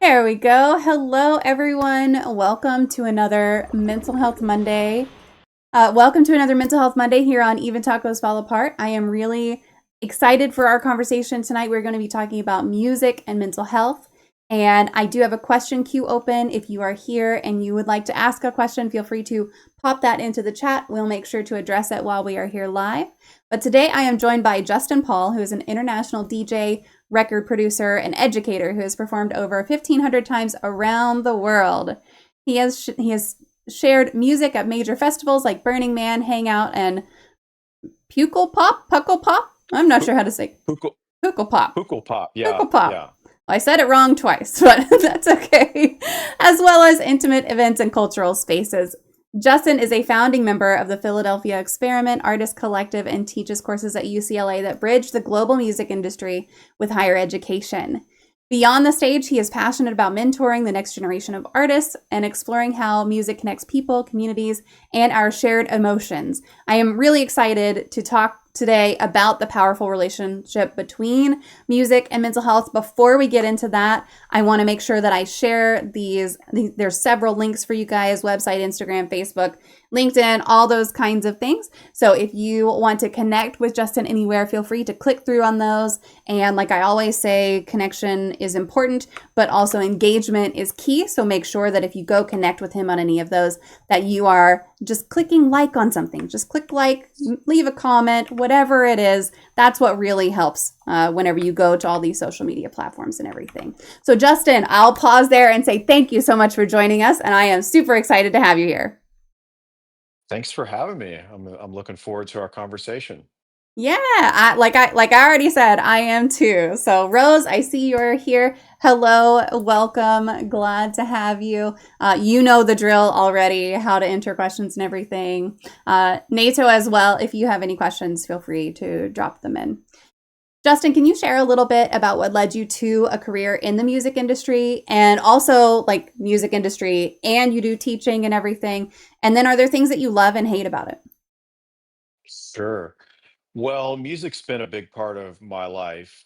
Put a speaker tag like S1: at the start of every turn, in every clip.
S1: There we go. Hello, everyone. Welcome to another Mental Health Monday. Welcome to another Mental Health Monday here on Even Tacos Fall Apart. I am really excited for our conversation tonight. We're going to be talking about music and mental health. And I do have a question queue open. If you are here and you would like to ask a question, feel free to pop that into the chat. We'll make sure to address it while we are here live. But today I am joined by Justin Paul, who is an international DJ, record producer, and educator who has performed over 1,500 times around the world. He has shared music at major festivals like Burning Man, Hangout, and Puckle Pop. I'm not sure how to say
S2: Hookle,
S1: Puckle Pop.
S2: hookle pop. Yeah,
S1: Puckle Pop.
S2: yeah.
S1: I said it wrong twice, but that's okay. As well as intimate events and cultural spaces. Justin is a founding member of the Philadelphia Experiment Artist Collective and teaches courses at UCLA that bridge the global music industry with higher education. Beyond the stage, he is passionate about mentoring the next generation of artists and exploring how music connects people, communities, and our shared emotions. I am really excited to talk today about the powerful relationship between music and mental health. Before we get into that, I want to make sure that I share these. There's several links for you guys: website, Instagram, Facebook, LinkedIn, all those kinds of things. So if you want to connect with Justin anywhere, feel free to click through on those. And like I always say, connection is important, but also engagement is key. So make sure that if you go connect with him on any of those, that you are just clicking like on something. Just click like, leave a comment, whatever it is. That's what really helps whenever you go to all these social media platforms and everything. So, Justin, I'll pause there and say thank you so much for joining us. And I am super excited to have you here.
S2: Thanks for having me. I'm looking forward to our conversation.
S1: Yeah, like I already said, I am too. So Rose, I see you're here. Hello, welcome. Glad to have you. You know the drill already, how to enter questions and everything. NATO as well. If you have any questions, feel free to drop them in. Justin, can you share a little bit about what led you to a career in the music industry and also like music industry and you do teaching and everything? And then are there things that you love and hate about it?
S2: Sure. Well, music's been a big part of my life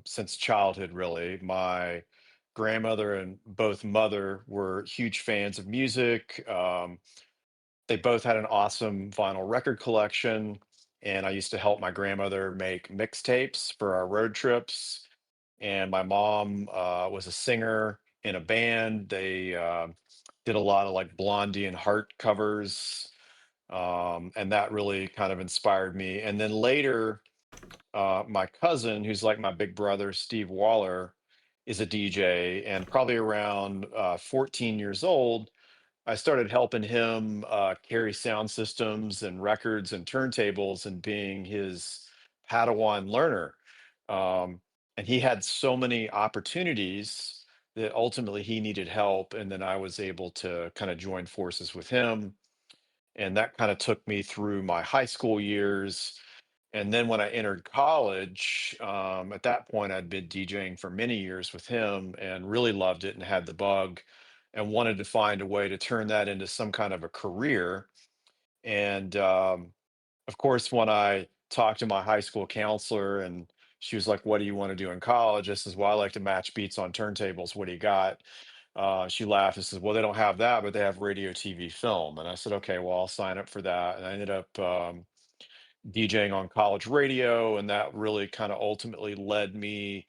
S2: since childhood, really. My grandmother and both mother were huge fans of music. They both had an awesome vinyl record collection, and I used to help my grandmother make mixtapes for our road trips. And my mom was a singer in a band. They did a lot of like Blondie and Heart covers, and that really kind of inspired me. And then later, my cousin, who's like my big brother, Steve Waller, is a DJ, and probably around 14 years old, I started helping him carry sound systems and records and turntables and being his Padawan learner. Um, and he had so many opportunities that ultimately he needed help. And then I was able to kind of join forces with him. And that kind of took me through my high school years. And then when I entered college, at that point, I'd been DJing for many years with him and really loved it and had the bug and wanted to find a way to turn that into some kind of a career. And of course, when I talked to my high school counselor and she was like, "What do you want to do in college?" I says, "Well, I like to match beats on turntables. What do you got?" She laughed and says, "Well, they don't have that, but they have radio, TV, film." And I said, "Okay, well, I'll sign up for that." And I ended up DJing on college radio, and that really kind of ultimately led me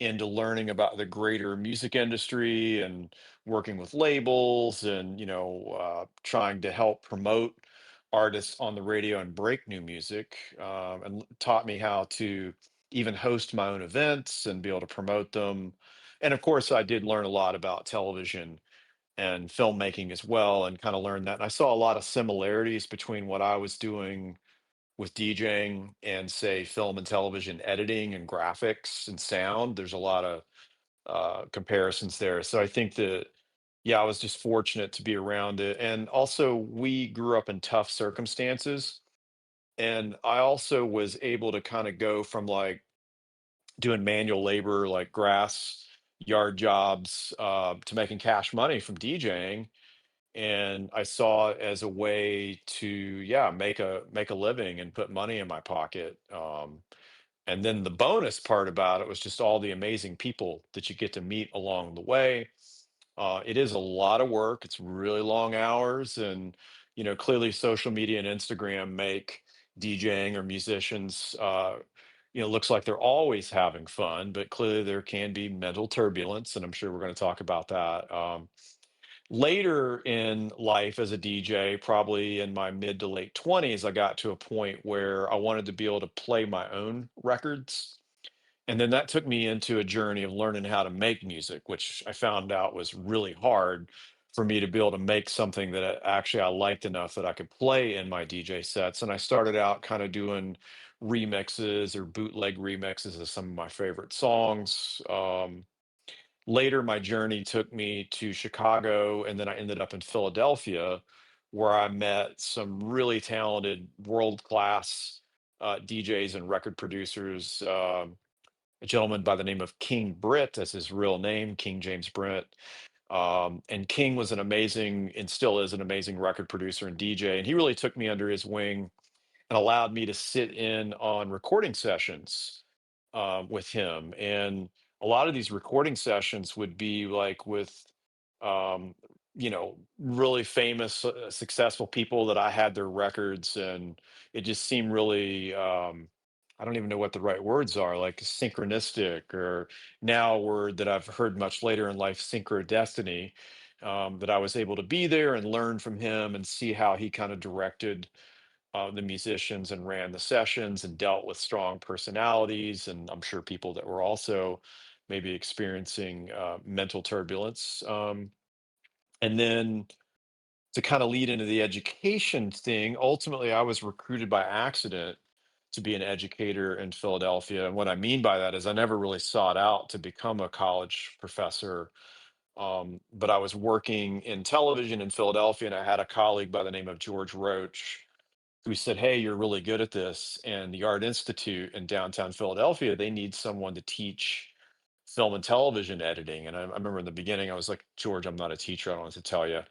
S2: into learning about the greater music industry and working with labels and trying to help promote artists on the radio and break new music, and taught me how to even host my own events and be able to promote them. And of course, I did learn a lot about television and filmmaking as well, and kind of learned that. And I saw a lot of similarities between what I was doing with DJing and, say, film and television editing and graphics and sound. There's a lot of comparisons there. So I think that, yeah, I was just fortunate to be around it. And also, we grew up in tough circumstances. And I also was able to kind of go from like doing manual labor, like grass yard jobs, to making cash money from DJing. And I saw it as a way to, yeah, make a living and put money in my pocket. And then the bonus part about it was just all the amazing people that you get to meet along the way. It is a lot of work. It's really long hours, and clearly, social media and Instagram make DJing or musicians, looks like they're always having fun, but clearly there can be mental turbulence, and I'm sure we're going to talk about that. Later in life as a DJ, probably in my mid to late 20s, I got to a point where I wanted to be able to play my own records. And then that took me into a journey of learning how to make music, which I found out was really hard for me to be able to make something that actually I liked enough that I could play in my DJ sets. And I started out kind of doing remixes or bootleg remixes of some of my favorite songs. Later, my journey took me to Chicago, and then I ended up in Philadelphia, where I met some really talented, world class DJs and record producers. A gentleman by the name of King Britt, that's his real name, King James Britt. And King was an amazing, and still is an amazing record producer and DJ. And he really took me under his wing and allowed me to sit in on recording sessions with him. And a lot of these recording sessions would be like with, um, really famous, successful people that I had their records, and it just seemed really, I don't even know what the right words are, like synchronistic, or now a word that I've heard much later in life, synchrodestiny. That I was able to be there and learn from him and see how he kind of directed the musicians and ran the sessions and dealt with strong personalities. And I'm sure people that were also maybe experiencing mental turbulence. And then to kind of lead into the education thing, ultimately, I was recruited by accident to be an educator in Philadelphia. And what I mean by that is I never really sought out to become a college professor. But I was working in television in Philadelphia, and I had a colleague by the name of George Roach who said, "Hey, you're really good at this." And the Art Institute in downtown Philadelphia, they need someone to teach film and television editing. And I remember in the beginning, I was like, "George, I'm not a teacher. I don't know what to tell you."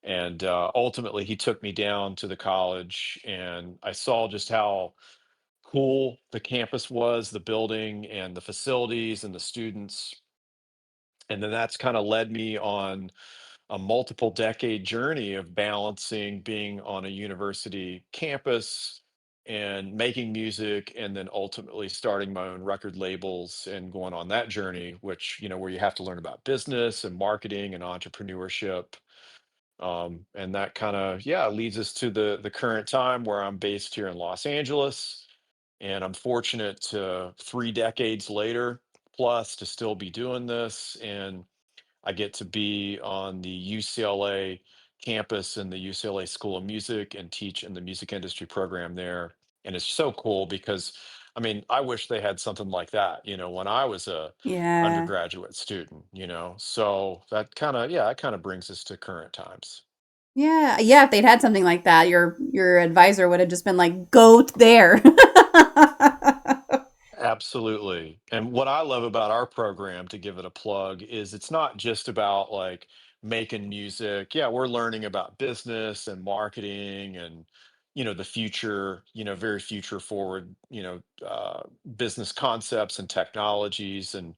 S2: And ultimately, he took me down to the college, and I saw just how cool the campus was, the building and the facilities and the students. And then that's kind of led me on a multiple decade journey of balancing being on a university campus and making music, and then ultimately starting my own record labels and going on that journey, which where you have to learn about business and marketing and entrepreneurship. And that kind of, yeah, leads us to the current time where I'm based here in Los Angeles, and I'm fortunate to 3 decades later plus to still be doing this. And I get to be on the UCLA campus in the UCLA School of Music and teach in the music industry program there. And it's so cool because, I mean, I wish they had something like that, when I was a
S1: Yeah.
S2: undergraduate student, So that kind of, yeah, that kind of brings us to current times.
S1: Yeah. Yeah, if they'd had something like that, your advisor would have just been like, "Go there."
S2: Absolutely. And what I love about our program, to give it a plug, is it's not just about like making music. Yeah, we're learning about business and marketing and the future, very future forward, business concepts and technologies and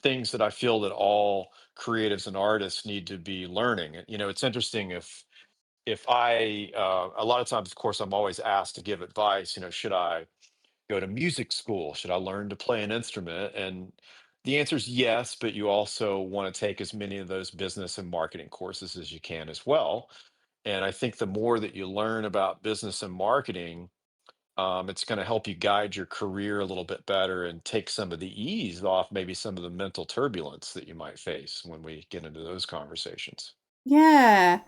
S2: things that I feel that all creatives and artists need to be learning. And, it's interesting if I a lot of times, of course, I'm always asked to give advice, should I go to music school? Should I learn to play an instrument? And the answer is yes, but you also want to take as many of those business and marketing courses as you can as well. And I think the more that you learn about business and marketing, it's going to help you guide your career a little bit better and take some of the ease off maybe some of the mental turbulence that you might face when we get into those conversations.
S1: Yeah.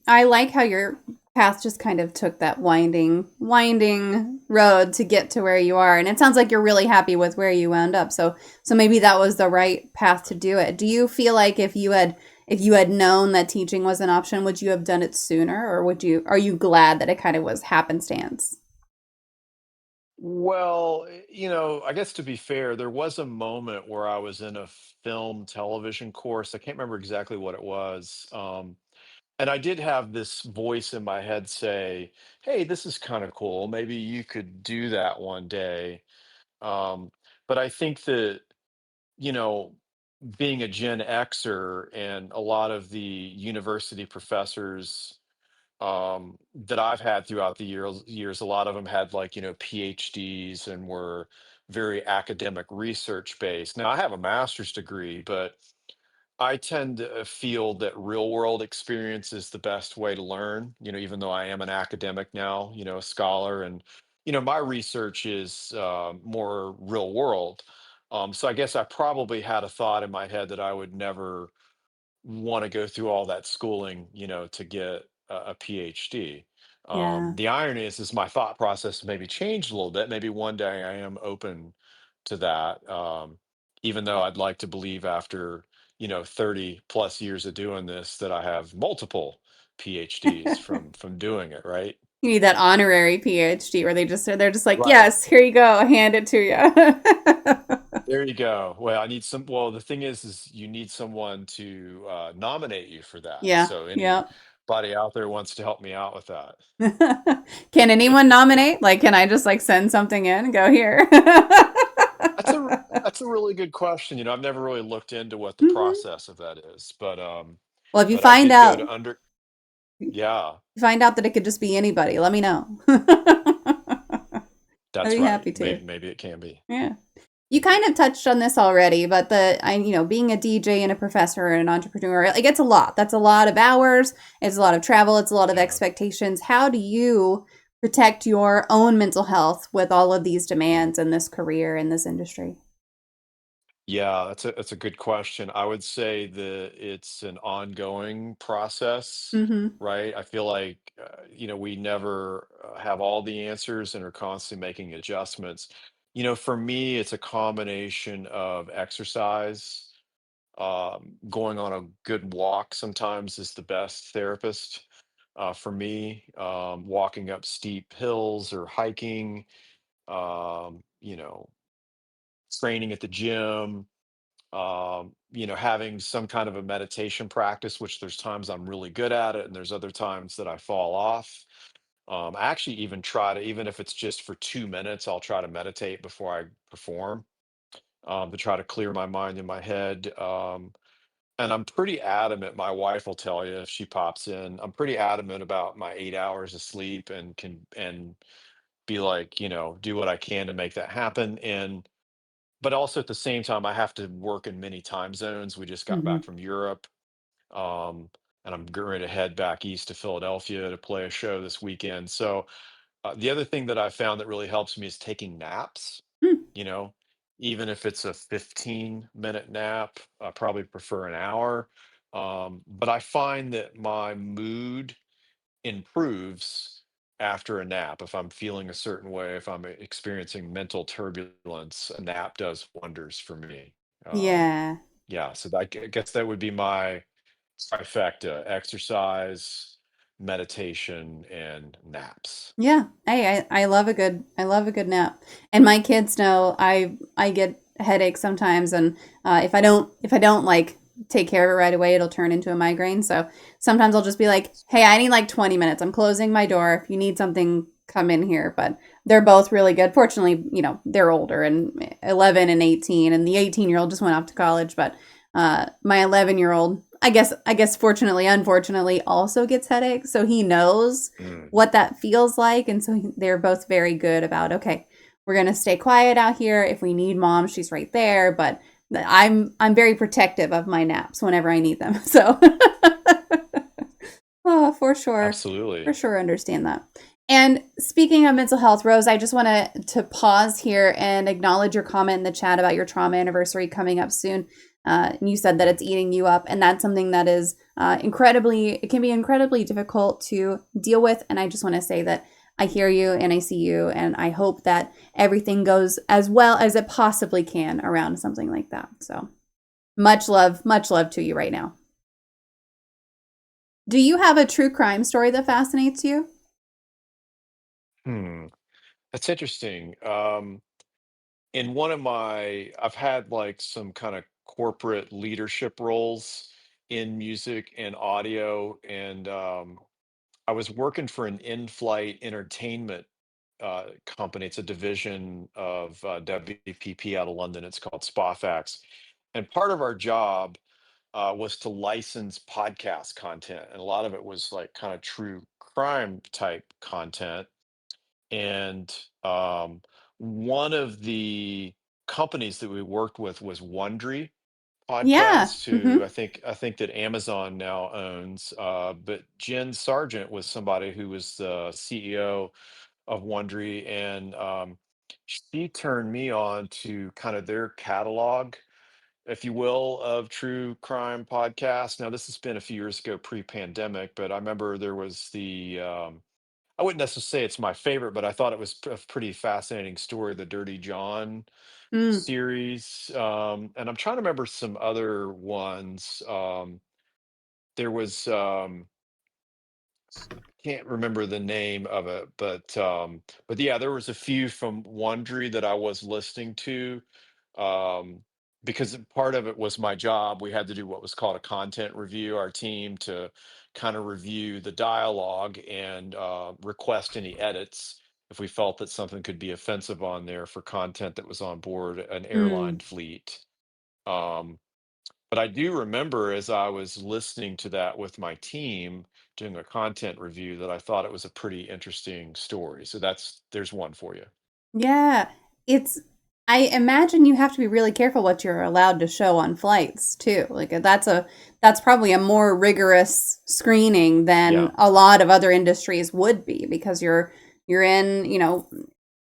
S1: I like how your path just kind of took that winding road to get to where you are. And it sounds like you're really happy with where you wound up. So maybe that was the right path to do it. Do you feel like if you had known that teaching was an option, would you have done it sooner, or are you glad that it kind of was happenstance?
S2: Well, I guess to be fair, there was a moment where I was in a film television course. I can't remember exactly what it was. And I did have this voice in my head say, "Hey, this is kind of cool. Maybe you could do that one day." Um, but I think that, you know, being a Gen Xer and a lot of the university professors that I've had throughout the years, a lot of them had like, PhDs and were very academic research based. Now I have a master's degree, but I tend to feel that real world experience is the best way to learn, even though I am an academic now, a scholar, and, my research is more real world. So I guess I probably had a thought in my head that I would never want to go through all that schooling, to get a PhD.
S1: Yeah.
S2: The irony is my thought process maybe changed a little bit. Maybe one day I am open to that. Even though I'd like to believe after, 30 plus years of doing this that I have multiple PhDs from doing it, right?
S1: You need that honorary PhD where they're just like,
S2: Right.
S1: yes, here you go, hand it to you.
S2: There you go. Well, the thing is you need someone to nominate you for that.
S1: Yeah,
S2: So
S1: yeah.
S2: anybody out there wants to help me out with that.
S1: Can anyone nominate? Like, can I just like send something in and go here?
S2: That's a really good question. I've never really looked into what the
S1: Mhm.
S2: process of that is, but
S1: Well, if you
S2: but I
S1: find
S2: did go
S1: out,
S2: to under yeah,
S1: that it could just be anybody, let me know. I'd
S2: that's
S1: be
S2: right.
S1: happy to.
S2: Maybe it can be.
S1: Yeah. You kind of touched on this already, but being a DJ and a professor and an entrepreneur, like it's a lot. That's a lot of hours. It's a lot of travel. It's a lot of
S2: Yeah.
S1: expectations. How do you protect your own mental health with all of these demands in this career in this industry?
S2: Yeah, that's a good question. I would say that it's an ongoing process,
S1: Mm-hmm.
S2: right? I feel like we never have all the answers and are constantly making adjustments. For me, it's a combination of exercise. Going on a good walk sometimes is the best therapist for me. Walking up steep hills or hiking, training at the gym, having some kind of a meditation practice, which there's times I'm really good at it, and there's other times that I fall off. I actually even try to, even if it's just for 2 minutes, I'll try to meditate before I perform, to try to clear my mind in my head. And I'm pretty adamant, my wife will tell you if she pops in, I'm pretty adamant about my 8 hours of sleep and can and be like, do what I can to make that happen. But also at the same time, I have to work in many time zones. We just got
S1: Mm-hmm.
S2: back from Europe. Um, and I'm getting ready to head back east to Philadelphia to play a show this weekend. So the other thing that I found that really helps me is taking naps, you know, even if it's a 15-minute nap, I probably prefer an hour. But I find that my mood improves after a nap. If I'm feeling a certain way, if I'm experiencing mental turbulence, a nap does wonders for me. Um,
S1: Yeah.
S2: yeah, so I guess that would be my trifecta: exercise, meditation, and naps.
S1: Yeah. Hey, I love a good nap. And my kids know I get headaches sometimes, and if I don't like take care of it right away, it'll turn into a migraine. So sometimes I'll just be like, "Hey, I need like 20 minutes. I'm closing my door. If you need something, come in here." But they're both really good. Fortunately, they're older and 11 and 18, and the 18-year-old just went off to college, but my 11-year-old, I guess fortunately, unfortunately, also gets headaches, so he knows
S2: Mm,
S1: what that feels like. And so they're both very good about, okay, we're going to stay quiet out here. If we need mom, she's right there. But I'm very protective of my naps whenever I need them. So oh, for
S2: absolutely.
S1: sure understand that. And speaking of mental health, Rose, I just want to pause here and acknowledge your comment in the chat about your trauma anniversary coming up soon. And you said that
S2: Mm,
S1: it's eating you up, and that's something that is it can be incredibly difficult to deal with. And I just want to say that I hear you and I see you, and I hope that everything goes as well as it possibly can around something like that. So much love to you right now. Do you have a true crime story that fascinates you?
S2: hmm. That's interesting. In one of I've had like some kind of corporate leadership roles in music and audio, and I was working for an in-flight entertainment company. It's a division of WPP out of London. It's called Spafax. And part of our job was to license podcast content. And a lot of it was like kind of true crime type content. And one of the companies that we worked with was Wondery
S1: Yeah.
S2: Podcasts,
S1: Hmm.
S2: who I think that Amazon now owns. But Jen Sargent was somebody who was the CEO of Wondery, and she turned me on to kind of their catalog, if you will, of true crime podcasts. Now, this has been a few years ago, pre-pandemic, but I remember there was the I wouldn't necessarily say it's my favorite, but I thought it was a pretty fascinating story, the Dirty John
S1: Mm.
S2: series. And I'm trying to remember some other ones. There was can't remember the name of it, but yeah, there was a few from Wondery that I was listening to. Um because part of it was my job. We had to do what was called a content review, our team, to kind of review the dialogue and request any edits if we felt that something could be offensive on there for content that was on board an
S1: Mm.
S2: airline fleet. Um, but I do remember, as I was listening to that with my team doing a content review, that I thought it was a pretty interesting story. So there's one for you.
S1: Yeah. It's, I imagine you have to be really careful what you're allowed to show on flights too. Like that's probably a more rigorous screening than
S2: Yeah.
S1: a lot of other industries would be because you're in,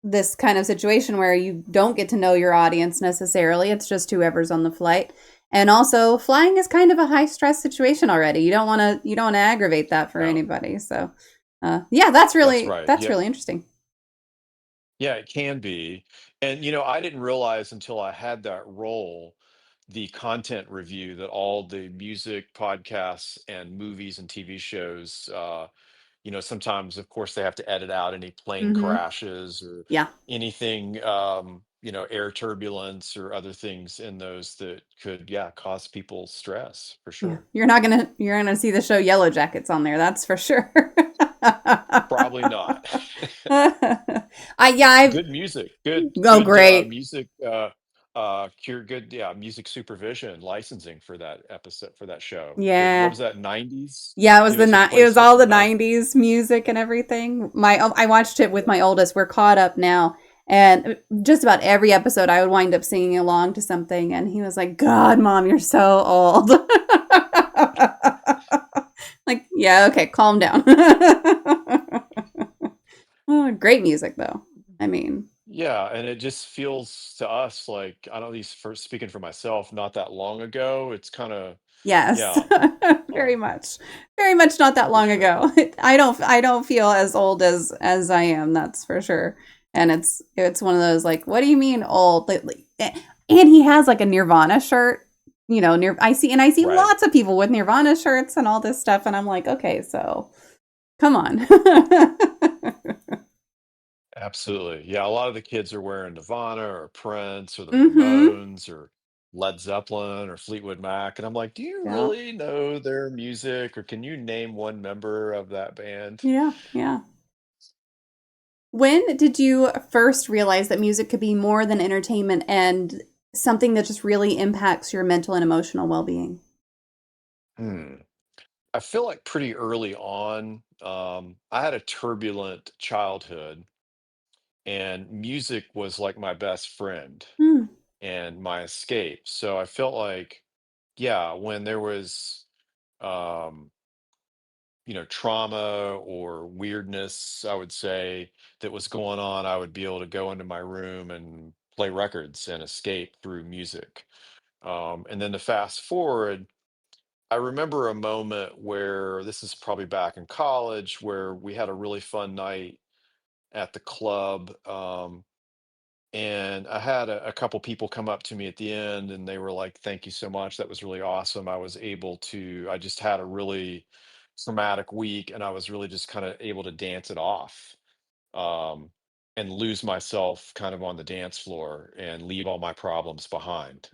S1: this kind of situation where you don't get to know your audience necessarily. It's just whoever's on the flight. And also, flying is kind of a high stress situation already. You don't want to aggravate that for
S2: Yeah.
S1: anybody. So, yeah, that's
S2: That's
S1: really
S2: right.
S1: that's
S2: Yeah.
S1: really interesting.
S2: Yeah, it can be. And I didn't realize until I had that role, the content review, that all the music podcasts and movies and TV shows, sometimes, of course, they have to edit out any plane
S1: Hmm.
S2: crashes or
S1: Yeah,
S2: anything, air turbulence or other things in those that could, yeah, cause people stress for
S1: yeah.
S2: sure.
S1: You're gonna see the show Yellow Jackets on there. That's for sure.
S2: Probably not.
S1: I yeah. I've
S2: Good music, good,
S1: Oh,
S2: good
S1: great.
S2: music, cure, good, yeah, music supervision licensing for that episode, for that show. Good. What
S1: Yeah.
S2: was that? 90s?
S1: Yeah,
S2: It was a
S1: it
S2: place
S1: was
S2: set
S1: all
S2: in
S1: the
S2: the 90s.
S1: 90s music and everything. I watched it with my oldest. We're caught up now. And just about every episode I would wind up singing along to something and he was like, "God, mom, you're so old." Like, yeah, okay, calm down. Oh, great music though. I mean,
S2: Yeah, and it just feels to us like, I don't, at least for speaking for myself, not that long ago. It's kind of,
S1: yes.
S2: yeah,
S1: Very much. Very much not that
S2: for
S1: long
S2: sure.
S1: ago. I don't feel as old as I am, that's for sure. And it's one of those like, what do you mean old? And he has like a Nirvana shirt. I see
S2: Right.
S1: lots of people with Nirvana shirts and all this stuff and I'm like, okay, so come on.
S2: Absolutely. Yeah, a lot of the kids are wearing Nirvana or Prince or the
S1: Mhm.
S2: Ramones or Led Zeppelin or Fleetwood Mac. And I'm like, do you
S1: Yeah.
S2: really know their music, or can you name one member of that band?
S1: Yeah. Yeah. When did you first realize that music could be more than entertainment and something that just really impacts your mental and emotional well-being?
S2: Hmm. I feel like pretty early on, I had a turbulent childhood, and music was like my best friend
S1: Hmm.
S2: and my escape. So I felt like, yeah, when there was, um, trauma or weirdness, I would say, that was going on, I would be able to go into my room and play records and escape through music. And then to fast forward, I remember a moment where, this is probably back in college, where we had a really fun night at the club. And I had a couple people come up to me at the end, and they were like, "Thank you so much. That was really awesome. I just had a really traumatic week, and I was really just kind of able to dance it off, um, and lose myself kind of on the dance floor and leave all my problems behind."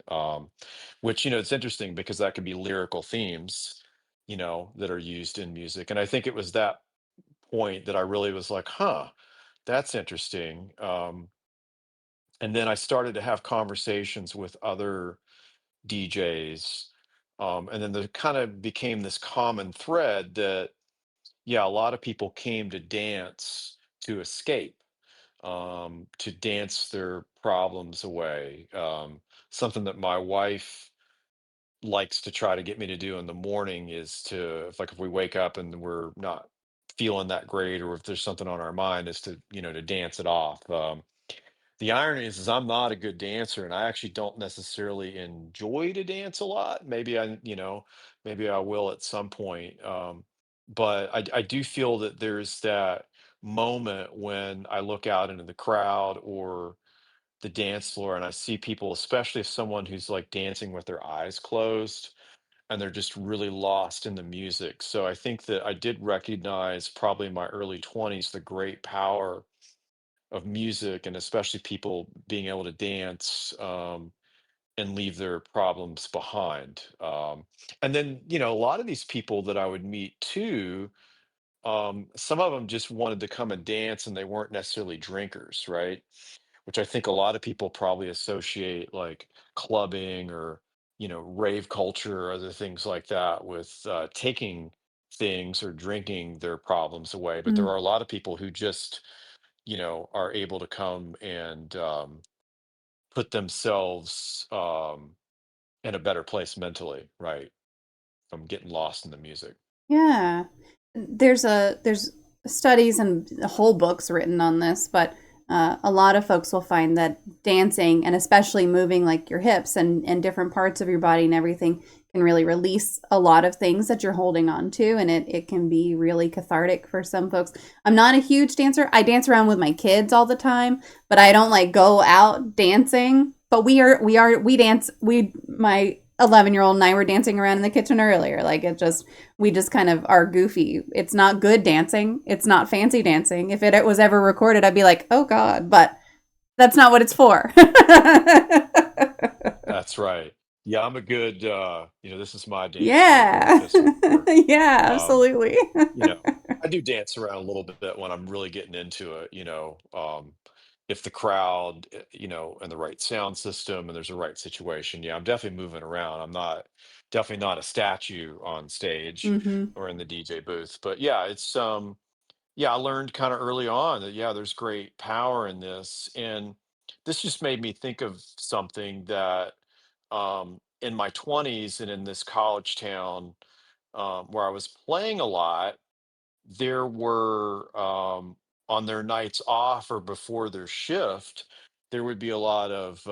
S2: Which, it's interesting because that could be lyrical themes, that are used in music. And I think it was that point that I really was like, huh, That's interesting. And then I started to have conversations with other DJs. And then there kind of became this common thread that, yeah, a lot of people came to dance to escape, to dance their problems away. Something that my wife likes to try to get me to do in the morning is to, if we wake up and we're not feeling that great, or if there's something on our mind, is to, to dance it off. The irony is I'm not a good dancer, and I actually don't necessarily enjoy to dance a lot. Maybe I will at some point. But I do feel that there's that moment when I look out into the crowd or the dance floor and I see people, especially if someone who's like dancing with their eyes closed and they're just really lost in the music. So I think that I did recognize probably in my early 20s the great power of music, and especially people being able to dance, and leave their problems behind. And then, a lot of these people that I would meet too, some of them just wanted to come and dance and they weren't necessarily drinkers, right? Which I think a lot of people probably associate like clubbing or, rave culture or other things like that with taking things or drinking their problems away. But there
S1: Mm.
S2: are a lot of people who just, are able to come and put themselves in a better place mentally, right? From getting lost in the music.
S1: Yeah. There's studies and whole books written on this, but a lot of folks will find that dancing and especially moving like your hips and different parts of your body and everything can really release a lot of things that you're holding on to, and it can be really cathartic for some folks. I'm not a huge dancer. I dance around with my kids all the time, but I don't like go out dancing. But we dance, we my 11-year-old and I were dancing around in the kitchen earlier. Like we just kind of are goofy. It's not good dancing. It's not fancy dancing. If it was ever recorded, I'd be like, oh God, but that's not what it's for.
S2: That's right. Yeah, I'm a good, this is my dance floor, go with
S1: Yeah.
S2: this one. Or,
S1: Yeah,
S2: um,
S1: absolutely.
S2: you know, I do dance around a little bit when I'm really getting into it, if the crowd, and the right sound system and there's a right situation. Yeah, I'm definitely moving around. I'm not definitely not a statue on stage
S1: Hmm.
S2: or in the DJ booth. But yeah, yeah, I learned kind of early on that yeah, there's great power in this. And this just made me think of something that in my 20s and in this college town, where I was playing a lot, there were, on their nights off or before their shift, there would be a lot of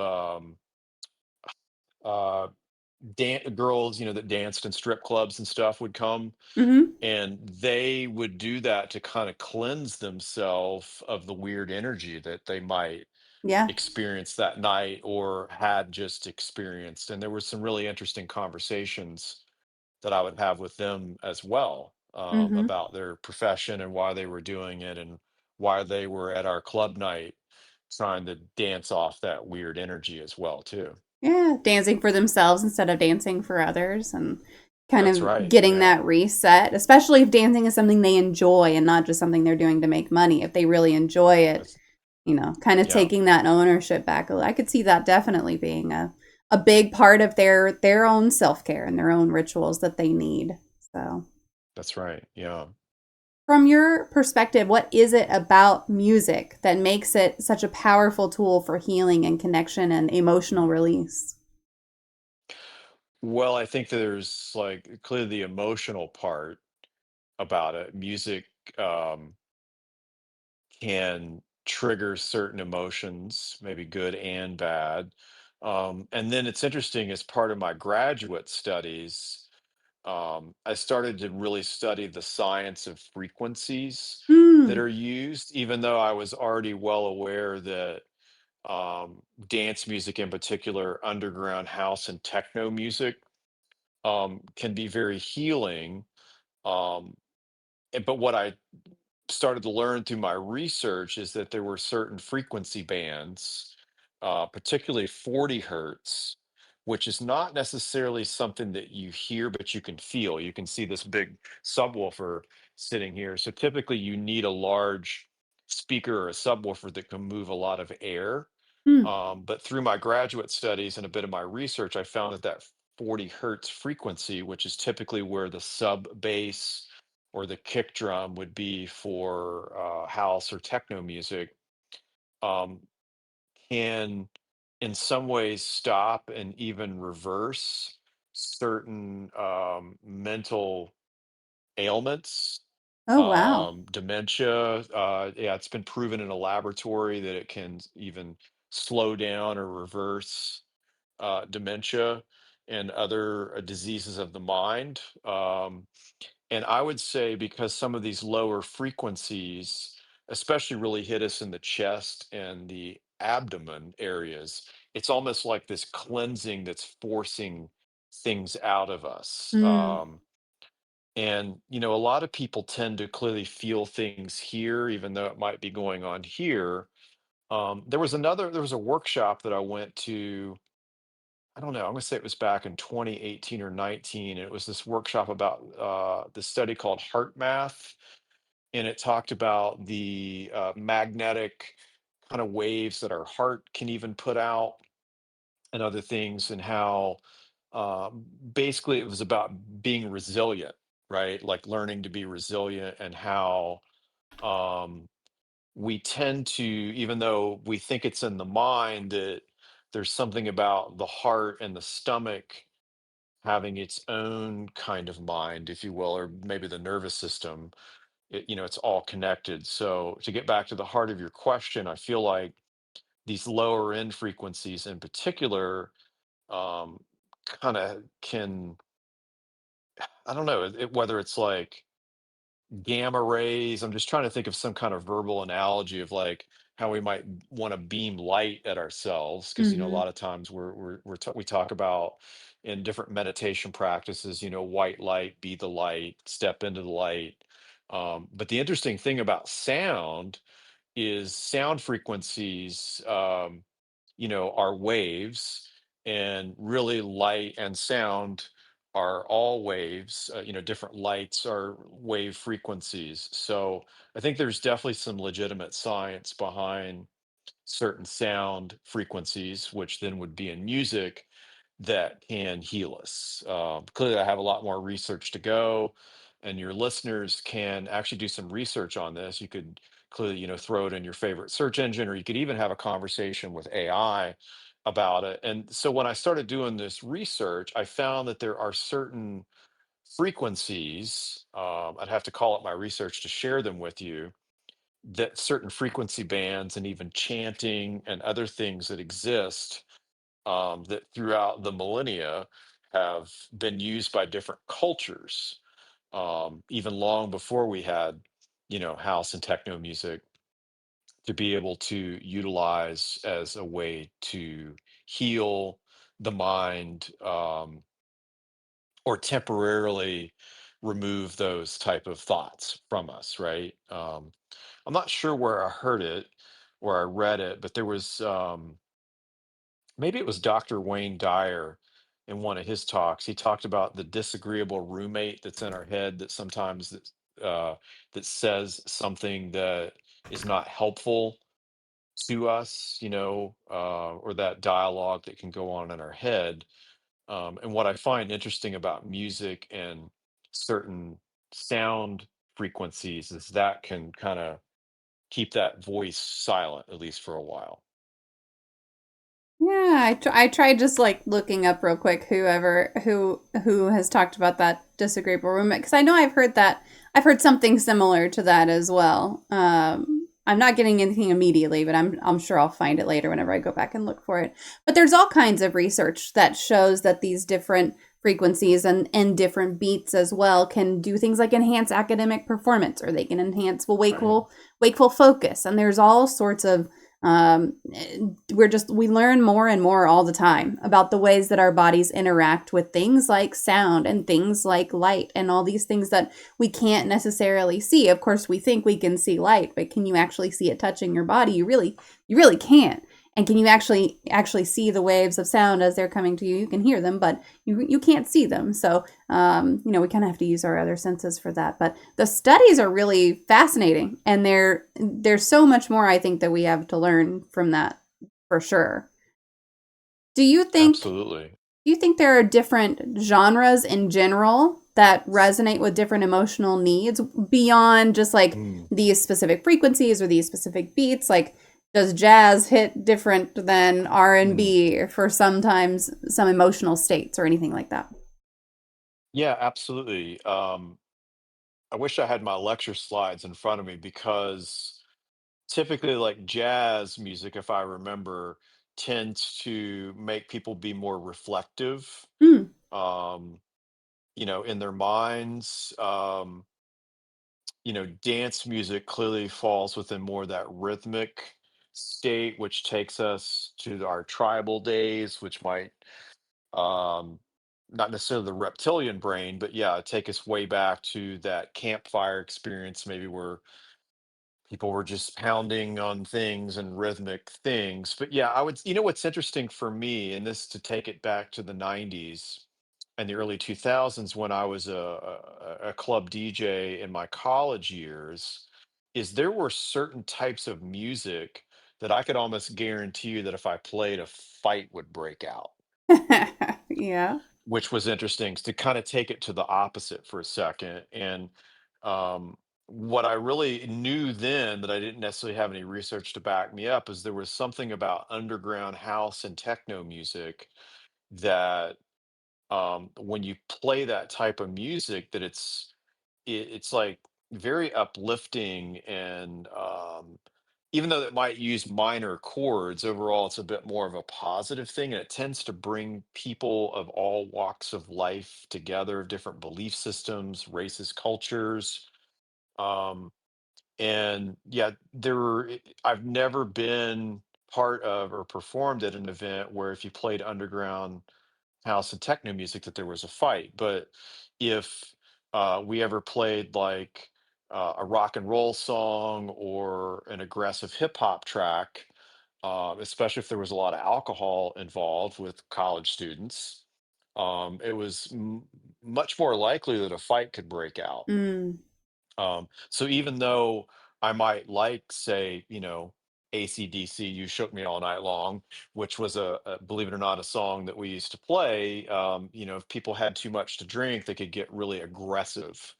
S2: uh, girls, that danced in strip clubs and stuff would come,
S1: Hmm.
S2: and they would do that to kind of cleanse themselves of the weird energy that they might
S1: Yeah.
S2: experience that night or had just experienced. And there were some really interesting conversations that I would have with them as well,
S1: Hmm.
S2: about their profession and why they were doing it and why they were at our club night trying to dance off that weird energy as well too.
S1: Yeah, dancing for themselves instead of dancing for others and kind
S2: That's
S1: of
S2: right.
S1: getting
S2: Yeah.
S1: that reset, especially if dancing is something they enjoy and not just something they're doing to make money. If they really enjoy it,
S2: That's
S1: kind of
S2: yeah.
S1: taking that ownership back. I could see that definitely being a big part of their own self-care and their own rituals that they need. So,
S2: That's right. Yeah.
S1: from your perspective, what is it about music that makes it such a powerful tool for healing and connection and emotional release?
S2: Well, I think there's like clearly the emotional part about it. Music um, can trigger certain emotions, maybe good and bad. And then it's interesting, as part of my graduate studies, I started to really study the science of frequencies that
S1: Mm,
S2: are used, even though I was already well aware that dance music, in particular, underground house and techno music, can be very healing. But what I started to learn through my research is that there were certain frequency bands, particularly 40 hertz, which is not necessarily something that you hear, but you can feel. You can see this big subwoofer sitting here. So typically, you need a large speaker or a subwoofer that can move a lot of air.
S1: Mm.
S2: But through my graduate studies and a bit of my research, I found that 40 hertz frequency, which is typically where the sub bass or the kick drum would be for house or techno music, um, can in some ways stop and even reverse certain mental ailments,
S1: Oh, wow.
S2: dementia. Yeah, it's been proven in a laboratory that it can even slow down or reverse dementia and other diseases of the mind. And I would say because some of these lower frequencies, especially really hit us in the chest and the abdomen areas, it's almost like this cleansing that's forcing things out of us.
S1: Mm.
S2: And, a lot of people tend to clearly feel things here, even though it might be going on here. There was a workshop that I went to. I don't know, I'm gonna say it was back in 2018 or 19. And it was this workshop about this study called Heart Math. And it talked about the magnetic kind of waves that our heart can even put out and other things, and how basically it was about being resilient, right? Like learning to be resilient, and how um, we tend to, even though we think it's in the mind, that there's something about the heart and the stomach having its own kind of mind, if you will, or maybe the nervous system. It's all connected. So to get back to the heart of your question, I feel like these lower end frequencies in particular um, kind of can, I don't know, whether it's like gamma rays. I'm just trying to think of some kind of verbal analogy of like how we might want to beam light at ourselves, because a
S1: Mhm.
S2: lot of times we talk about in different meditation practices, white light, be the light, step into the light. But the interesting thing about sound is sound frequencies, are waves, and really light and sound are all waves. Different lights are wave frequencies. So I think there's definitely some legitimate science behind certain sound frequencies, which then would be in music, that can heal us. Clearly, I have a lot more research to go, and your listeners can actually do some research on this. You could clearly, throw it in your favorite search engine, or you could even have a conversation with AI about it. And so when I started doing this research, I found that there are certain frequencies. I'd have to call up my research to share them with you, that certain frequency bands and even chanting and other things that exist, that throughout the millennia have been used by different cultures, even long before we had, house and techno music, to be able to utilize as a way to heal the mind, or temporarily remove those type of thoughts from us, right? I'm not sure where I heard it or I read it, but there was, maybe it was Dr. Wayne Dyer in one of his talks. He talked about the disagreeable roommate that's in our head, that sometimes that says something that is not helpful to us, or that dialogue that can go on in our head. And what I find interesting about music and certain sound frequencies is that can kind of keep that voice silent, at least for a while.
S1: Yeah, I tried just like looking up real quick who has talked about that disagreeable roommate, because I know I've heard something similar to that as well. I'm not getting anything immediately, but I'm sure I'll find it later whenever I go back and look for it. But there's all kinds of research that shows that these different frequencies and different beats as well can do things like enhance academic performance, or they can enhance
S2: Right.
S1: wakeful focus, and there's all sorts of um, we learn more and more all the time about the ways that our bodies interact with things like sound and things like light and all these things that we can't necessarily see. Of course, we think we can see light, but can you actually see it touching your body? You really can't. And can you actually see the waves of sound as they're coming to you? You can hear them, but you can't see them. So we kind of have to use our other senses for that. But the studies are really fascinating, and there's so much more I think that we have to learn from that for sure. Do you think
S2: Absolutely.
S1: do you think there are different genres in general that resonate with different emotional needs beyond just like
S2: Mm.
S1: these specific frequencies or these specific beats? Like, does jazz hit different than
S2: Mm.
S1: R&B for sometimes some emotional states or anything like that?
S2: Yeah, absolutely. I wish I had my lecture slides in front of me because typically, like jazz music, if I remember, tends to make people be more reflective,
S1: Mm.
S2: um, in their minds. Dance music clearly falls within more that rhythmic state, which takes us to our tribal days, which might um, not necessarily the reptilian brain, but yeah, take us way back to that campfire experience, maybe where people were just pounding on things and rhythmic things. But yeah, what's interesting for me, and this to take it back to the 90s and the early 2000s when I was a club DJ in my college years, is there were certain types of music that I could almost guarantee you that if I played, a fight would break out,
S1: Yeah.
S2: which was interesting to kind of take it to the opposite for a second. And um, what I really knew then that I didn't necessarily have any research to back me up is there was something about underground house and techno music that when you play that type of music, that it's like very uplifting and even though it might use minor chords, overall it's a bit more of a positive thing, and it tends to bring people of all walks of life together, of different belief systems, races, cultures. um, and yeah, I've never been part of or performed at an event where if you played underground house and techno music that there was a fight. But if we ever played like a rock and roll song or an aggressive hip hop track, especially if there was a lot of alcohol involved with college students, it was much more likely that a fight could break out.
S1: Mm.
S2: So even though I might like, say, AC/DC, You Shook Me All Night Long, which was believe it or not, a song that we used to play, if people had too much to drink, they could get really aggressive.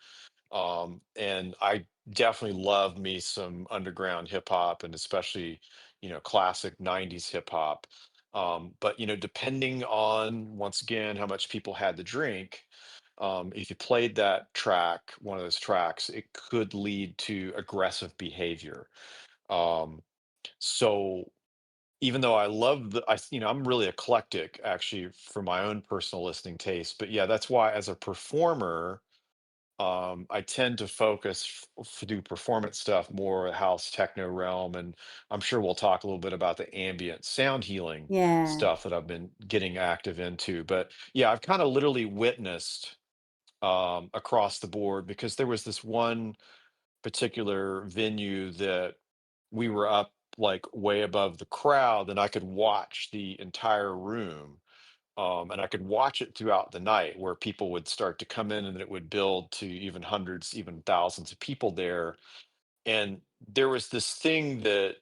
S2: And I definitely love me some underground hip hop and especially, classic 90s hip hop. But, depending on, once again, how much people had to drink, if you played that track, one of those tracks, it could lead to aggressive behavior. Um, so even though I love I'm really eclectic actually for my own personal listening taste. But yeah, that's why as a performer, I tend to focus do performance stuff more house techno realm, and I'm sure we'll talk a little bit about the ambient sound healing
S1: Yeah.
S2: stuff that I've been getting active into. But yeah, I've kind of literally witnessed across the board because there was this one particular venue that we were up like way above the crowd and I could watch the entire room. And I could watch it throughout the night where people would start to come in and it would build to even hundreds, even thousands of people there. And there was this thing that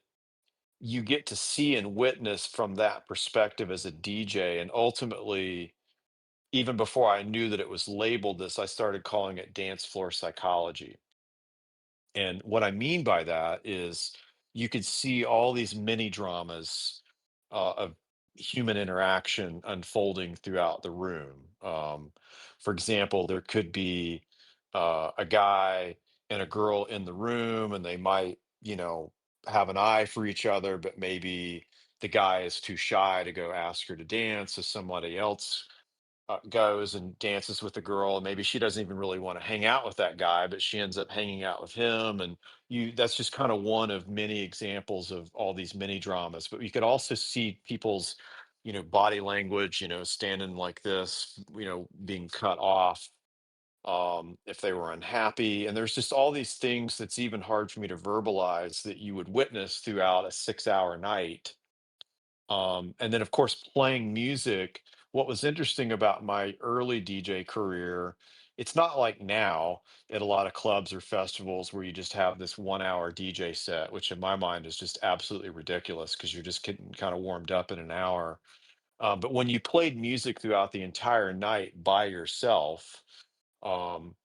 S2: you get to see and witness from that perspective as a DJ. And ultimately, even before I knew that it was labeled this, I started calling it dance floor psychology. And what I mean by that is you could see all these mini dramas of human interaction unfolding throughout the room. For example, there could be a guy and a girl in the room, and they might, have an eye for each other, but maybe the guy is too shy to go ask her to dance, so somebody else goes and dances with the girl, and maybe she doesn't even really want to hang out with that guy, but she ends up hanging out with him. And that's just kind of one of many examples of all these mini dramas. But you could also see people's, body language, standing like this, being cut off, if they were unhappy. And there's just all these things that's even hard for me to verbalize that you would witness throughout a 6-hour night. And then, of course, playing music. What was interesting about my early DJ career, it's not like now at a lot of clubs or festivals where you just have this 1 hour DJ set, which in my mind is just absolutely ridiculous because you're just getting kind of warmed up in an hour. But when you played music throughout the entire night by yourself, um,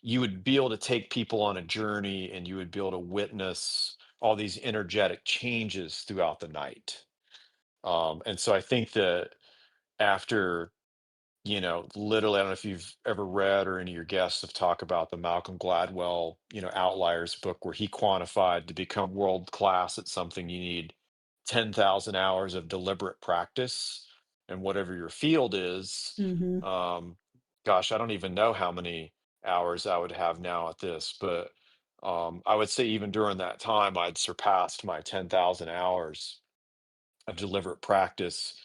S2: you would be able to take people on a journey and you would be able to witness all these energetic changes throughout the night. And so I think that after, literally, I don't know if you've ever read or any of your guests have talked about the Malcolm Gladwell, Outliers book, where he quantified to become world class at something, you need 10,000 hours of deliberate practice. And whatever your field is,
S1: Hmm.
S2: um, gosh, I don't even know how many hours I would have now at this, but I would say even during that time, I'd surpassed my 10,000 hours of deliberate practice.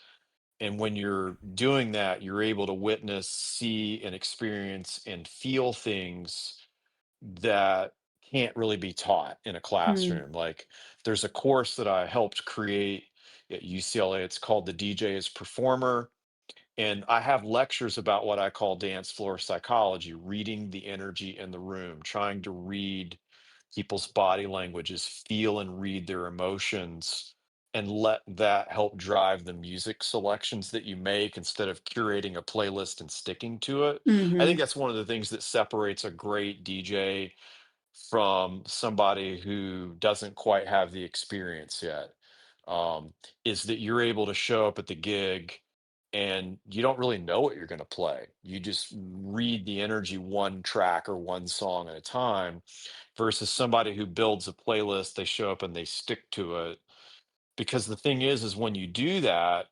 S2: And when you're doing that, you're able to witness, see, and experience and feel things that can't really be taught in a
S1: Mm.
S2: classroom. Like there's a course that I helped create at UCLA. It's called the DJ as Performer. And I have lectures about what I call dance floor psychology, reading the energy in the room, trying to read people's body languages, feel and read their emotions, and let that help drive the music selections that you make instead of curating a playlist and sticking to it. I think
S1: Hmm.
S2: that's one of the things that separates a great DJ from somebody who doesn't quite have the experience yet, um, is that you're able to show up at the gig and you don't really know what you're going to play. You just read the energy one track or one song at a time versus somebody who builds a playlist, they show up and they stick to it. Because the thing is when you do that,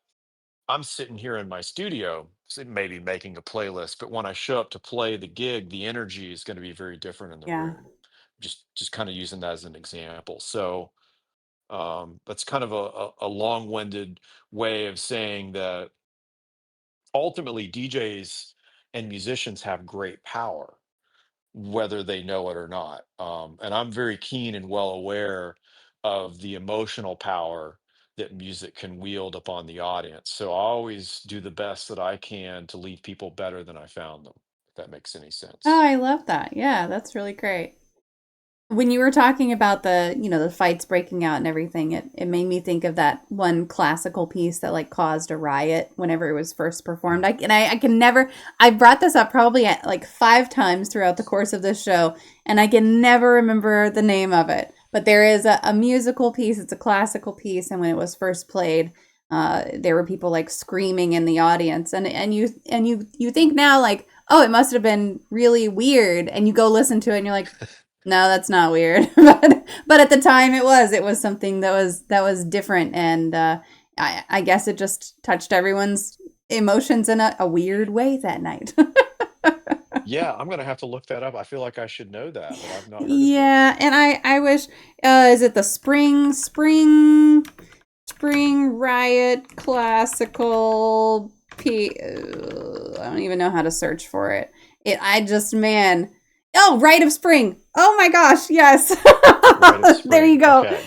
S2: I'm sitting here in my studio, maybe making a playlist, but when I show up to play the gig, the energy is going to be very different in the
S1: Yeah.
S2: room. Just kind of using that as an example. So that's kind of a long-winded way of saying that ultimately DJs and musicians have great power, whether they know it or not. And I'm very keen and well aware of the emotional power that music can wield upon the audience. So I always do the best that I can to leave people better than I found them, if that makes any
S1: Oh,
S2: sense.
S1: I love that. Yeah, that's really great. When you were talking about the fights breaking out and everything, it made me think of that one classical piece that like caused a riot whenever it was first performed. I can never, I brought this up probably at like 5 times throughout the course of this show, and I can never remember the name of it. But there is a musical piece, it's a classical piece, and when it was first played, there were people like screaming in the audience, and you think now like, oh, it must have been really weird, and you go listen to it and you're like, no, that's not weird. But at the time it was something that was different, and I guess it just touched everyone's emotions in a weird way that night.
S2: Yeah, I'm gonna have to look that up. I feel like I should know that, but I've not heard of
S1: Yeah,
S2: this.
S1: and I wish, is it the spring riot classical I don't even know how to search for it. I just, man. Oh, Rite of Spring. Oh my gosh, yes.
S2: Rite of
S1: There you
S2: Spring.
S1: go.
S2: Okay.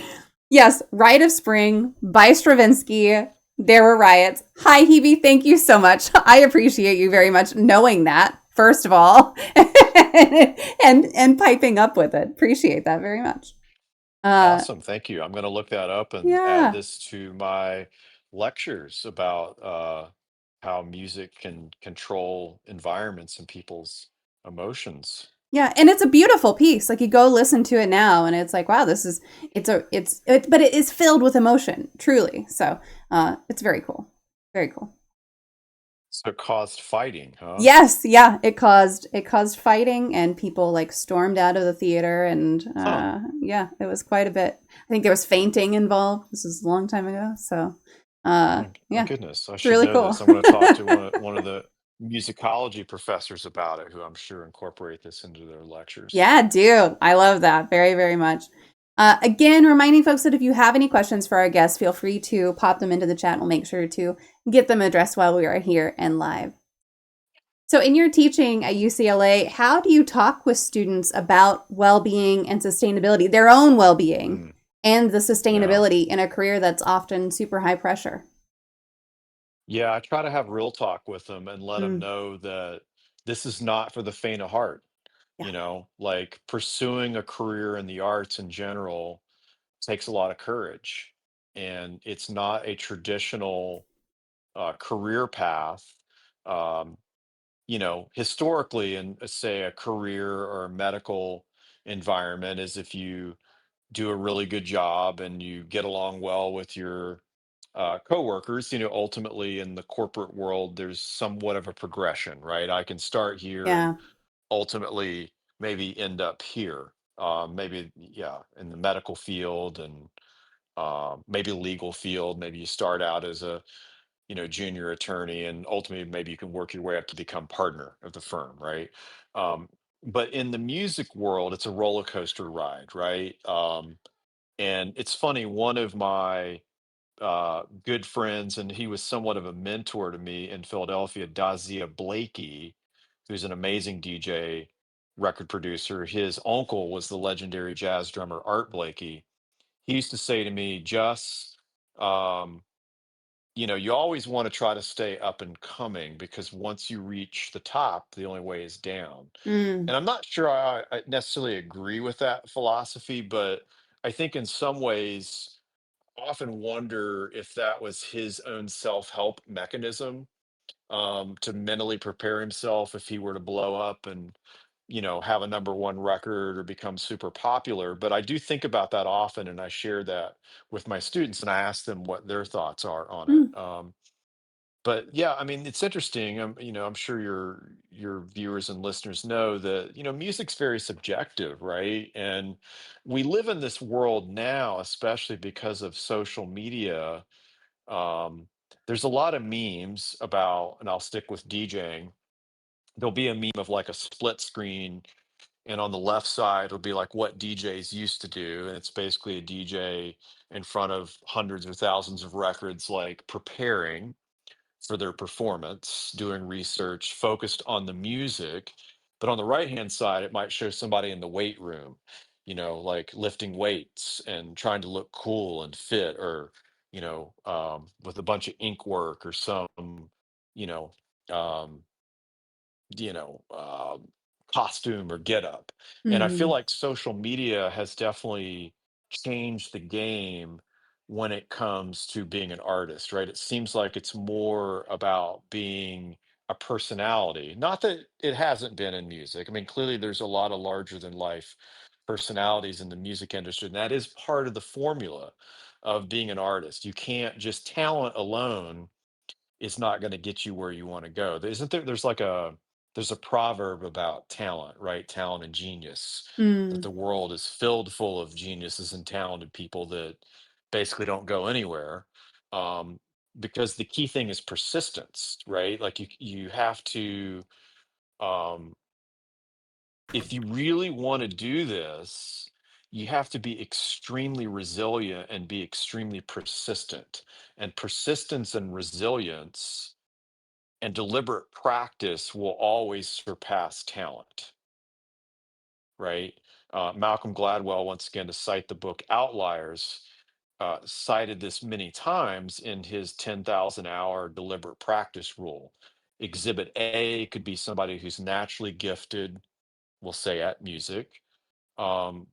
S1: Yes, Rite of Spring by Stravinsky. There were riots. Hi, Hebe. Thank you so much. I appreciate you very much knowing that, first of all, and piping up with it. Appreciate that very much. Uh,
S2: Awesome. Thank you. I'm going to look that up and add
S1: yeah.
S2: this to my lectures about how music can control environments and people's emotions.
S1: Yeah, and it's a beautiful piece. Like you go listen to it now, and it's like, wow, but it is filled with emotion, truly. So, it's very cool, very cool.
S2: So it caused fighting, huh?
S1: Yes, yeah, it caused fighting, and people like stormed out of the theater, and
S2: Huh.
S1: yeah, it was quite a bit. I think there was fainting involved. This was a long time ago, so
S2: My
S1: yeah,
S2: goodness, I
S1: it's
S2: should
S1: really
S2: know
S1: cool.
S2: this. I'm going to talk to one of the musicology professors about it, who I'm sure incorporate this into their lectures.
S1: Yeah, do. I love that very, very much. Again, reminding folks that if you have any questions for our guests, feel free to pop them into the chat. We'll make sure to get them addressed while we are here and live. So, in your teaching at UCLA, how do you talk with students about well being and sustainability, their own well being,
S2: Mm,
S1: and the
S2: yeah.
S1: sustainability in a career that's often super high pressure?
S2: Yeah, I try to have real talk with them and let them
S1: Mm,
S2: know that this is not for the faint of heart.
S1: yeah.
S2: Like pursuing a career in the arts in general takes a lot of courage, and it's not a traditional career path. Um, Historically, in say a career or a medical environment, is if you do a really good job and you get along well with your coworkers. Ultimately in the corporate world, there's somewhat of a progression, right? I can start here and
S1: Yeah.
S2: ultimately maybe end up here. Maybe, yeah, in the medical field and maybe legal field. Maybe you start out as a junior attorney, and ultimately maybe you can work your way up to become partner of the firm, right? Um, but in the music world, it's a roller coaster ride, right? And it's funny, one of my good friends, and he was somewhat of a mentor to me in Philadelphia, Dazia Blakey, who's an amazing DJ, record producer. His uncle was the legendary jazz drummer Art Blakey. He used to say to me, Just, um, you always want to try to stay up and coming because once you reach the top, the only way is down.
S1: Mm,
S2: And I'm not sure I necessarily agree with that philosophy, but I think in some ways, often wonder if that was his own self-help mechanism, to mentally prepare himself if he were to blow up and have a number one record or become super popular. But I do think about that often, and I share that with my students, and I ask them what their thoughts are on it.
S1: mm,
S2: But yeah, I mean, it's interesting. I'm sure your viewers and listeners know that music's very subjective, right? And we live in this world now, especially because of social media. um, there's a lot of memes about, and I'll stick with DJing. There'll be a meme of like a split screen, and on the left side it'll be like what DJs used to do, and it's basically a DJ in front of hundreds or thousands of records, like preparing for their performance, doing research focused on the music. But on the right hand side, it might show somebody in the weight room, like lifting weights and trying to look cool and fit, or, with a bunch of ink work or some, you know, um, you know, um, costume or get up. And I feel
S1: mm,
S2: like social media has definitely changed the game when it comes to being an artist, right? It seems like it's more about being a personality. Not that it hasn't been in music. I mean, clearly there's a lot of larger than life personalities in the music industry, and that is part of the formula of being an artist. You can't just talent alone is not going to get you where you want to go. Isn't there? There's a proverb about talent, right? Talent and genius. That
S1: mm,
S2: the world is filled full of geniuses and talented people that basically don't go anywhere. Um, because the key thing is persistence, right? Like you have to, um, if you really want to do this, you have to be extremely resilient and be extremely persistent. And persistence and resilience and deliberate practice will always surpass talent, right? Malcolm Gladwell, once again, to cite the book Outliers, cited this many times in his 10,000 hour deliberate practice rule. Exhibit A could be somebody who's naturally gifted, we'll say, at music,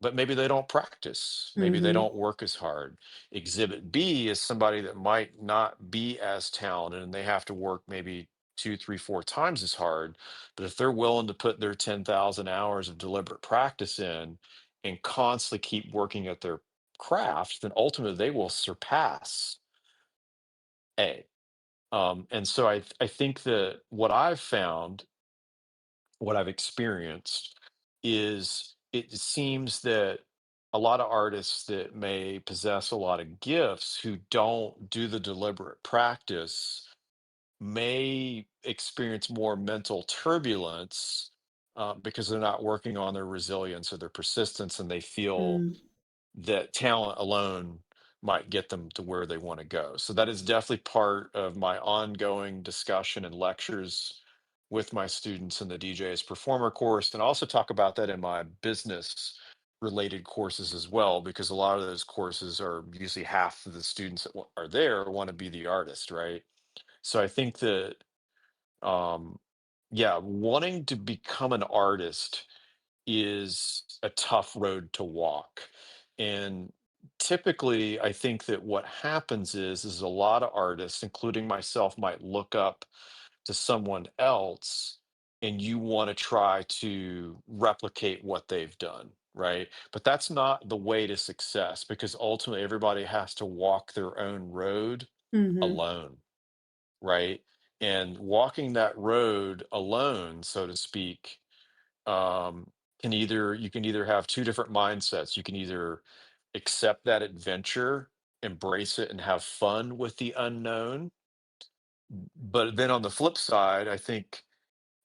S2: but maybe they don't practice. Maybe they
S1: mhm,
S2: don't work as hard. Exhibit B is somebody that might not be as talented and they have to work maybe two, three, four times as hard. But if they're willing to put their 10,000 hours of deliberate practice in and constantly keep working at their craft, then ultimately they will surpass A. And so I think that what I've found, what I've experienced, is it seems that a lot of artists that may possess a lot of gifts who don't do the deliberate practice may experience more mental turbulence, because they're not working on their resilience or their persistence, and they feel
S1: mm.
S2: that talent alone might get them to where they want to go. So that is definitely part of my ongoing discussion and lectures with my students in the DJ as Performer course. And I also talk about that in my business related courses as well, because a lot of those courses are usually half of the students that are there want to be the artist, right? So I think that, um, yeah, wanting to become an artist is a tough road to walk. And typically, I think that what happens is a lot of artists, including myself, might look up to someone else and you want to try to replicate what they've done, right? But that's not the way to success because ultimately everybody has to walk their own road
S1: Mhm.
S2: alone, right? And walking that road alone, so to speak, um, you can either have two different mindsets. You can either accept that adventure, embrace it, and have fun with the unknown. But then on the flip side, I think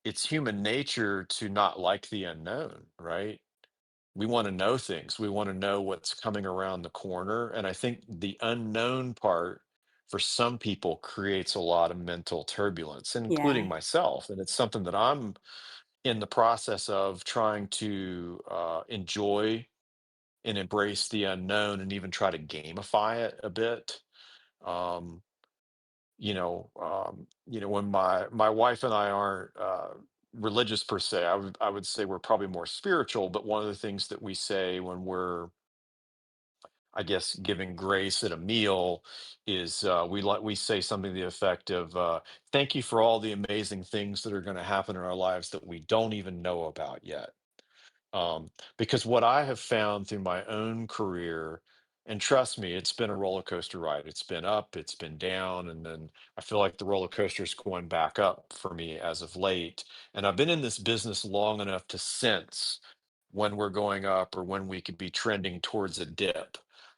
S2: it's human nature to not like the unknown, right? We want to know things. We want to know what's coming around the corner. And I think the unknown part for some people creates a lot of mental turbulence, including
S1: Yeah.
S2: myself. And it's something that I'm in the process of trying to enjoy and embrace the unknown and even try to gamify it a bit. Um, when my wife and I aren't religious per se, I would say we're probably more spiritual. But one of the things that we say when we're, I guess, giving grace at a meal is we say something to the effect of "Thank you for all the amazing things that are going to happen in our lives that we don't even know about yet." Um, because what I have found through my own career, and trust me, it's been a roller coaster ride. It's been up, it's been down, and then I feel like the roller coaster is going back up for me as of late. And I've been in this business long enough to sense when we're going up or when we could be trending towards a dip.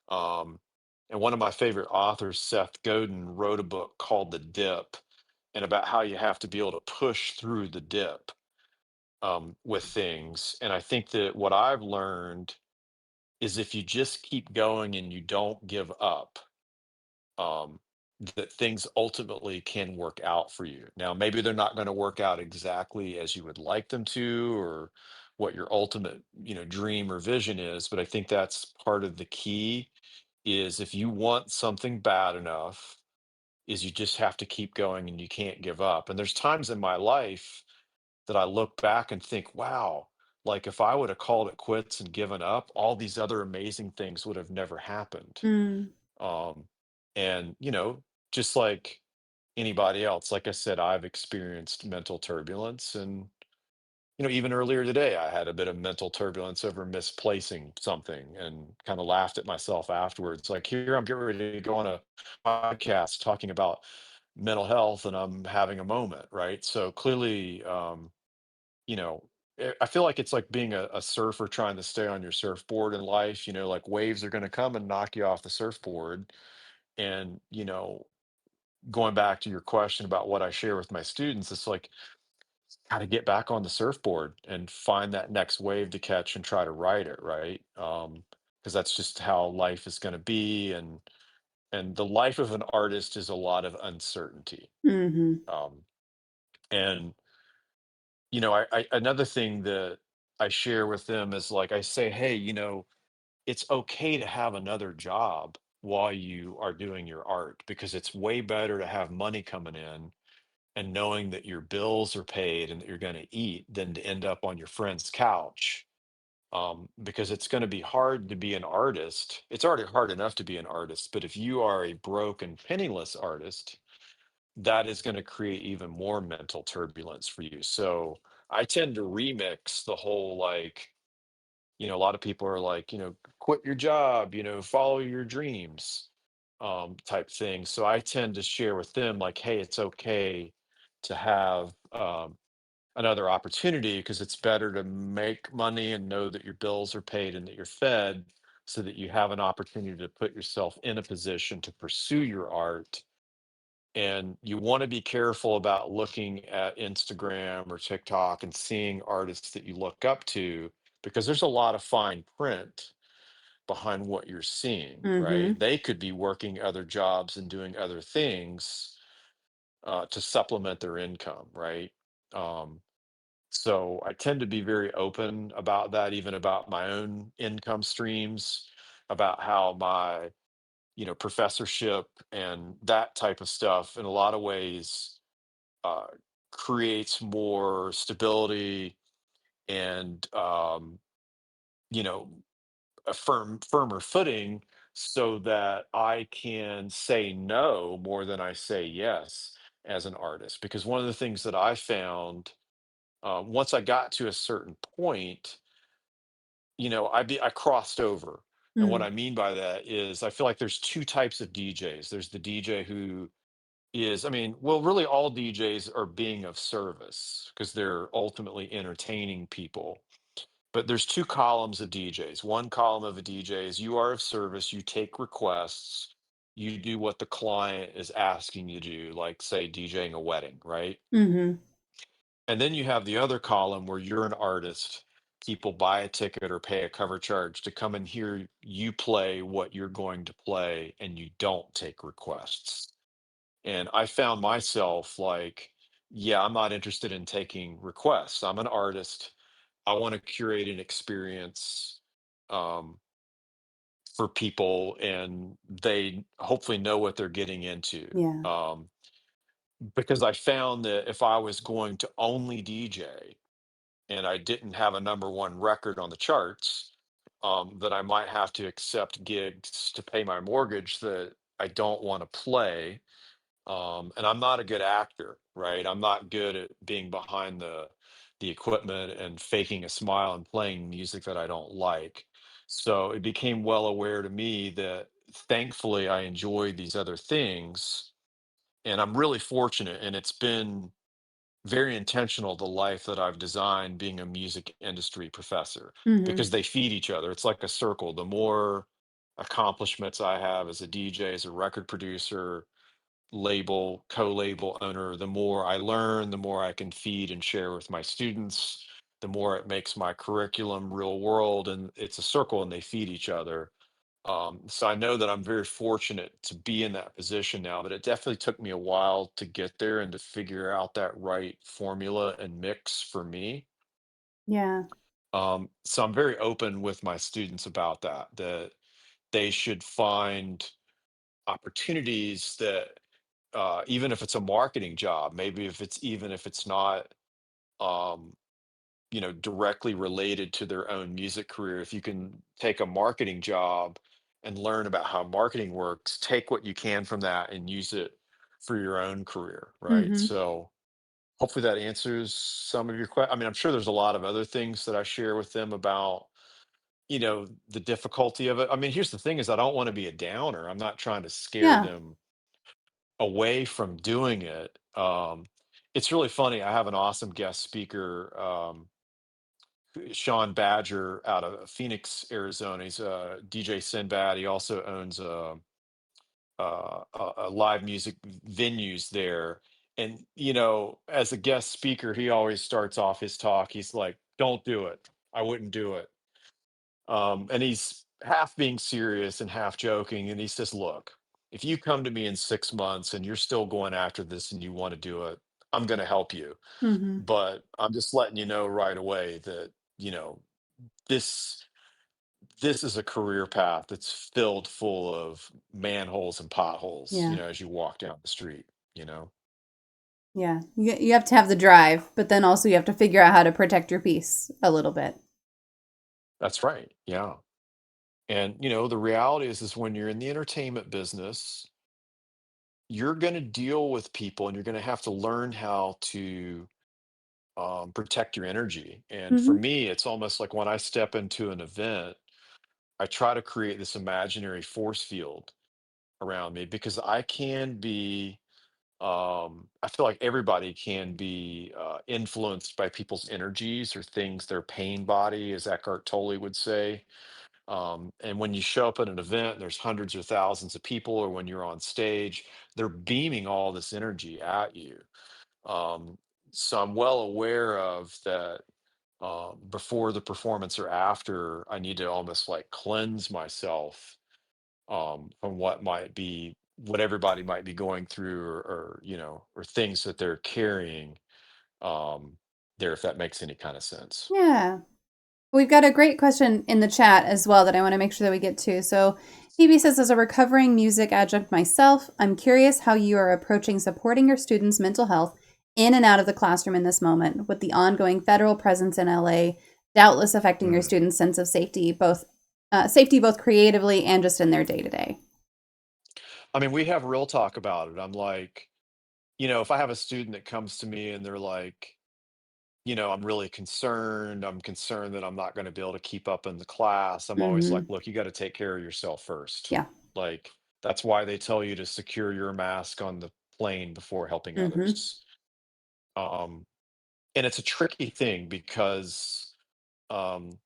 S2: Um, and one of my favorite authors, Seth Godin, wrote a book called The Dip and about how you have to be able to push through the dip with things. And I think that what I've learned is if you just keep going and you don't give up, um, that things ultimately can work out for you. Now, maybe they're not going to work out exactly as you would like them to, or what your ultimate, dream or vision is. But I think that's part of the key is if you want something bad enough, is you just have to keep going and you can't give up. And there's times in my life that I look back and think, wow, like if I would have called it quits and given up, all these other amazing things would have never happened.
S1: Mm.
S2: Um, and, just like anybody else, like I said, I've experienced mental turbulence. And, even earlier today, I had a bit of mental turbulence over misplacing something and kind of laughed at myself afterwards. Like, here I'm getting ready to go on a podcast talking about mental health and I'm having a moment, right? So clearly, you know, I feel like it's like being a surfer trying to stay on your surfboard in life. Like waves are going to come and knock you off the surfboard. And, going back to your question about what I share with my students, it's like, got to get back on the surfboard and find that next wave to catch and try to ride it, right? Because that's just how life is going to be. And the life of an artist is a lot of uncertainty.
S1: Mhm.
S2: Um, and another thing that I share with them is like I say, hey, it's okay to have another job while you are doing your art because it's way better to have money coming in and knowing that your bills are paid and that you're going to eat than to end up on your friend's couch. Because it's going to be hard to be an artist. It's already hard enough to be an artist, but if you are a broke and penniless artist, that is going to create even more mental turbulence for you. So I tend to remix the whole like, a lot of people are like, quit your job, follow your dreams, type thing. So I tend to share with them like, hey, it's okay to have another opportunity because it's better to make money and know that your bills are paid and that you're fed so that you have an opportunity to put yourself in a position to pursue your art. And you want to be careful about looking at Instagram or TikTok and seeing artists that you look up to because there's a lot of fine print behind what you're seeing, right?
S1: Mhm.
S2: They could be working other jobs and doing other things to supplement their income, right? Um, so I tend to be very open about that, even about my own income streams, about how my professorship and that type of stuff in a lot of ways uh, creates more stability and you know a firmer footing so that I can say no more than I say yes as an artist. Because one of the things that I found once I got to a certain point, I crossed over. And what
S1: Mm.
S2: I mean by that is I feel like there's two types of DJs. There's the DJ who is, I mean, well, really all DJs are being of service because they're ultimately entertaining people. But there's two columns of DJs. One column of a DJ is you are of service, you take requests, you do what the client is asking you to do, like say DJing a wedding, right?
S1: Hmm.
S2: And then you have the other column where you're an artist. People buy a ticket or pay a cover charge to come and hear you play what you're going to play, and you don't take requests. And I found myself like, yeah, I'm not interested in taking requests. I'm an artist. I want to curate an experience um, for people, and they hopefully know what they're getting into.
S1: Yeah.
S2: Um, because I found that if I was going to only DJ and I didn't have a number one record on the charts, that I might have to accept gigs to pay my mortgage that I don't want to play. And I'm not a good actor, right? I'm not good at being behind the equipment and faking a smile and playing music that I don't like. So it became well aware to me that thankfully I enjoy these other things, and I'm really fortunate. And it's been very intentional, the life that I've designed being a music industry professor,
S1: Hmm.
S2: because they feed each other. It's like a circle. The more accomplishments I have as a DJ, as a record producer, label, co-label owner, the more I learn, the more I can feed and share with my students, the more it makes my curriculum real world, and it's a circle and they feed each other. So I know that I'm very fortunate to be in that position now, but it definitely took me a while to get there and to figure out that right formula and mix for me.
S1: Yeah.
S2: So I'm very open with my students about that they should find opportunities that even if it's a marketing job, maybe if it's not um, directly related to their own music career, if you can take a marketing job and learn about how marketing works, take what you can from that and use it for your own career, right?
S1: Hmm.
S2: So hopefully that answers some of your questions. I mean, I'm sure there's a lot of other things that I share with them about the difficulty of it. I mean, here's the thing is I don't want to be a downer. I'm not trying to scare
S1: Yeah.
S2: them away from doing it. It's really funny. I have an awesome guest speaker, Sean Badger out of Phoenix, Arizona. He's DJ Sinbad. He also owns a live music venues there. And as a guest speaker, he always starts off his talk. He's like, "Don't do it. I wouldn't do it." And he's half being serious and half joking. And he says, "Look, if you come to me in 6 months and you're still going after this and you want to do it, I'm going to help you.
S1: Hmm.
S2: But I'm just letting you know right away that, you know, this this is a career path that's filled full of manholes and potholes,
S1: Yeah.
S2: as you walk down the street, you know."
S1: Yeah. You have to have the drive, but then also you have to figure out how to protect your peace a little bit.
S2: That's right. Yeah. And the reality is when you're in the entertainment business, you're going to deal with people and you're going to have to learn how to protect your energy. And for
S1: Hmm.
S2: me, it's almost like when I step into an event, I try to create this imaginary force field around me because I feel like everybody can be influenced by people's energies or things, their pain body, as Eckhart Tolle would say. And when you show up at an event, there's hundreds or thousands of people, or when you're on stage, they're beaming all this energy at you. Um, so I'm well aware of that. Before the performance or after, I need to almost like cleanse myself from what everybody might be going through, or things that they're carrying um, there, if that makes any kind of sense.
S1: Yeah. We've got a great question in the chat as well that I want to make sure that we get to. So Phoebe says, as a recovering music adjunct myself, I'm curious how you are approaching supporting your students' mental health in and out of the classroom in this moment, with the ongoing federal presence in LA doubtless affecting your
S2: Mm.
S1: students' sense of safety both creatively and just in their day to day.
S2: I mean, we have real talk about it. I'm like, if I have a student that comes to me and they're like, I'm really concerned. I'm concerned that I'm not going to be able to keep up in the class. I'm always like,
S1: Mm-hmm.
S2: look, you got to take care of yourself first.
S1: Yeah.
S2: Like, that's why they tell you to secure your mask on the plane before helping
S1: Mm-hmm.
S2: others. Um, and it's a tricky thing because, um,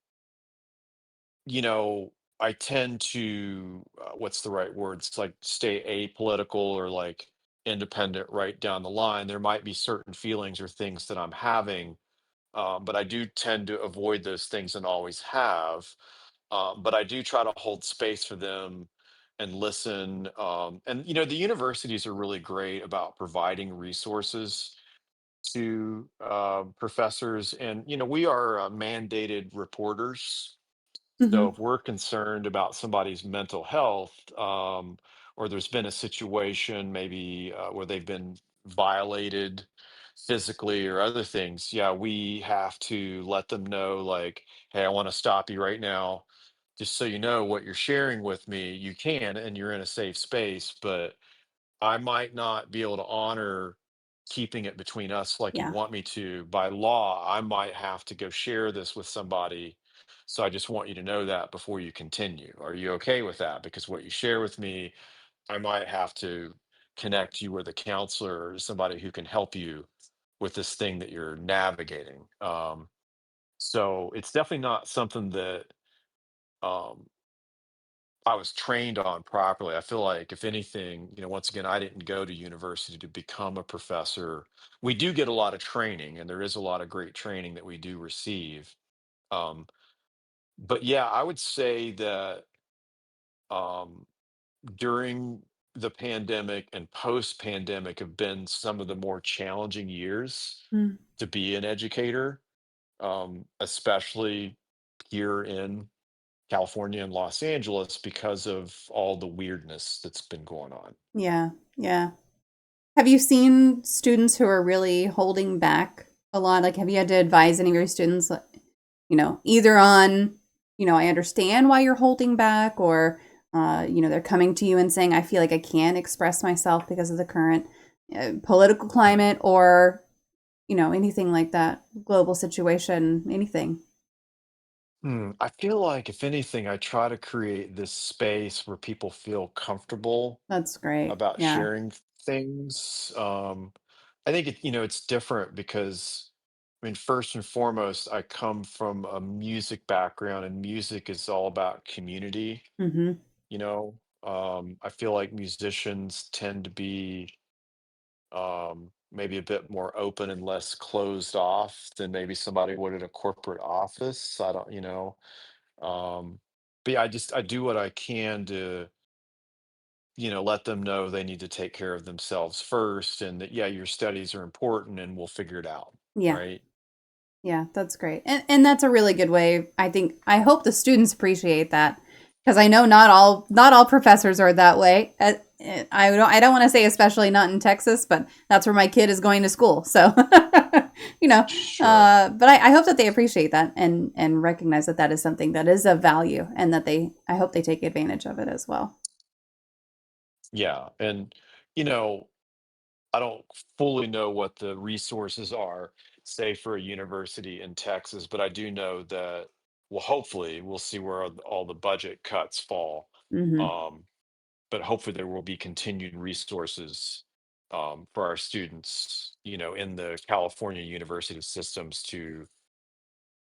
S2: you know, I tend to, what's the right word? It's like stay apolitical or like independent right down the line. There might be certain feelings or things that I'm having, but I do tend to avoid those things and always have. But I do try to hold space for them and listen. And the universities are really great about providing resources to professors, and we are mandated reporters. So
S1: Mm-hmm.
S2: if we're concerned about somebody's mental health, or there's been a situation maybe where they've been violated physically or other things, yeah, we have to let them know, like, hey, I want to stop you right now. Just so you know what you're sharing with me, you can, and you're in a safe space, but I might not be able to honor keeping it between us like you
S1: Yeah.
S2: want me to. By law, I might have to go share this with somebody. So I just want you to know that before you continue. Are you okay with that? Because what you share with me, I might have to connect you with a counselor or somebody who can help you with this thing that you're navigating. So it's definitely not something that um, I was trained on properly. I feel like if anything, once again, I didn't go to university to become a professor. We do get a lot of training, and there is a lot of great training that we do receive. Um, but yeah, I would say that um, during the pandemic and post-pandemic have been some of the more challenging years
S1: Mm.
S2: to be an educator, especially here in California and Los Angeles because of all the weirdness that's been going on.
S1: Yeah. Yeah. Have you seen students who are really holding back a lot? Like, have you had to advise any of your students, like, either on, I understand why you're holding back, or, they're coming to you and saying, I feel like I can't express myself because of the current political
S2: Mm.
S1: climate, or, anything like that, global situation, anything.
S2: I feel like, if anything, I try to create this space where people feel comfortable
S1: That's great.
S2: about
S1: Yeah.
S2: sharing things. I think it's different because, I mean, first and foremost, I come from a music background, and music is all about community.
S1: Mm-hmm.
S2: I feel like musicians tend to be maybe a bit more open and less closed off than maybe somebody would at a corporate office. I don't, um, but yeah, I do what I can to, let them know they need to take care of themselves first, and that, yeah, your studies are important and we'll figure it out.
S1: Yeah.
S2: Right.
S1: Yeah, that's great. And that's a really good way. I hope the students appreciate that, because I know not all professors are that way. I don't want to say especially not in Texas, but that's where my kid is going to school. So, you know,
S2: Sure.
S1: but I hope that they appreciate that and recognize that that is something that is of value, and that I hope they take advantage of it as well.
S2: Yeah. And, you know, I don't fully know what the resources are, say, for a university in Texas, but I do know that, well, hopefully, we'll see where all the budget cuts fall.
S1: Hmm.
S2: Um, but hopefully, there will be continued resources for our students, in the California university systems to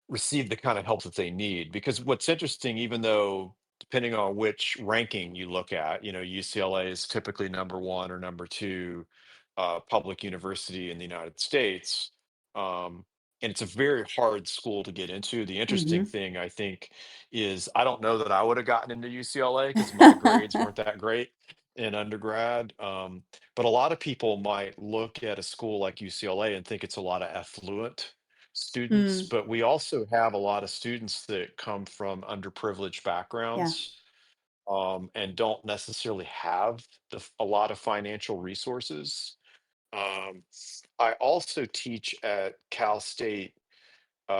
S2: receive the kind of help that they need. Because what's interesting, even though depending on which ranking you look at, UCLA is typically number one or number two public university in the United States. And it's a very hard school to get into. The interesting
S1: Hmm.
S2: thing, I think, is I don't know that I would have gotten into UCLA because my grades weren't that great in undergrad. But a lot of people might look at a school like UCLA and think it's a lot of affluent students,
S1: Mm,
S2: but we also have a lot of students that come from underprivileged
S1: yeah.
S2: backgrounds. and don't necessarily have a lot of financial resources. Um, I also teach at Cal State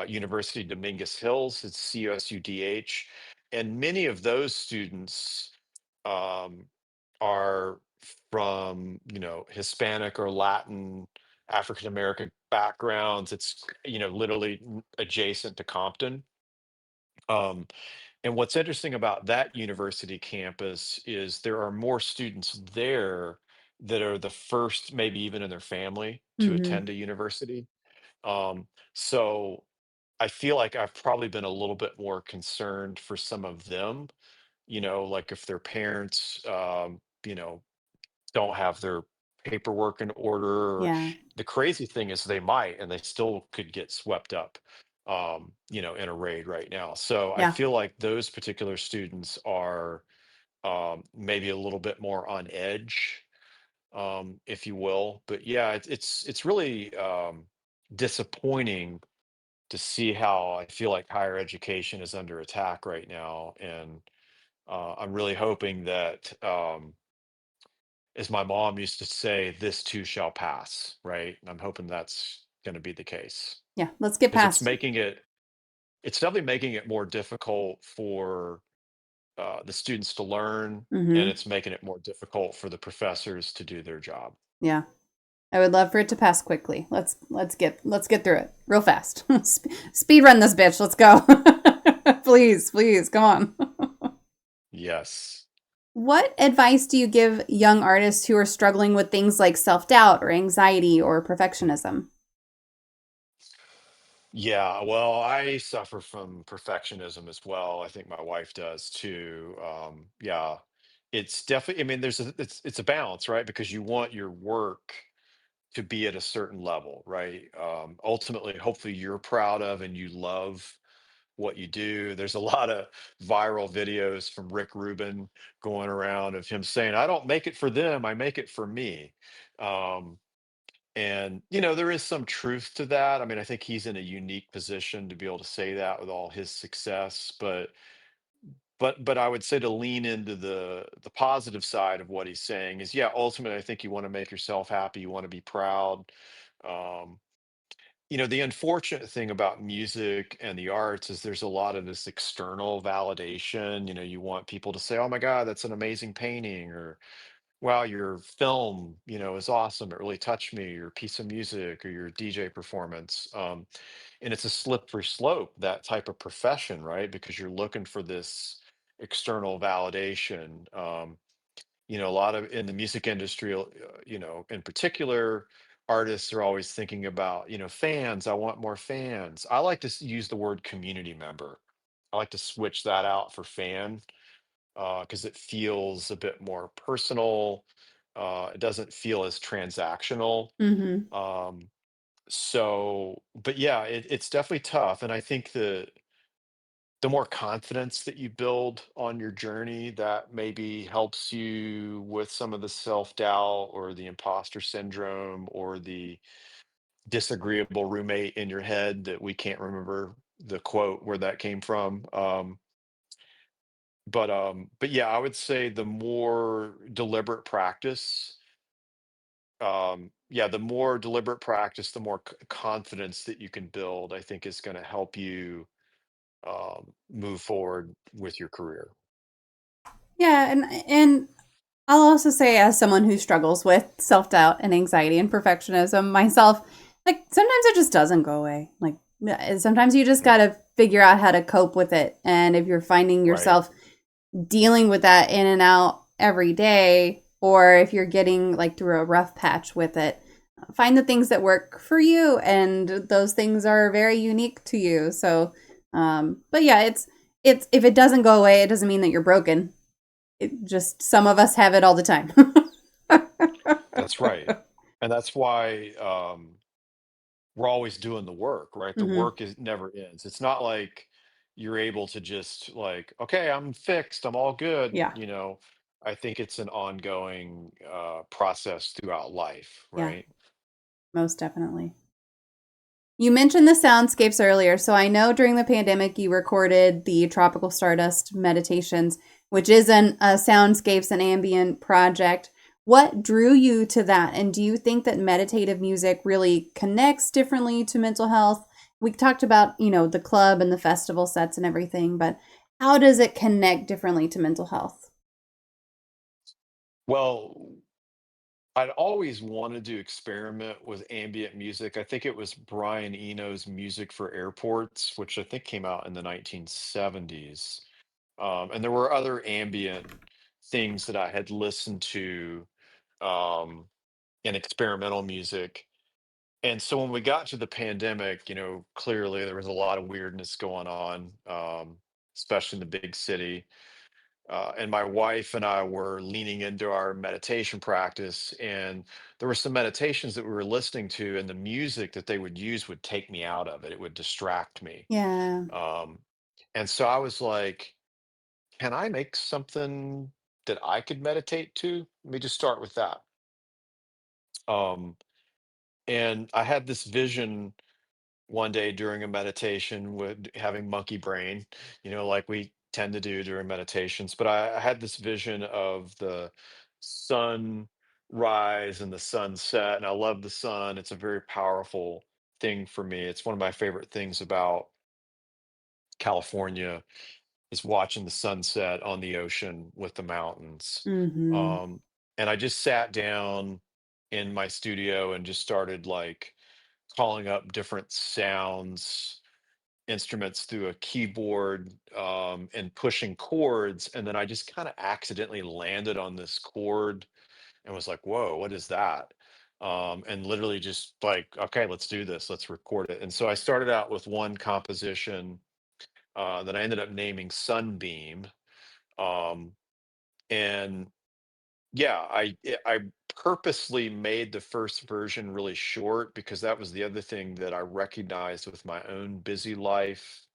S2: University Dominguez Hills. It's CUSUDH, and many of those students um, are from Hispanic or Latin, African American backgrounds. It's literally adjacent to Compton. Um, and what's interesting about that university campus is there are more students there that are the first, maybe even in their family, to
S1: Mm-hmm.
S2: attend a university. Um, so I feel like I've probably been a little bit more concerned for some of them, like if their parents, don't have their paperwork in order. Or
S1: Yeah.
S2: the crazy thing is they might, and they still could get swept up, in a raid right now. So I
S1: Yeah.
S2: feel like those particular students are maybe a little bit more on edge, if you will. But yeah, it's really disappointing to see how I feel like higher education is under attack right now. And I'm really hoping that, as my mom used to say, this too shall pass, right? And I'm hoping that's going to be the case,
S1: Yeah. Let's get
S2: because it's
S1: past.
S2: making it, it's definitely making it more difficult for the students to learn, and
S1: Mm-hmm.
S2: it's making it more difficult for the professors to do their job.
S1: Yeah. I would love for it to pass quickly. Let's get through it real fast. Speed run this bitch. Let's go. Please, please, come on.
S2: Yes.
S1: What advice do you give young artists who are struggling with things like self-doubt or anxiety or perfectionism?
S2: Yeah, well, I suffer from perfectionism as well. I think my wife does too. Yeah, it's definitely, I mean, it's a balance, right? Because you want your work to be at a certain level, right? Ultimately, hopefully you're proud of and you love what you do. There's a lot of viral videos from Rick Rubin going around of him saying, I don't make it for them, I make it for me. Um, and there is some truth to that. I mean, I think he's in a unique position to be able to say that with all his success. But I would say, to lean into the positive side of what he's saying is, yeah, ultimately I think you want to make yourself happy, you want to be proud. Um, the unfortunate thing about music and the arts is there's a lot of this external validation. You want people to say, oh my God, that's an amazing painting, or wow, your film, is awesome. It really touched me, your piece of music or your DJ performance. And it's a slippery slope, that type of profession, right? Because you're looking for this external validation. A lot of, in the music industry, in particular, artists are always thinking about, fans. I want more fans. I like to use the word community member. I like to switch that out for fan, because it feels a bit more personal. It doesn't feel as transactional.
S1: Mm-hmm.
S2: Um, but yeah, it's definitely tough. And I think the more confidence that you build on your journey, that maybe helps you with some of the self doubt or the imposter syndrome or the disagreeable roommate in your head that we can't remember the quote where that came from. But yeah, I would say the more deliberate practice, yeah, the more deliberate practice, the more confidence that you can build, I think is going to help you move forward with your career.
S1: Yeah, and I'll also say, as someone who struggles with self-doubt and anxiety and perfectionism myself, like sometimes it just doesn't go away. Like sometimes you just got
S2: Mm,
S1: to figure out how to cope with it. And if you're finding
S2: right.
S1: yourself dealing with that in and out every day, or if you're getting like through a rough patch with it, find the things that work for you, and those things are very unique to you. So, but yeah, it's if it doesn't go away, it doesn't mean that you're broken. It just, some of us have it all the time.
S2: That's right. And that's why, we're always doing the work, right? The
S1: Hmm.
S2: work is never ends. It's not like you're able to just, like, okay, I'm fixed, I'm all good.
S1: Yeah,
S2: I think it's an ongoing process throughout life,
S1: yeah,
S2: right?
S1: most definitely. You mentioned the soundscapes earlier, so I know during the pandemic you recorded the Tropical Stardust meditations. which is a soundscapes and ambient project. What drew you to that? And do you think that meditative music really connects differently to mental health? We talked about, the club and the festival sets and everything, but how does it connect differently to mental health?
S2: Well, I'd always wanted to experiment with ambient music. I think it was Brian Eno's Music for Airports, which I think came out in the 1970s. And there were other ambient things that I had listened to um, in experimental music. And so when we got to the pandemic, clearly there was a lot of weirdness going on, especially in the big city. And my wife and I were leaning into our meditation practice, and there were some meditations that we were listening to, and the music that they would use would take me out of it. It would distract me.
S1: Yeah.
S2: Um, and so I was like, can I make something that I could meditate to? Let me just start with that. Um, and I had this vision one day during a meditation with having monkey brain, like we tend to do during meditations. But I had this vision of the sun rise and the sunset, and I love the sun. It's a very powerful thing for me. It's one of my favorite things about California is watching the sunset on the ocean with the mountains.
S1: Mm-hmm.
S2: Um, and I just sat down in my studio and just started like calling up different sounds, instruments through a keyboard, and pushing chords. And then I just kind of accidentally landed on this chord and was like, whoa, what is that? And literally just like, okay, let's do this, let's record it. And so I started out with one composition that I ended up naming Sunbeam. Um, and yeah, I purposely made the first version really short because that was the other thing that I recognized with my own busy life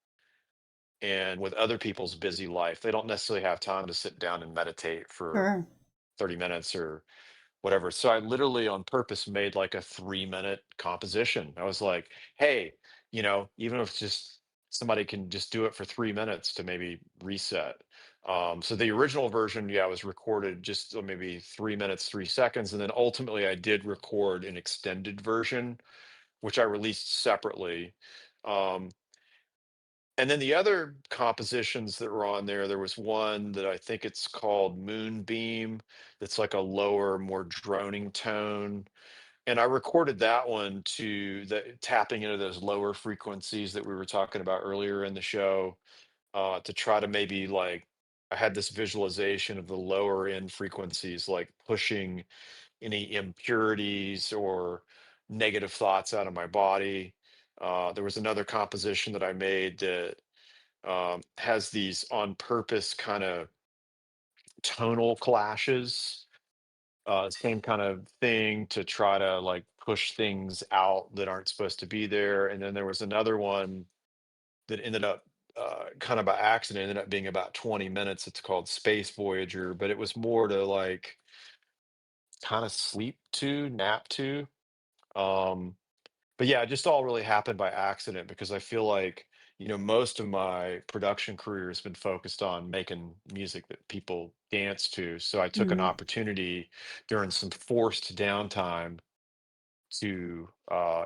S2: and with other people's busy life. They don't necessarily have time to sit down and meditate for
S1: Sure.
S2: 30 minutes or whatever. So I literally on purpose made like a 3-minute composition. I was like, hey, even if it's just somebody can just do it for 3 minutes to maybe reset. So the original version, yeah, was recorded just maybe 3 minutes, 3 seconds. And then ultimately I did record an extended version, which I released separately. Um, and then the other compositions that were on there, there was one that I think it's called Moonbeam, that's like a lower, more droning tone. And I recorded that one to the tapping into those lower frequencies that we were talking about earlier in the show, to try to maybe like I had this visualization of the lower end frequencies, like pushing any impurities or negative thoughts out of my body. There was another composition that I made that has these on purpose kind of tonal clashes, same kind of thing to try to like push things out that aren't supposed to be there. And then there was another one that ended up kind of by accident ended up being about 20 minutes. It's called Space Voyager, but it was more to like kind of sleep to, nap to. Um, but yeah, it just all really happened by accident because I feel like, most of my production career has been focused on making music that people dance to. So I took an
S1: Mm-hmm.
S2: opportunity during some forced downtime to,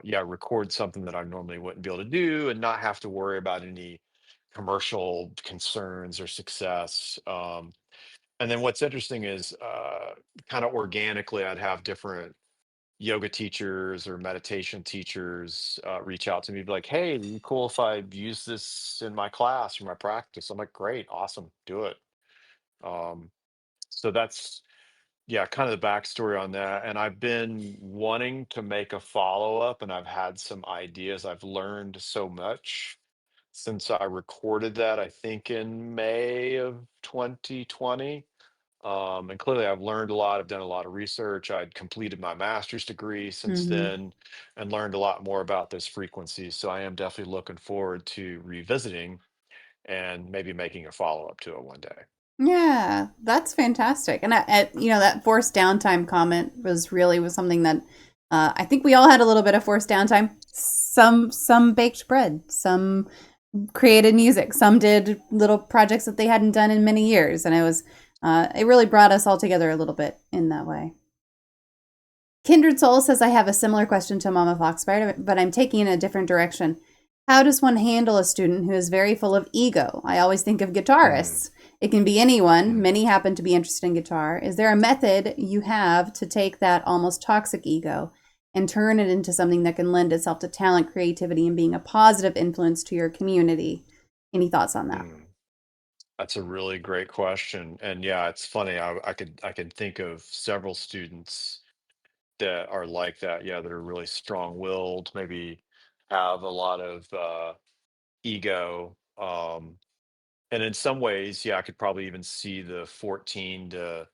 S2: yeah, record something that I normally wouldn't be able to do and not have to worry about any commercial concerns or success. And then what's interesting is kind of organically, I'd have different yoga teachers or meditation teachers reach out to me, be like, "Hey, it'd be cool if I use this in my class or my practice." I'm like, "Great, awesome, do it." Um, so that's yeah, kind of the backstory on that. And I've been wanting to make a follow up, and I've had some ideas. I've learned so much since I recorded that. I think in May of 2020. And clearly, I've learned a lot. I've done a lot of research. I'd completed my master's degree since
S1: Mm-hmm.
S2: then and learned a lot more about those frequencies. So I am definitely looking forward to revisiting and maybe making a follow up to it one day.
S1: Yeah, that's fantastic. And that forced downtime comment was something that I think we all had a little bit of forced downtime. Some baked bread, some created music. Some did little projects that they hadn't done in many years, and it really brought us all together a little bit in that way. Kindred Soul says, I have a similar question to Mama Foxfire, but I'm taking it in a different direction. How does one handle a student who is very full of ego? I always think of
S2: Mm,
S1: guitarists. It can be anyone.
S2: mm.
S1: Many happen to be interested in guitar. Is there a method you have to take that almost toxic ego and turn it into something that can lend itself to talent, creativity, and being a positive influence to your community? Any thoughts on that?
S2: Mm. That's a really great question. And yeah, it's funny. I can think of several students that are like that. Yeah, that are really strong-willed, maybe have a lot of ego. And in some ways, yeah, I could probably even see the 14 to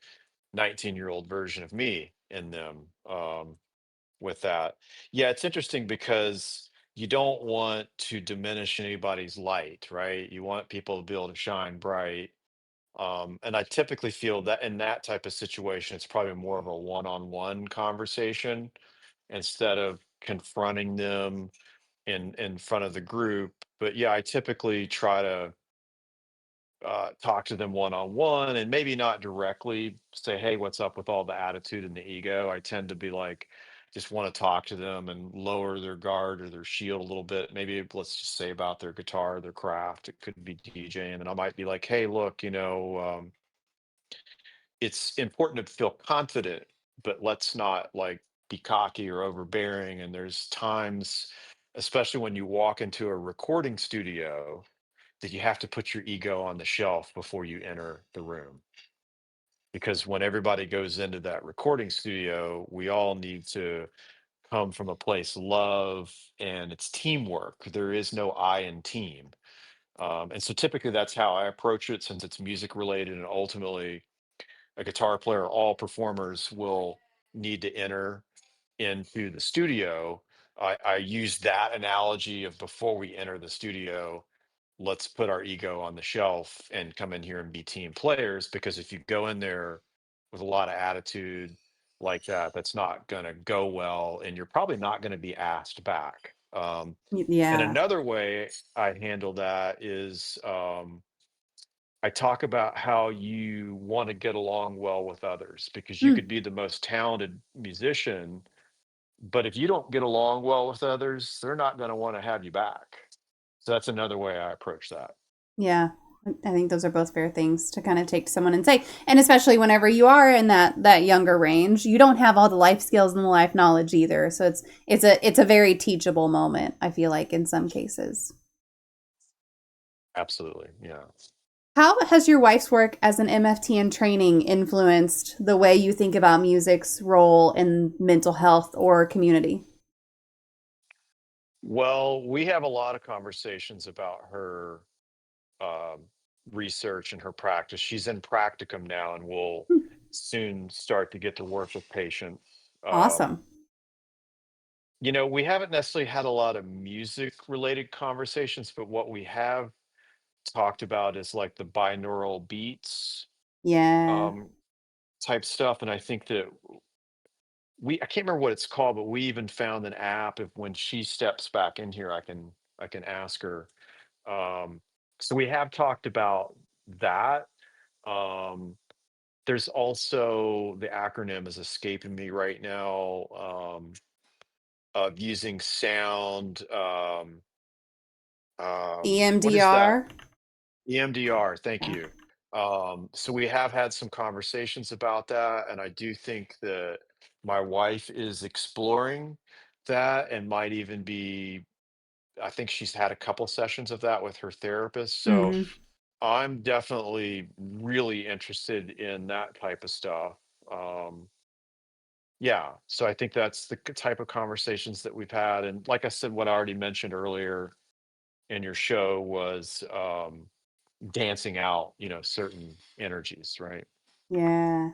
S2: 19-year-old version of me in them. With that. Yeah, it's interesting because you don't want to diminish anybody's light, right? You want people to be able to shine bright. And I typically feel that in that type of situation, it's probably more of a one-on-one conversation instead of confronting them in front of the group. But yeah, I typically try to talk to them one on one and maybe not directly say, hey, what's up with all the attitude and the ego. I tend to be like, just want to talk to them and lower their guard or their shield a little bit. Maybe let's just say about their guitar, their craft. It could be DJing. And I might be like, hey, look, it's important to feel confident, but let's not like be cocky or overbearing. And there's times, especially when you walk into a recording studio, that you have to put your ego on the shelf before you enter the room. Because when everybody goes into that recording studio, we all need to come from a place of love and it's teamwork. There is no I in team. And so typically that's how I approach it since it's music related and ultimately a guitar player, all performers will need to enter into the studio. I use that analogy of before we enter the studio, let's put our ego on the shelf and come in here and be team players. Because if you go in there with a lot of attitude like that, that's not going to go well. And you're probably not going to be asked back. And
S1: Yeah.
S2: another way I handle that is I talk about how you want to get along well with others because you
S1: Mm,
S2: could be the most talented musician, but if you don't get along well with others, they're not going to want to have you back. So that's another way I approach that.
S1: yeah. I think those are both fair things to kind of take to someone and say. And especially whenever you are in that younger range, you don't have all the life skills and the life knowledge either. So it's a very teachable moment, I feel like in some cases.
S2: Absolutely. Yeah.
S1: How has your wife's work as an MFT in training influenced the way you think about music's role in mental health or community?
S2: Well, we have a lot of conversations about her um, research and her practice. She's in practicum now and will
S1: Hmm,
S2: soon start to get to work with patients. Um,
S1: awesome.
S2: we haven't necessarily had a lot of music related conversations, but what we have talked about is like the binaural beats
S1: Yeah.
S2: um, type stuff. And I think that I can't remember what it's called, but we even found an app. If when she steps back in here, I can ask her. Um, so we have talked about that. Um, there's also the acronym is escaping me right now, of using sound. What is that?
S1: EMDR.
S2: EMDR. Thank
S1: Yeah.
S2: you. So we have had some conversations about that, and I do think that my wife is exploring that and might even be. I think she's had a couple sessions of that with her therapist. So
S1: Hmm.
S2: I'm definitely really interested in that type of stuff. Um, yeah, so I think that's the type of conversations that we've had. And like I said, what I already mentioned earlier in your show was dancing out, certain energies, right?
S1: Yeah.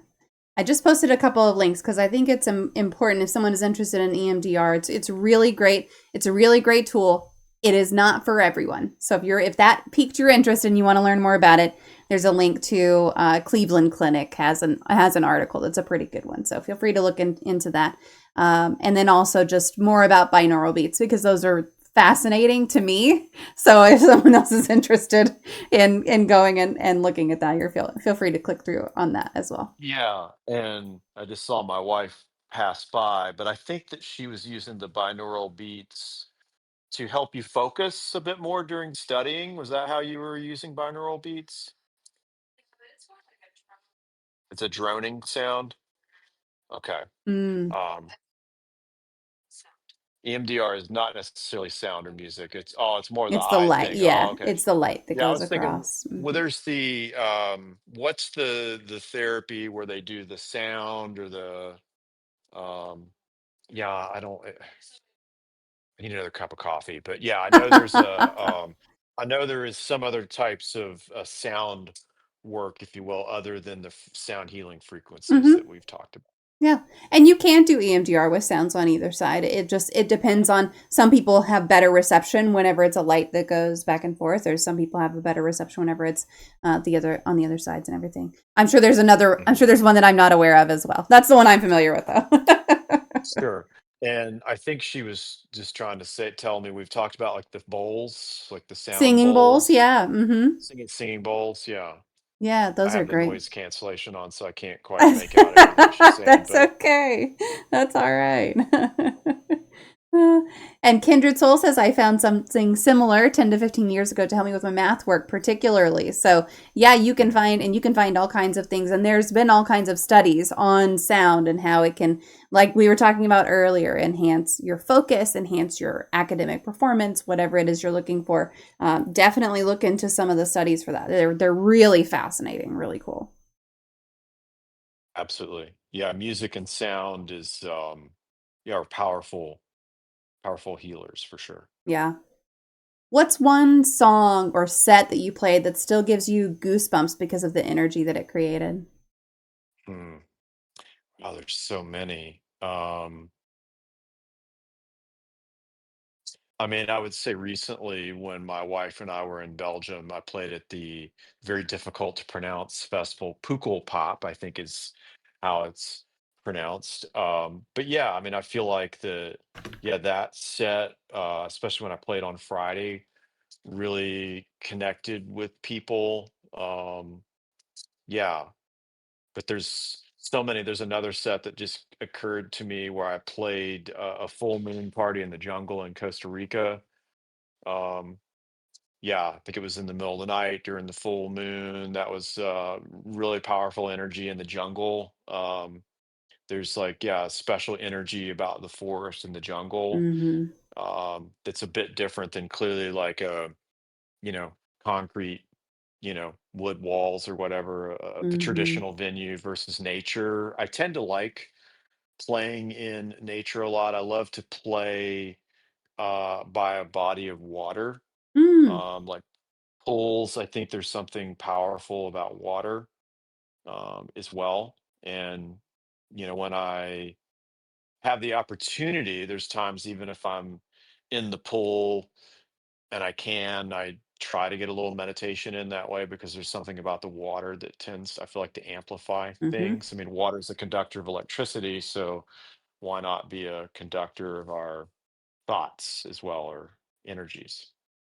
S1: I just posted a couple of links because I think it's important if someone is interested in EMDR. It's really great. It's a really great tool. It is not for everyone. So if that piqued your interest and you want to learn more about it, there's a link to Cleveland Clinic has an article that's a pretty good one. So feel free to look into that. And then also just more about binaural beats because those are fascinating to me. So if someone else is interested in going and looking at that, you're feel free to click through on that as well.
S2: Yeah, and I just saw my wife pass by, but I think that she was using the binaural beats to help you focus a bit more during studying. Was that how you were using binaural beats? It's a droning sound. Okay.
S1: Mm,
S2: Um, EMDR is not necessarily sound or music. It's more the
S1: it's the
S2: eye
S1: light.
S2: thing. Oh,
S1: Yeah,
S2: okay.
S1: it's the light that
S2: Yeah, I
S1: goes
S2: was thinking,
S1: across.
S2: well, there's the what's the therapy where they do the sound or the um yeah, I need another cup of coffee, but yeah, I know there is some other types of sound work, if you will, other than the sound healing frequencies that
S1: Mm-hmm.
S2: we've talked about.
S1: Yeah. And you can do EMDR with sounds on either side. It depends on some people have better reception whenever it's a light that goes back and forth, or some people have a better reception whenever it's the other on the other sides and everything. I'm
S2: Mhm.
S1: sure there's one that I'm not aware of as well. That's the one I'm familiar with though.
S2: Sure. And I think she was just trying to tell me we've talked about like the bowls, like the sound
S1: Singing bowls,
S2: bowls,
S1: yeah. Mm-hmm.
S2: singing bowls. Yeah.
S1: Yeah,
S2: I
S1: those are
S2: have the
S1: great.
S2: noise cancellation on, so I can't quite make out everything she's saying,
S1: That's
S2: but
S1: okay. That's all right. And Kindred Soul says, I found something similar 10 to 15 years ago to help me with my math work, particularly. So, yeah,
S2: mhm,
S1: you can find all kinds of things. And there's been all kinds of studies on sound and how it can, like we were talking about earlier, enhance your focus, enhance your academic performance, whatever it is you're looking for. Definitely look into some of the studies for that. They're really fascinating, really cool.
S2: absolutely. Yeah, music and sound is yeah, are powerful healers for sure.
S1: Yeah. What's one song or set that you played that still gives you goosebumps because of the energy that it created?
S2: Hmm. Oh, there's so many. I mean, I would say recently when my wife and I were in Belgium, I played at the very difficult to pronounce festival Pukkelpop, I think is how it's pronounced. But yeah, I mean, I feel like yeah, that set, especially when I played on Friday, really connected with people. Yeah, but there's so many. There's another set that just occurred to me where I played a full moon party in the jungle in Costa Rica. Um, yeah, I think it was in the middle of the night during the full moon. That was really powerful energy in the jungle. There's like, yeah, special energy about the forest and the jungle
S1: Mm-hmm.
S2: that's a bit different than clearly like you know, concrete, wood walls or whatever, the
S1: Mm-hmm.
S2: traditional venue versus nature. I tend to like playing in nature a lot. I love to play by a body of water,
S1: Mm.
S2: like pools. I think there's something powerful about water as well. And, when I have the opportunity, there's times even if I'm in the pool and I try to get a little meditation in that way because there's something about the water that tends, I feel like, to amplify
S1: Mm-hmm.
S2: things. I mean, water is a conductor of electricity, so why not be a conductor of our thoughts as well or energies?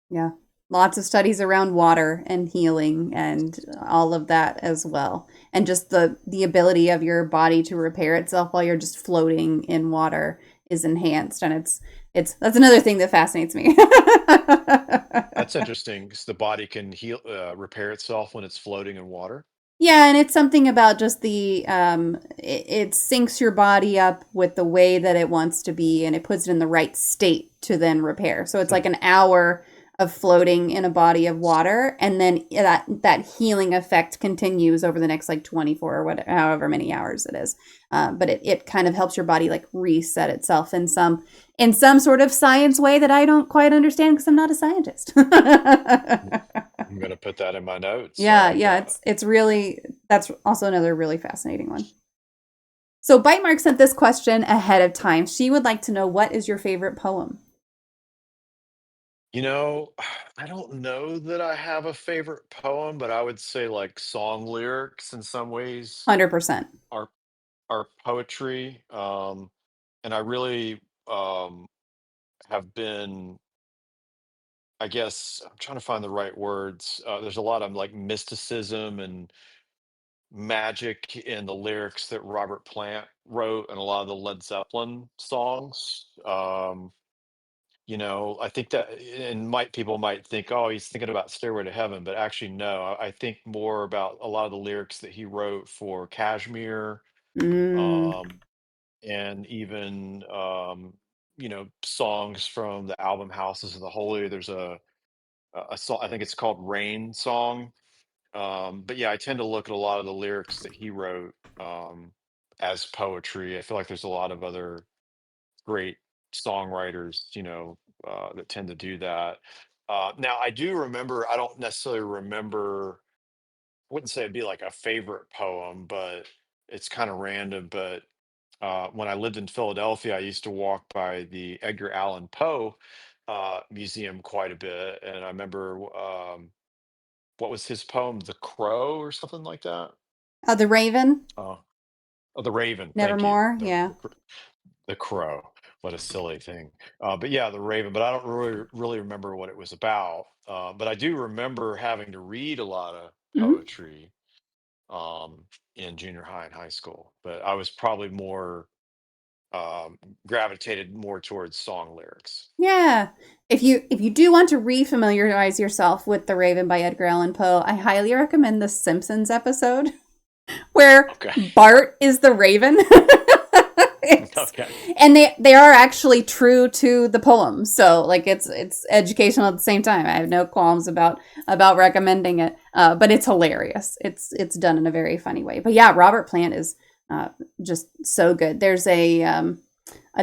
S1: Yeah. Lots of studies around water and healing and all of that as well. And just the ability of your body to repair itself while you're just floating in water is enhanced. And it's that's another thing that fascinates me.
S2: That's interesting because the body can repair itself when it's floating in water.
S1: Yeah, and it's something about just it syncs your body up with the way that it wants to be and it puts it in the right state to then repair. So it's
S2: Hmm.
S1: like an hour of floating in a body of water and then that healing effect continues over the next like 24 or whatever however many hours it is. But it kind of helps your body like reset itself in some sort of science way that I don't quite understand because I'm not a scientist.
S2: I'm going to put that in my notes. I
S1: Yeah,
S2: like
S1: yeah,
S2: that.
S1: it's really that's also another really fascinating one. So Bite Mark sent this question ahead of time. She would like to know what is your favorite poem?
S2: You know, I don't know that I have a favorite poem, but I would say like song lyrics in some ways
S1: 100%.
S2: are are poetry. And I really um have been I guess I'm trying to find the right words. There's a lot of like mysticism and magic in the lyrics that Robert Plant wrote and a lot of the Led Zeppelin songs. I think that, and might people might think, oh, he's thinking about Stairway to Heaven, but actually, no. I think more about a lot of the lyrics that he wrote for Kashmir,
S1: Mm.
S2: um, and even songs from the album Houses of the Holy. There's a song, I think it's called Rain Song. But yeah, I tend to look at a lot of the lyrics that he wrote as poetry. I feel like there's a lot of other great songwriters, that tend to do that. Now, I do remember, I don't necessarily remember, I wouldn't say it'd be like a favorite poem, but it's kind of random. But when I lived in Philadelphia, I used to walk by the Edgar Allan Poe museum quite a bit. And I remember, what was his poem, The Crow or something like that?
S1: Oh, the Raven,
S2: Oh, oh, The Raven. Thank you.
S1: Nevermore. Yeah.
S2: The Crow. What a silly thing. But yeah, The Raven. But I don't really remember what it was about. But I do remember having to read a lot of
S1: Mhm.
S2: poetry um, in junior high and high school. But I was probably more um, gravitated more towards song lyrics.
S1: Yeah. If you do want to refamiliarize yourself with The Raven by Edgar Allan Poe, I highly recommend the Simpsons episode where
S2: Okay.
S1: Bart is the Raven. It's,
S2: Okay.
S1: and they are actually true to the poem. So like it's educational at the same time. I have no qualms about recommending it. But it's hilarious. It's done in a very funny way. But yeah, Robert Plant is just so good. There's a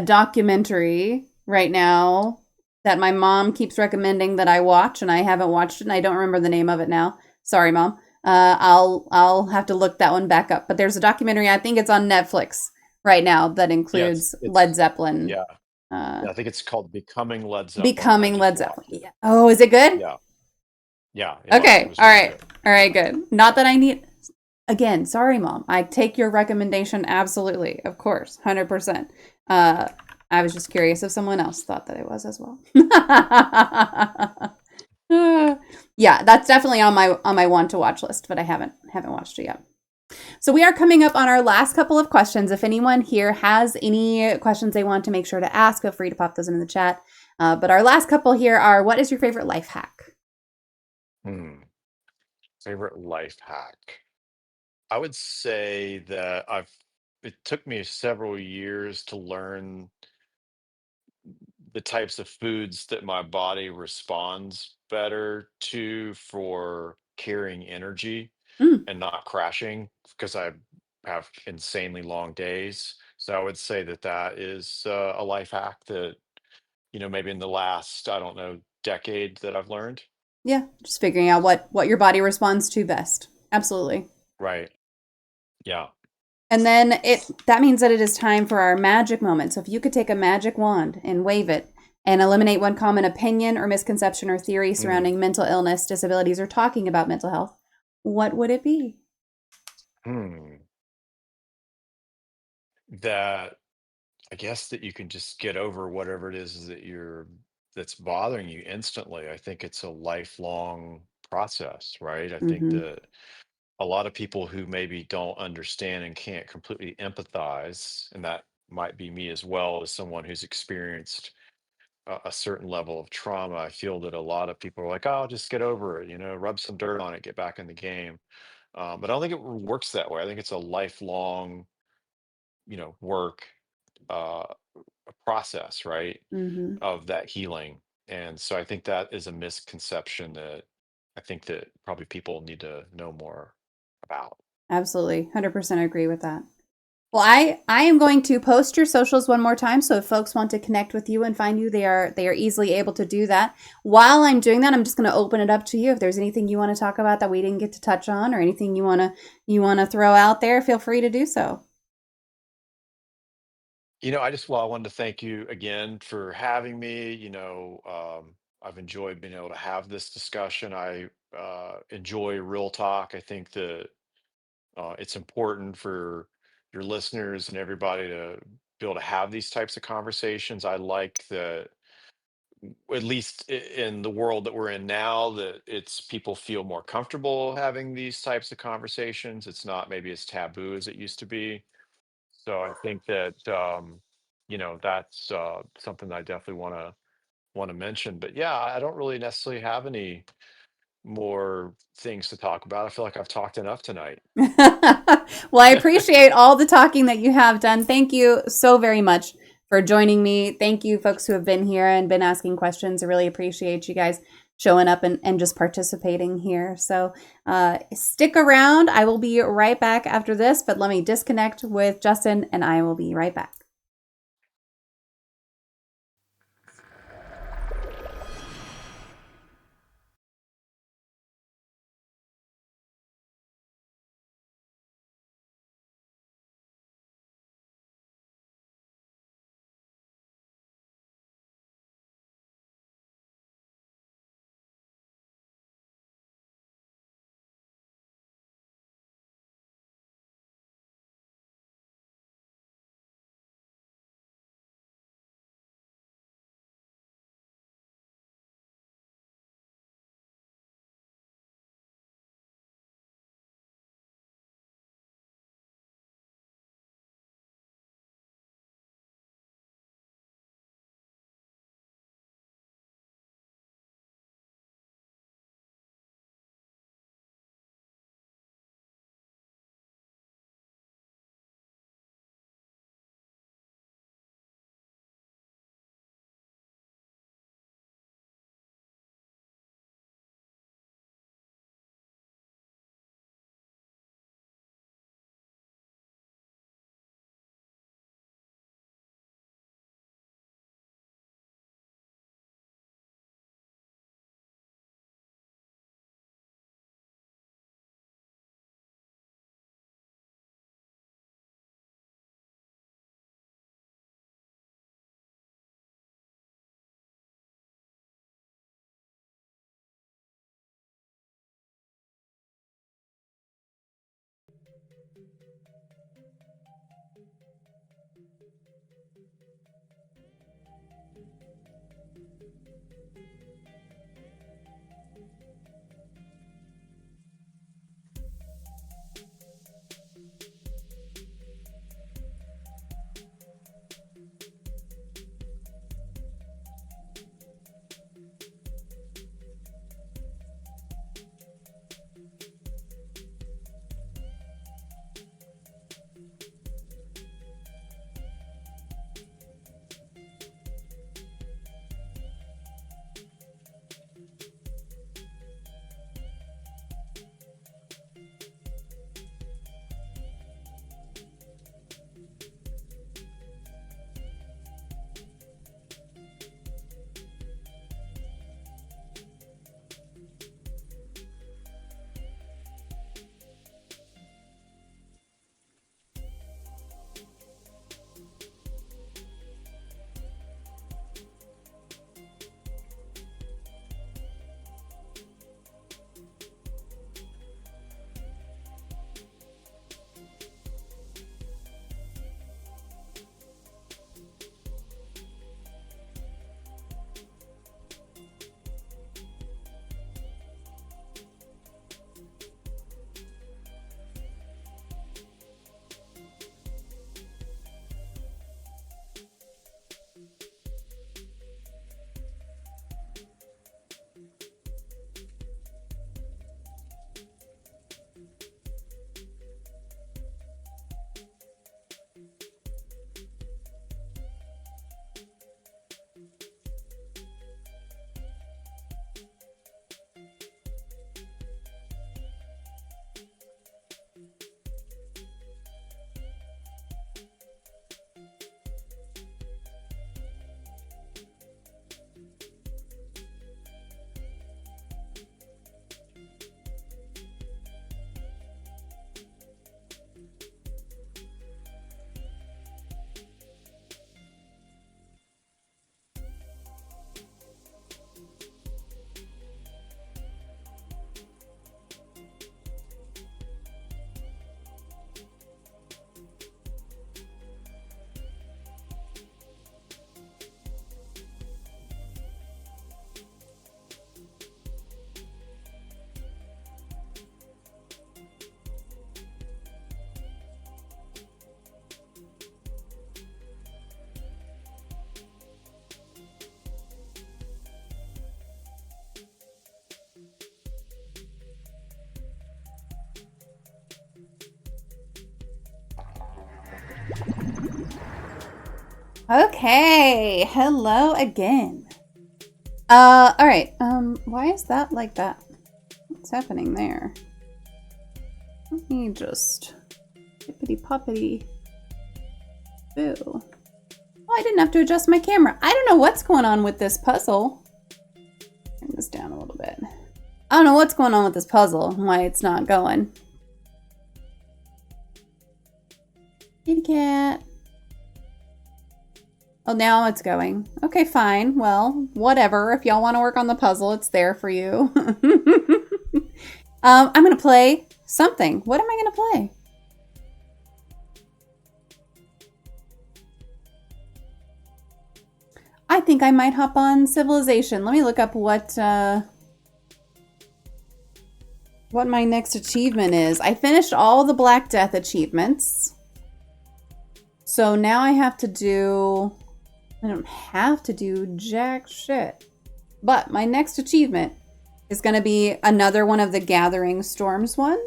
S1: documentary right now that my mom keeps recommending that I watch, and I haven't watched it, and I don't remember the name of it now. Sorry, mom. I'll have to look that one back up. But there's a documentary. I think it's on Netflix right now that
S2: Yeah,
S1: includes Led Zeppelin.
S2: yeah.
S1: Uh,
S2: Yeah, I think it's called Becoming Led Zeppelin. I
S1: Becoming
S2: just
S1: Led Zeppelin.
S2: watched it.
S1: Yeah. Oh, is it good?
S2: Yeah. Yeah, it
S1: Okay.
S2: was
S1: All
S2: really
S1: right.
S2: good.
S1: All right.
S2: Yeah.
S1: Good. Not that I need. Again, sorry, mom. I take your recommendation absolutely, of course, 100%. Uh, I was just curious if someone else thought that it was as well. Yeah, that's definitely on my want to watch list, but I haven't watched it yet. So we are coming up on our last couple of questions. If anyone here has any questions they want to make sure to ask, feel free to pop those into the chat. But our last couple here are: what is your favorite life hack?
S2: Hmm. Favorite life hack. I would say that it took me several years to learn the types of foods that my body responds better to for carrying energy
S1: Mm,
S2: and not crashing because I have insanely long days. So I would say that that is a life hack that, maybe in the last, I don't know, decade that I've learned.
S1: yeah, just figuring out what your body responds to best. Absolutely.
S2: Right. Yeah.
S1: And then that means that it is time for our magic moment. So if you could take a magic wand and wave it and eliminate one common opinion or misconception or theory
S2: Hmm.
S1: surrounding mental illness, disabilities, or talking about mental health, what would it be?
S2: Hmm. That I guess that you can just get over whatever it is that's bothering you instantly. I think it's a lifelong process, right? I think
S1: Mm-hmm.
S2: that a lot of people who maybe don't understand and can't completely empathize, and that might be me as well as someone who's experienced a certain level of trauma. I feel that a lot of people are like, "Oh, just get over it, rub some dirt on it, get back in the game." But I don't think it works that way. I think it's a lifelong, work. A process, right,
S1: Mm-hmm.
S2: of that healing. And so I think that is a misconception that I think that probably people need to know more about.
S1: Absolutely. 100% agree with that. Well, I am going to post your socials one more time, so if folks want to connect with you and find you, they are easily able to do that. While I'm doing that, I'm just going to open it up to you. If there's anything you want to talk about that we didn't get to touch on, or anything you want to throw out there, feel free to do so.
S2: I wanted to thank you again for having me. I've enjoyed being able to have this discussion. I enjoy real talk. I think that it's important for your listeners and everybody to be able to have these types of conversations. I like that at least in the world that we're in now, that it's people feel more comfortable having these types of conversations. It's not maybe as taboo as it used to be. So I think that that's something that I definitely want to mention. But yeah, I don't really necessarily have any more things to talk about. I feel like I've talked enough tonight.
S1: Well, I appreciate all the talking that you have done. Thank you so very much for joining me. Thank you, folks who have been here and been asking questions. I really appreciate you guys showing up and just participating here. So stick around. I will be right back after this, but let me disconnect with Justin and I will be right back. Okay, hello again. All right. Why is that like that? What's happening there? Let me just hippity poppity. Boo. Oh, I didn't have to adjust my camera. I don't know what's going on with this puzzle. Turn this down a little bit. I don't know what's going on with this puzzle and why it's not going. Kitty cat. Oh, now it's going. Okay, fine. Well, whatever. If y'all want to work on the puzzle, it's there for you. I'm going to play something. What am I going to play? I think I might hop on Civilization. Let me look up what my next achievement is. I finished all the Black Death achievements. So now I have to do... I don't have to do jack shit. But my next achievement is going to be another one of the Gathering Storms one.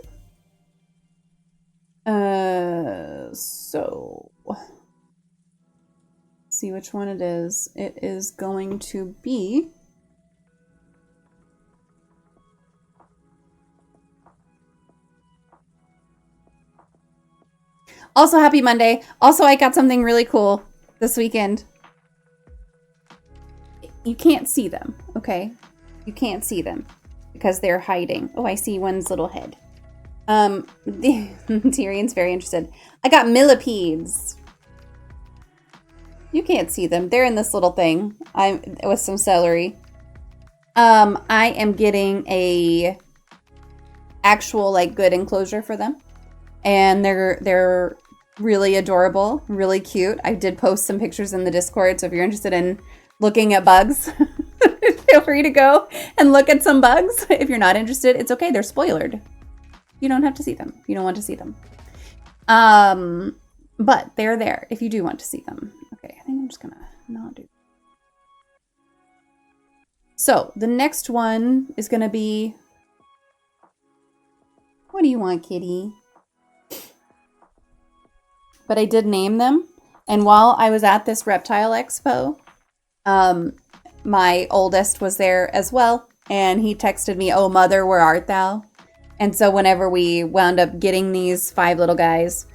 S1: So... see which one it is. It is going to be... Also, happy Monday. Also, I got something really cool this weekend. You can't see them, okay? You can't see them because they're hiding. Oh, I see one's little head. Tyrion's very interested. I got millipedes. You can't see them. They're in this little thing. With some celery. I am getting a actual like good enclosure for them. And they're really adorable, really cute. I did post some pictures in the Discord, so if you're interested in looking at bugs, feel free to go and look at some bugs. If you're not interested, it's okay. They're spoilered. You don't have to see them. You don't want to see them. But they're there if you do want to see them. Okay, I think I'm just gonna not do. So the next one is gonna be. What do you want, kitty? But I did name them. And while I was at this reptile expo, my oldest was there as well. And he texted me, "Oh, mother, where art thou?" And so whenever we wound up getting these 5 little guys,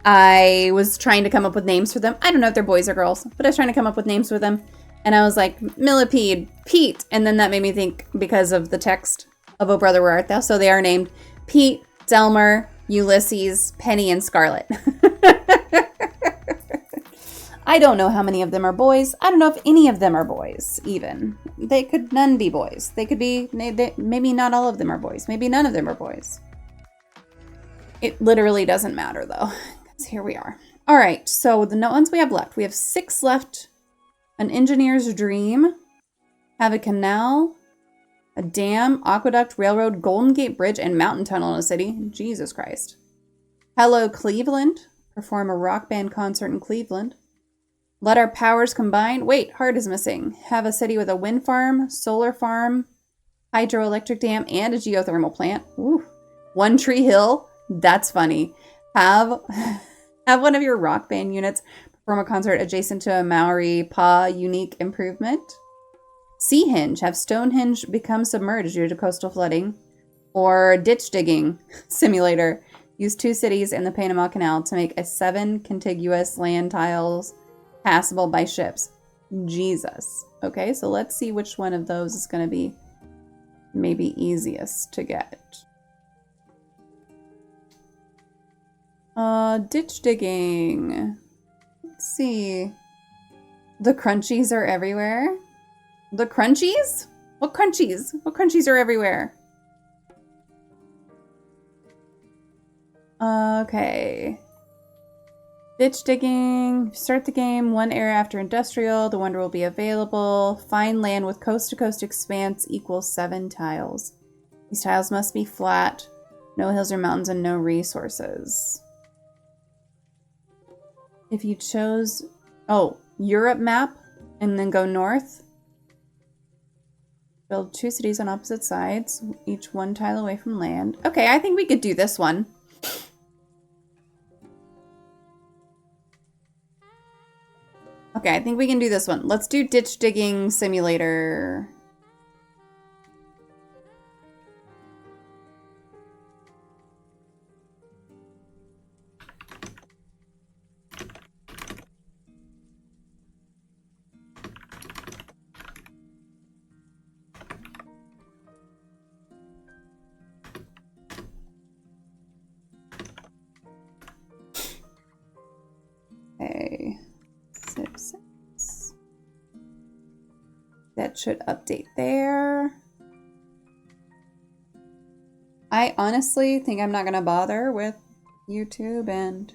S1: I was trying to come up with names for them. I don't know if they're boys or girls, but I was trying to come up with names for them. And I was like, Millipede, Pete. And then that made me think, because of the text of "Oh, brother, where art thou?" So they are named Pete, Delmer, Ulysses, Penny, and Scarlet. I don't know how many of them are boys. I don't know if any of them are boys, even. They could none be boys. They could be, maybe not all of them are boys. Maybe none of them are boys. It literally doesn't matter, though, because here we are. All right, so the ones we have left. We have 6 left. An engineer's dream. Have a canal. A dam, aqueduct, railroad, Golden Gate Bridge, and mountain tunnel in a city. Jesus Christ. Hello, Cleveland. Perform a rock band concert in Cleveland. Let our powers combine. Wait, heart is missing. Have a city with a wind farm, solar farm, hydroelectric dam, and a geothermal plant. Ooh. One Tree Hill. That's funny. Have one of your rock band units perform a concert adjacent to a Maori Pa unique improvement. Sea Hinge, have Stonehenge become submerged due to coastal flooding. Or ditch digging simulator. Use 2 cities in the Panama Canal to make 7 contiguous land tiles passable by ships. Jesus. Okay, so let's see which one of those is going to be maybe easiest to get. Ditch digging. Let's see. The crunchies are everywhere. The crunchies? What crunchies? What crunchies are everywhere? Okay. Ditch digging. Start the game 1 era after industrial. The wonder will be available. Find land with coast-to-coast expanse equals 7 tiles. These tiles must be flat. No hills or mountains and no resources. If you chose... Oh, Europe map and then go north. Build 2 cities on opposite sides, each 1 tile away from land. Okay, I think we could do this one. Okay, I think we can do this one. Let's do ditch digging simulator. Okay, Civ 6. That should update there. I honestly think I'm not gonna bother with YouTube and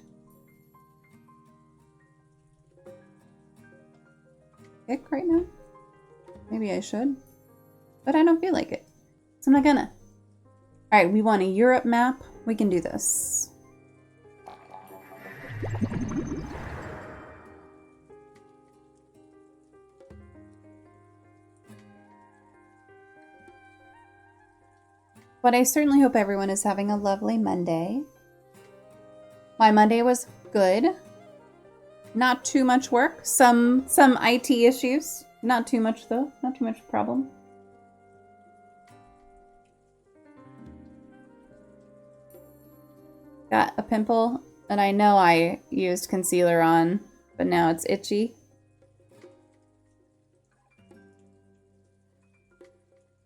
S1: Kick right now. Maybe I should, but I don't feel like it, so I'm not gonna. All right, we want a Europe map. We can do this. But I certainly hope everyone is having a lovely Monday. My Monday was good. Not too much work. Some IT issues. Not too much though. Not too much problem. Got a pimple, and I know I used concealer on, but now it's itchy.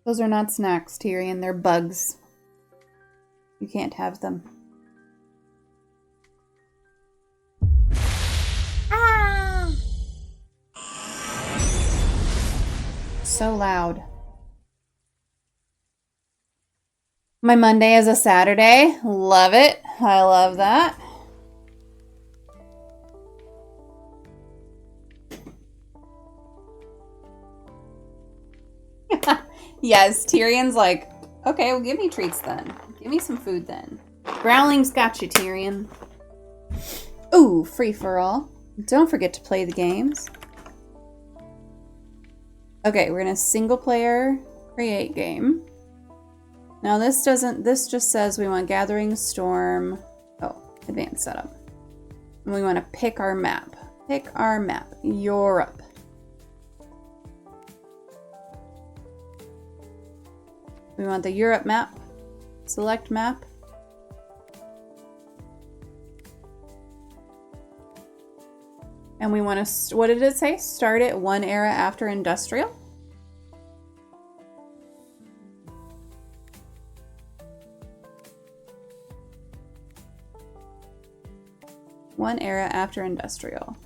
S1: Those are not snacks, Tyrion. They're bugs. You can't have them. Ah! So loud. My Monday is a Saturday. Love it. I love that. Yes, Tyrion's like, okay, well, give me treats then. Give me some food then. Growling's got you, Tyrion. Ooh, free for all. Don't forget to play the games. Okay, we're gonna single player create game. Now this just says we want Gathering Storm. Oh, advanced setup. And we want to pick our map. Pick our map. Europe. We want the Europe map. Select map. And we want to, what did it say? Start it 1 era after industrial? One era after industrial.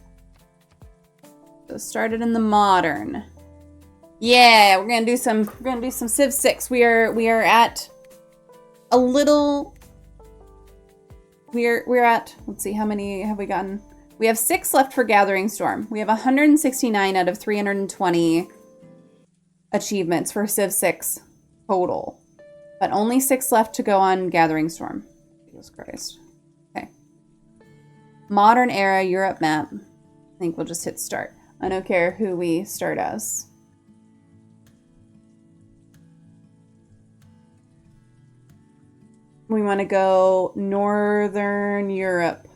S1: So started in the modern. Yeah, we're gonna do some Civ 6. We are at a little. We're at. Let's see, how many have we gotten? We have 6 left for Gathering Storm. We have 169 out of 320 achievements for Civ 6 total, but only 6 left to go on Gathering Storm. Jesus Christ. Okay. Modern era Europe map. I think we'll just hit start. I don't care who we start as. We want to go Northern Europe.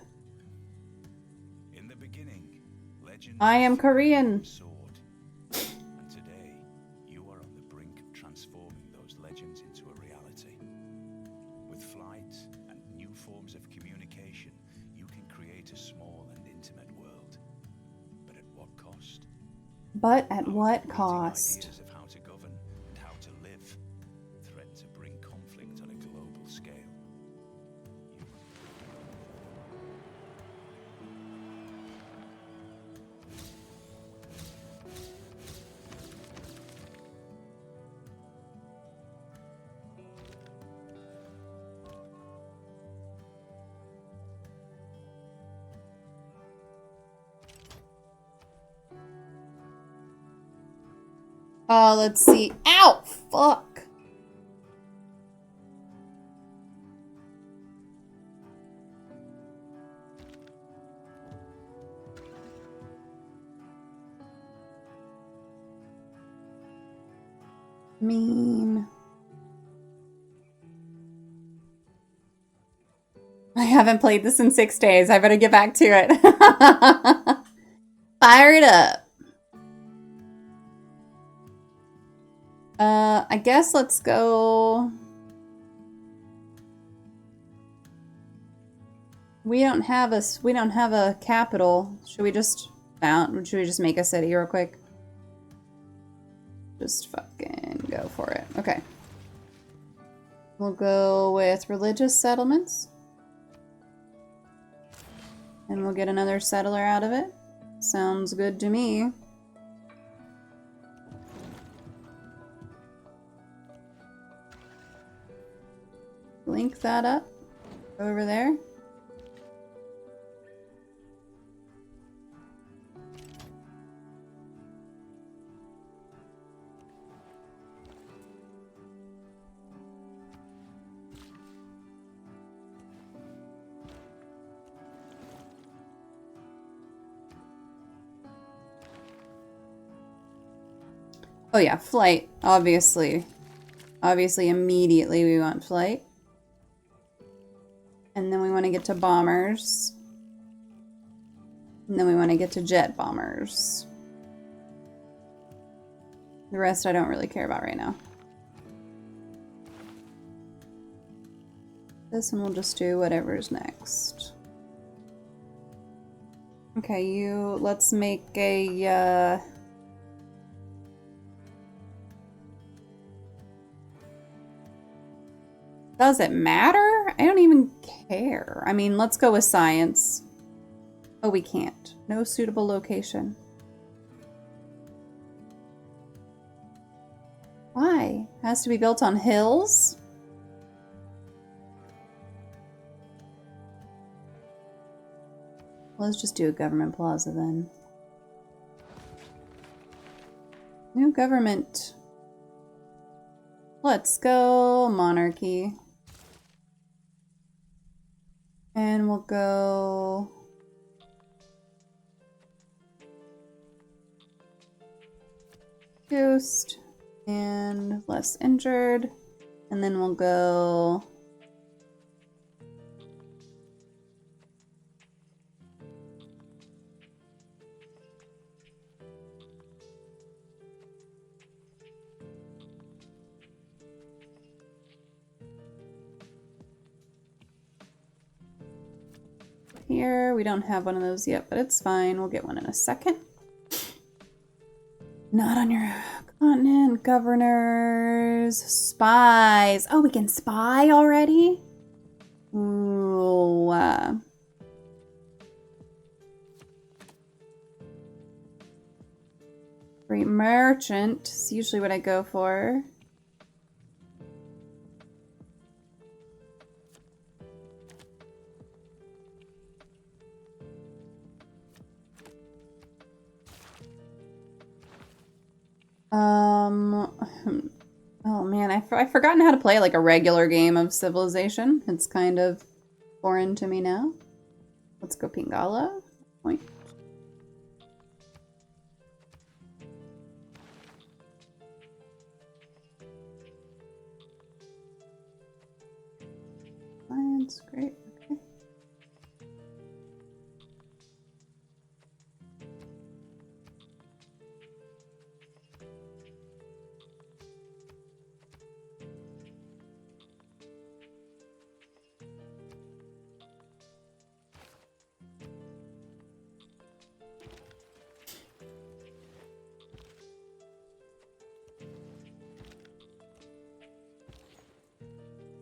S3: In the beginning, legends
S1: I am Korean.
S3: soared. And today, you are on the brink of transforming those legends into a reality. With flight and new forms of communication, you can create a small and intimate world. But at what cost?
S1: But at what
S3: Meeting
S1: cost?
S3: Ideas of how to govern and how to live threaten to bring conflict on a global scale.
S1: Let's see. Ow! Fuck. Mean. I haven't played this in 6 days. I better get back to it. Fire it up. I guess let's go. We don't have a capital. Should we just make a city real quick? Just fucking go for it. Okay. We'll go with religious settlements. And we'll get another settler out of it. Sounds good to me. Link that up over there. Oh yeah, flight, obviously. Obviously, immediately we want flight. And then we want to get to bombers. And then we want to get to jet bombers. The rest I don't really care about right now. This one we'll just do whatever's next. Okay, let's make a, does it matter? I don't even care. I mean, let's go with science. Oh, we can't. No suitable location. Why? It has to be built on hills? Let's just do a government plaza then. New government. Let's go monarchy. And we'll go... Ghost. And less injured. And then we'll go... Here, we don't have one of those yet, but it's fine. We'll get one in a second. Not on your continent. Governors. Spies. Oh, we can spy already? Ooh. Great merchant is usually what I go for. Oh man, I've forgotten how to play like a regular game of Civilization. It's kind of foreign to me now. Let's go Pingala. Point. Science, great. Okay.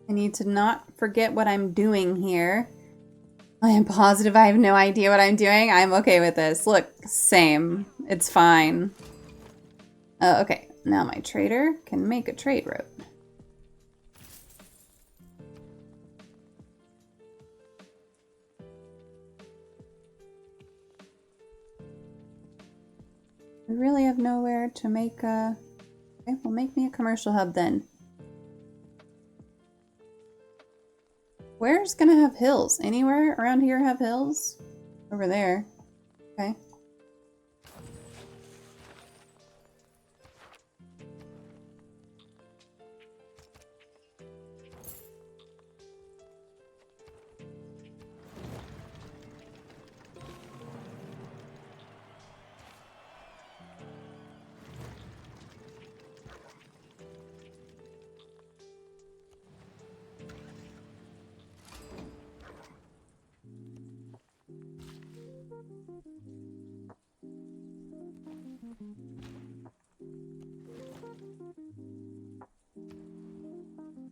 S1: I need to not forget what I'm doing here. I am positive I have no idea what I'm doing. I'm okay with this. Look, same. It's fine. Okay, now my trader can make a trade route. We really have nowhere to make a... Okay, well, make me a commercial hub then. Where's gonna have hills? Anywhere around here have hills? Over there. Okay.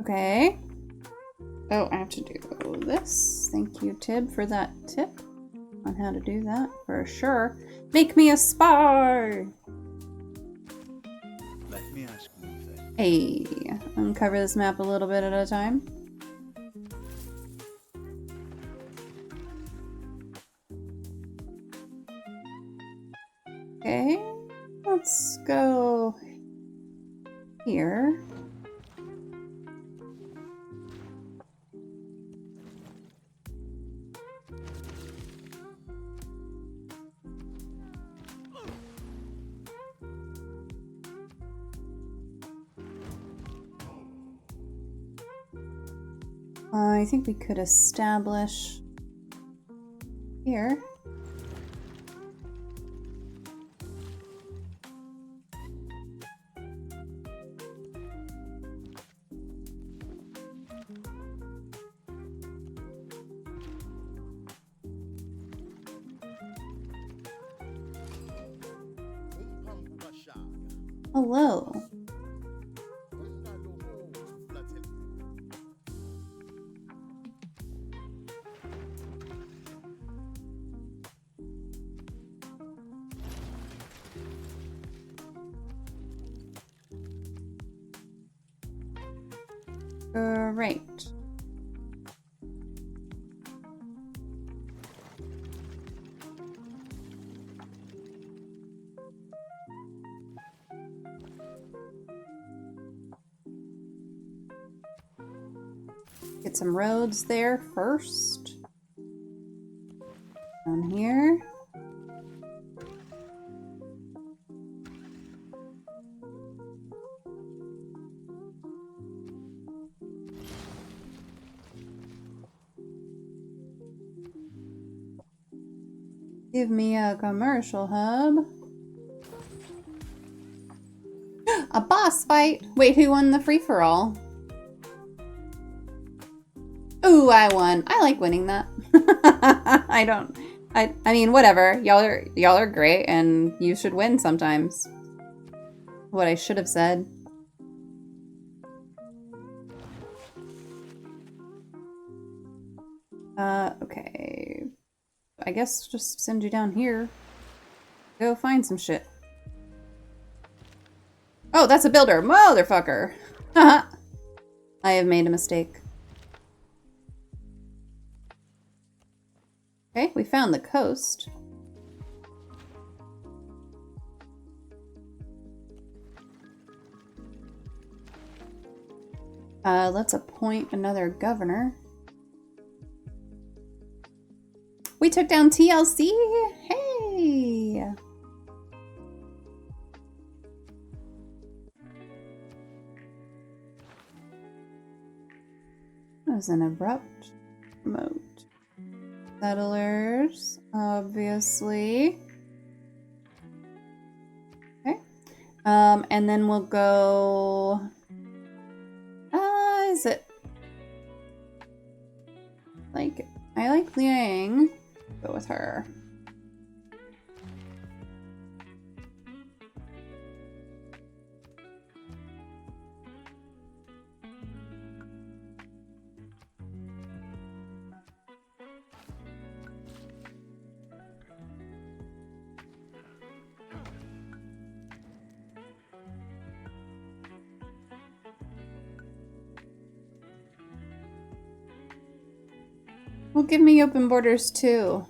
S1: Okay. Oh, I have to do this. Thank you, Tib, for that tip on how to do that for sure. Make me a spar!
S3: Let me ask you then.
S1: Hey, uncover this map a little bit at a time. Okay, let's go here. I think we could establish here. Hello. Great. Get some roads there first. Down here. Give me a commercial hub. A boss fight! Wait, who won the free-for-all? Ooh, I won. I like winning that. I mean, whatever. Y'all are great and you should win sometimes. What I should have said. Okay. I guess just send you down here. Go find some shit. Oh, that's a builder. Motherfucker. Haha. I have made a mistake. Okay, we found the coast. Let's appoint another governor. We took down TLC. Hey. That was an abrupt promote. Settlers, obviously. Okay. And then we'll go. Is it like I like Liang? Go with her. Well, give me open borders too.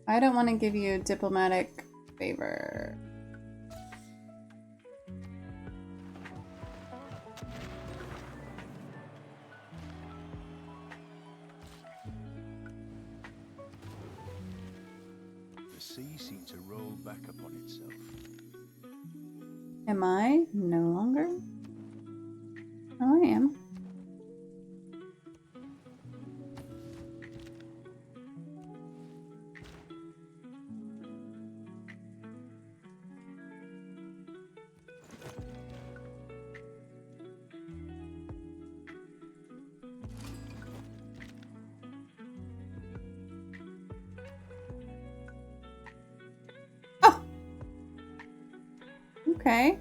S1: I don't want to give you diplomatic favor.
S3: The sea seemed to roll back upon itself.
S1: Am I no longer? Oh, I am. Okay.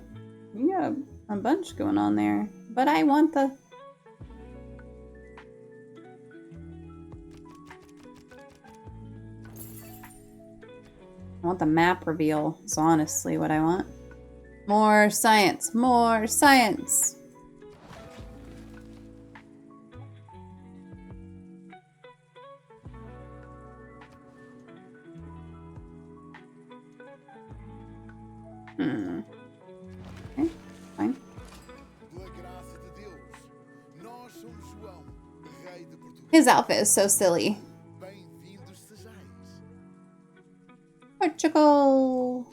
S1: You got a bunch going on there. But I want the... I want the map reveal, is honestly what I want. More science, more science. Okay, fine. His outfit is so silly. Portugal.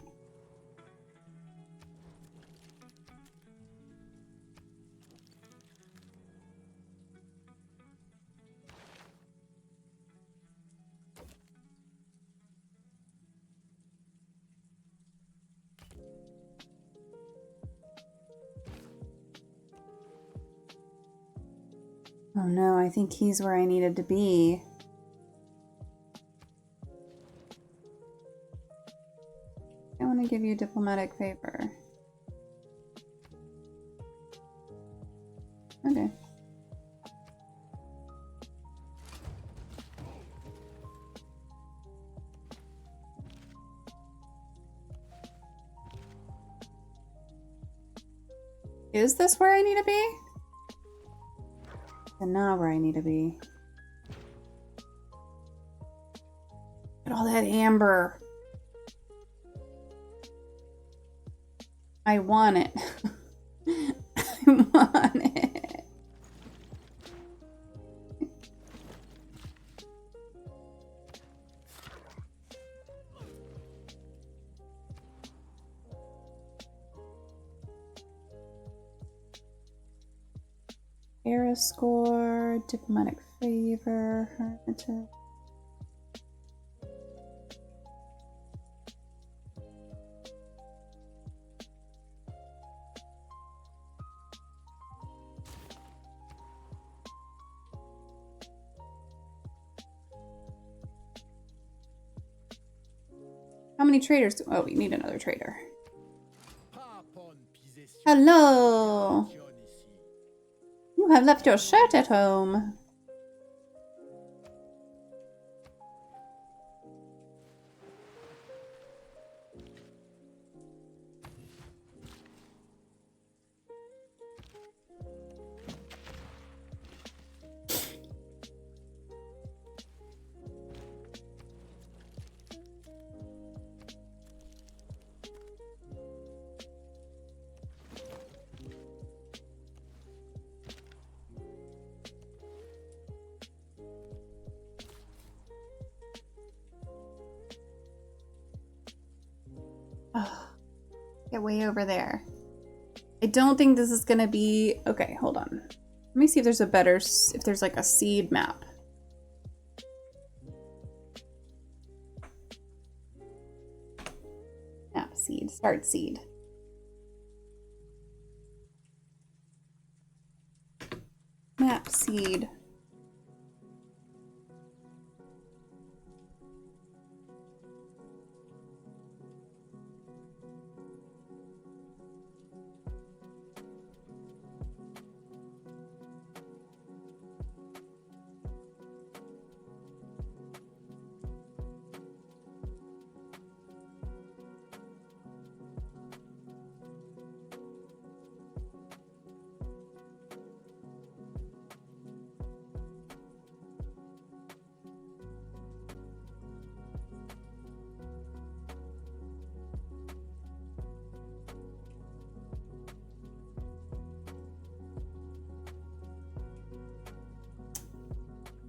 S1: Oh no, I think he's where I needed to be. I want to give you a diplomatic favor. Okay. Is this where I need to be? And not where I need to be. Look at all that amber. I want it. I want it. Era score, diplomatic favor, hermitage. How many traders? Oh, we need another trader. Hello. You have left your shirt at home. Oh, get way over there. I don't think this is gonna be... Okay, hold on. Let me see if there's a better... If there's like a seed map. Map seed. Start seed. Map seed.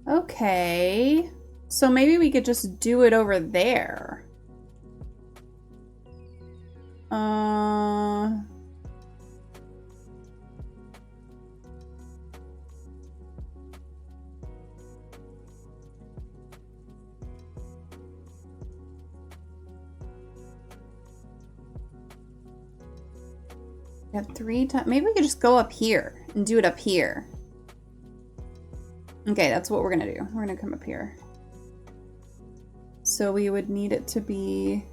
S1: Okay. So maybe we could just do it over there. We have 3 times. Maybe we could just go up here and do it up here. Okay, that's what we're gonna do. We're gonna come up here. So we would need it to be...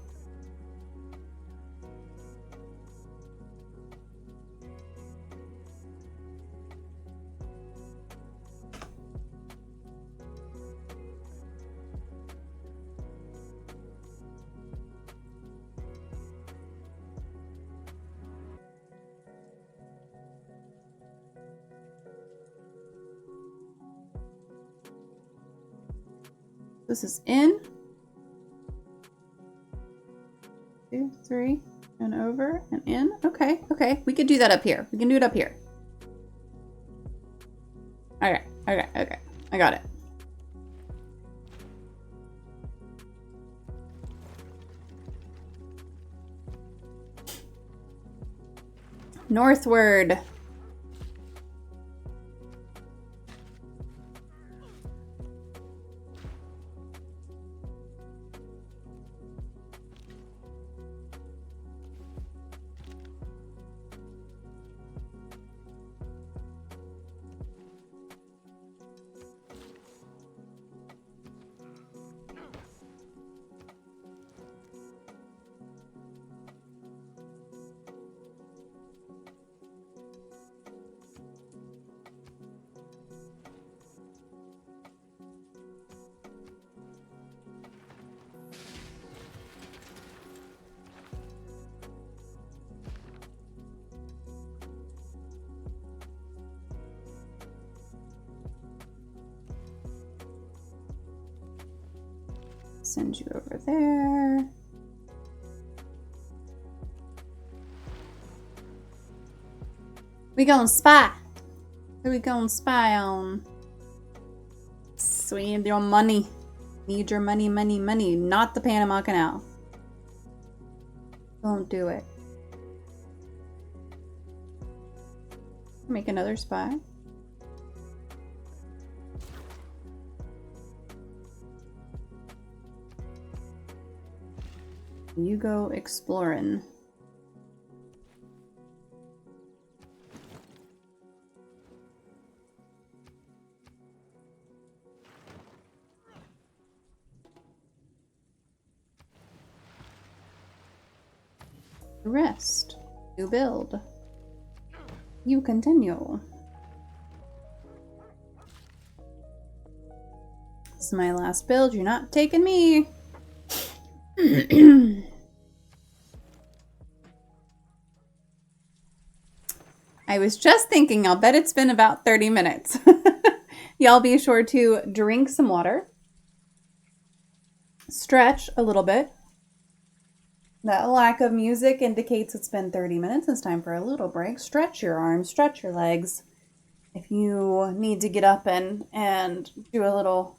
S1: This is in. 2, 3, and over and in. Okay, okay. We could do that up here. We can do it up here. Okay, okay, okay. I got it. Northward. Send you over there. We gonna spy. Who we gonna spy on? Sweet your money. Need your money, money, money. Not the Panama Canal. Don't do it. Make another spy. You go exploring. Rest. You build. You continue. This is my last build. You're not taking me. I was just thinking, I'll bet it's been about 30 minutes. Y'all be sure to drink some water. Stretch a little bit. That lack of music indicates it's been 30 minutes. It's time for a little break. Stretch your arms, stretch your legs. If you need to get up and do a little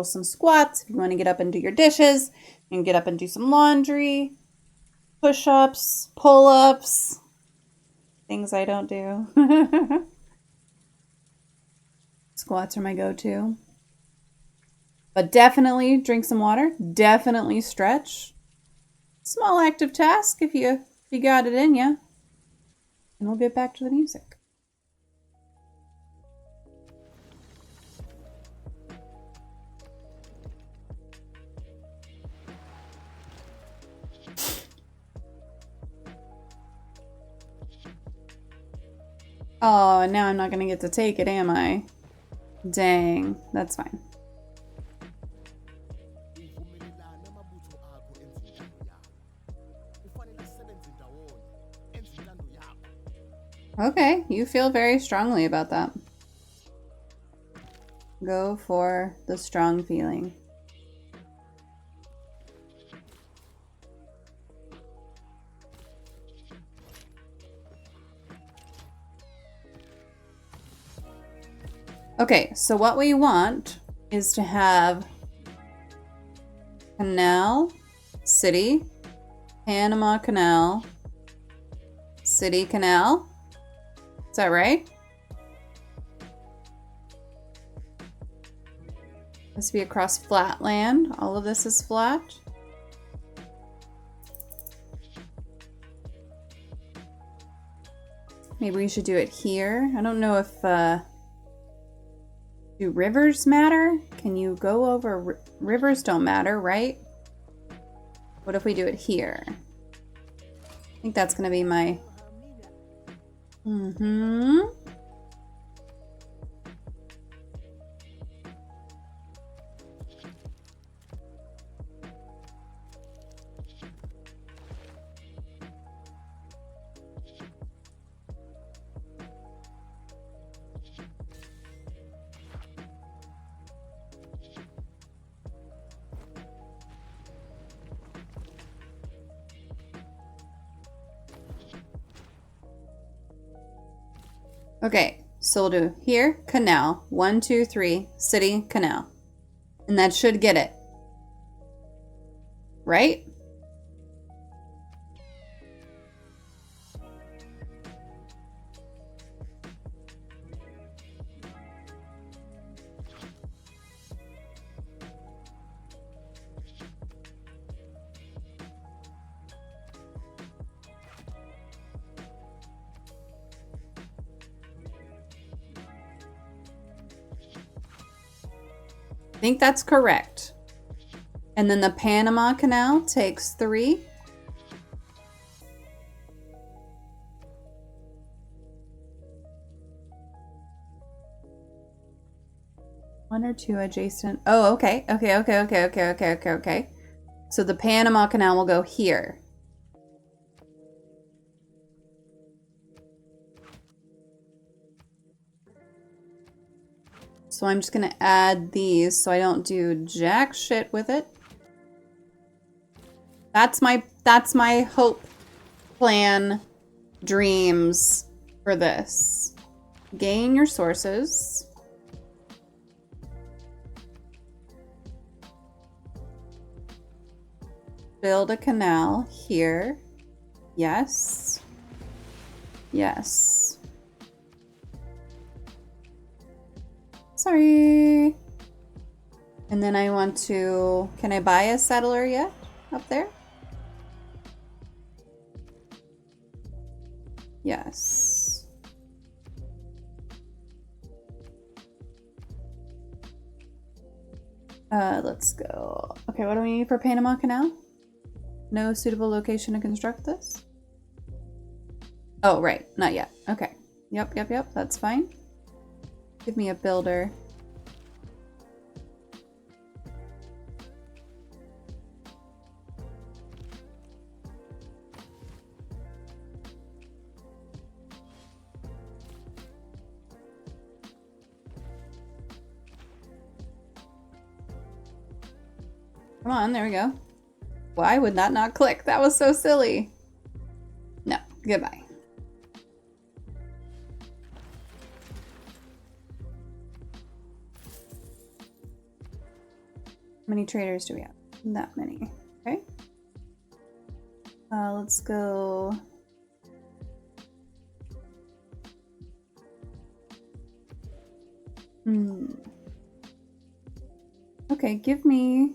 S1: some squats, if you want to get up and do your dishes, you can get up and do some laundry, push-ups, pull-ups, things I don't do. Squats are my go-to. But definitely drink some water. Definitely stretch. Small active task if you got it in you. And we'll get back to the music. Oh, now I'm not going to get to take it, am I? Dang, that's fine. Okay, you feel very strongly about that. Go for the strong feeling. Okay, so what we want is to have canal, city, Panama Canal, city, canal. Is that right? This be across flat land. All of this is flat. Maybe we should do it here. I don't know if do rivers matter? Can you go over rivers? Don't matter, right? What if we do it here? I think that's gonna be my Okay, so we'll do here, canal. 1, 2, 3, city, canal. And that should get it. Right? I think that's correct. And then the Panama Canal takes 3. One or two adjacent. Oh, okay. Okay. So the Panama Canal will go here. So I'm just gonna add these so I don't do jack shit with it. That's my hope, plan, dreams for this. Gain your sources. Build a canal here. Yes. Yes. Sorry. And then I want to, can I buy a settler yet up there? Yes. Let's go. Okay, what do we need for Panama Canal? No suitable location to construct this? Oh, right. Not yet. Okay. Yep. That's fine. Give me a builder. Come on, there we go. Why would that not click? That was so silly. No, goodbye. How many traders do we have? That many. Okay. Let's go. Okay, give me.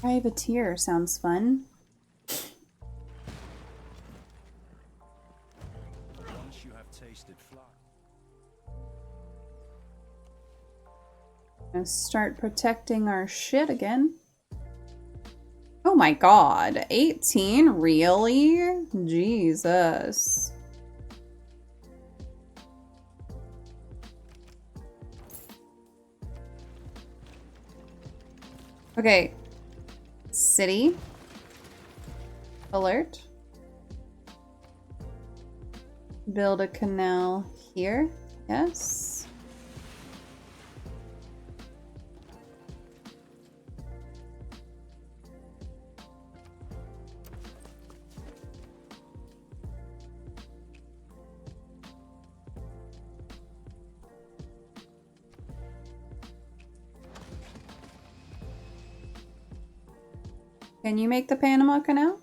S1: Privateer sounds fun.
S3: Once you have tasted fly.
S1: Gonna start protecting our shit again. Oh my god, 18? Really? Jesus. Okay. City. Alert. Build a canal here. Yes. Can you make the Panama Canal?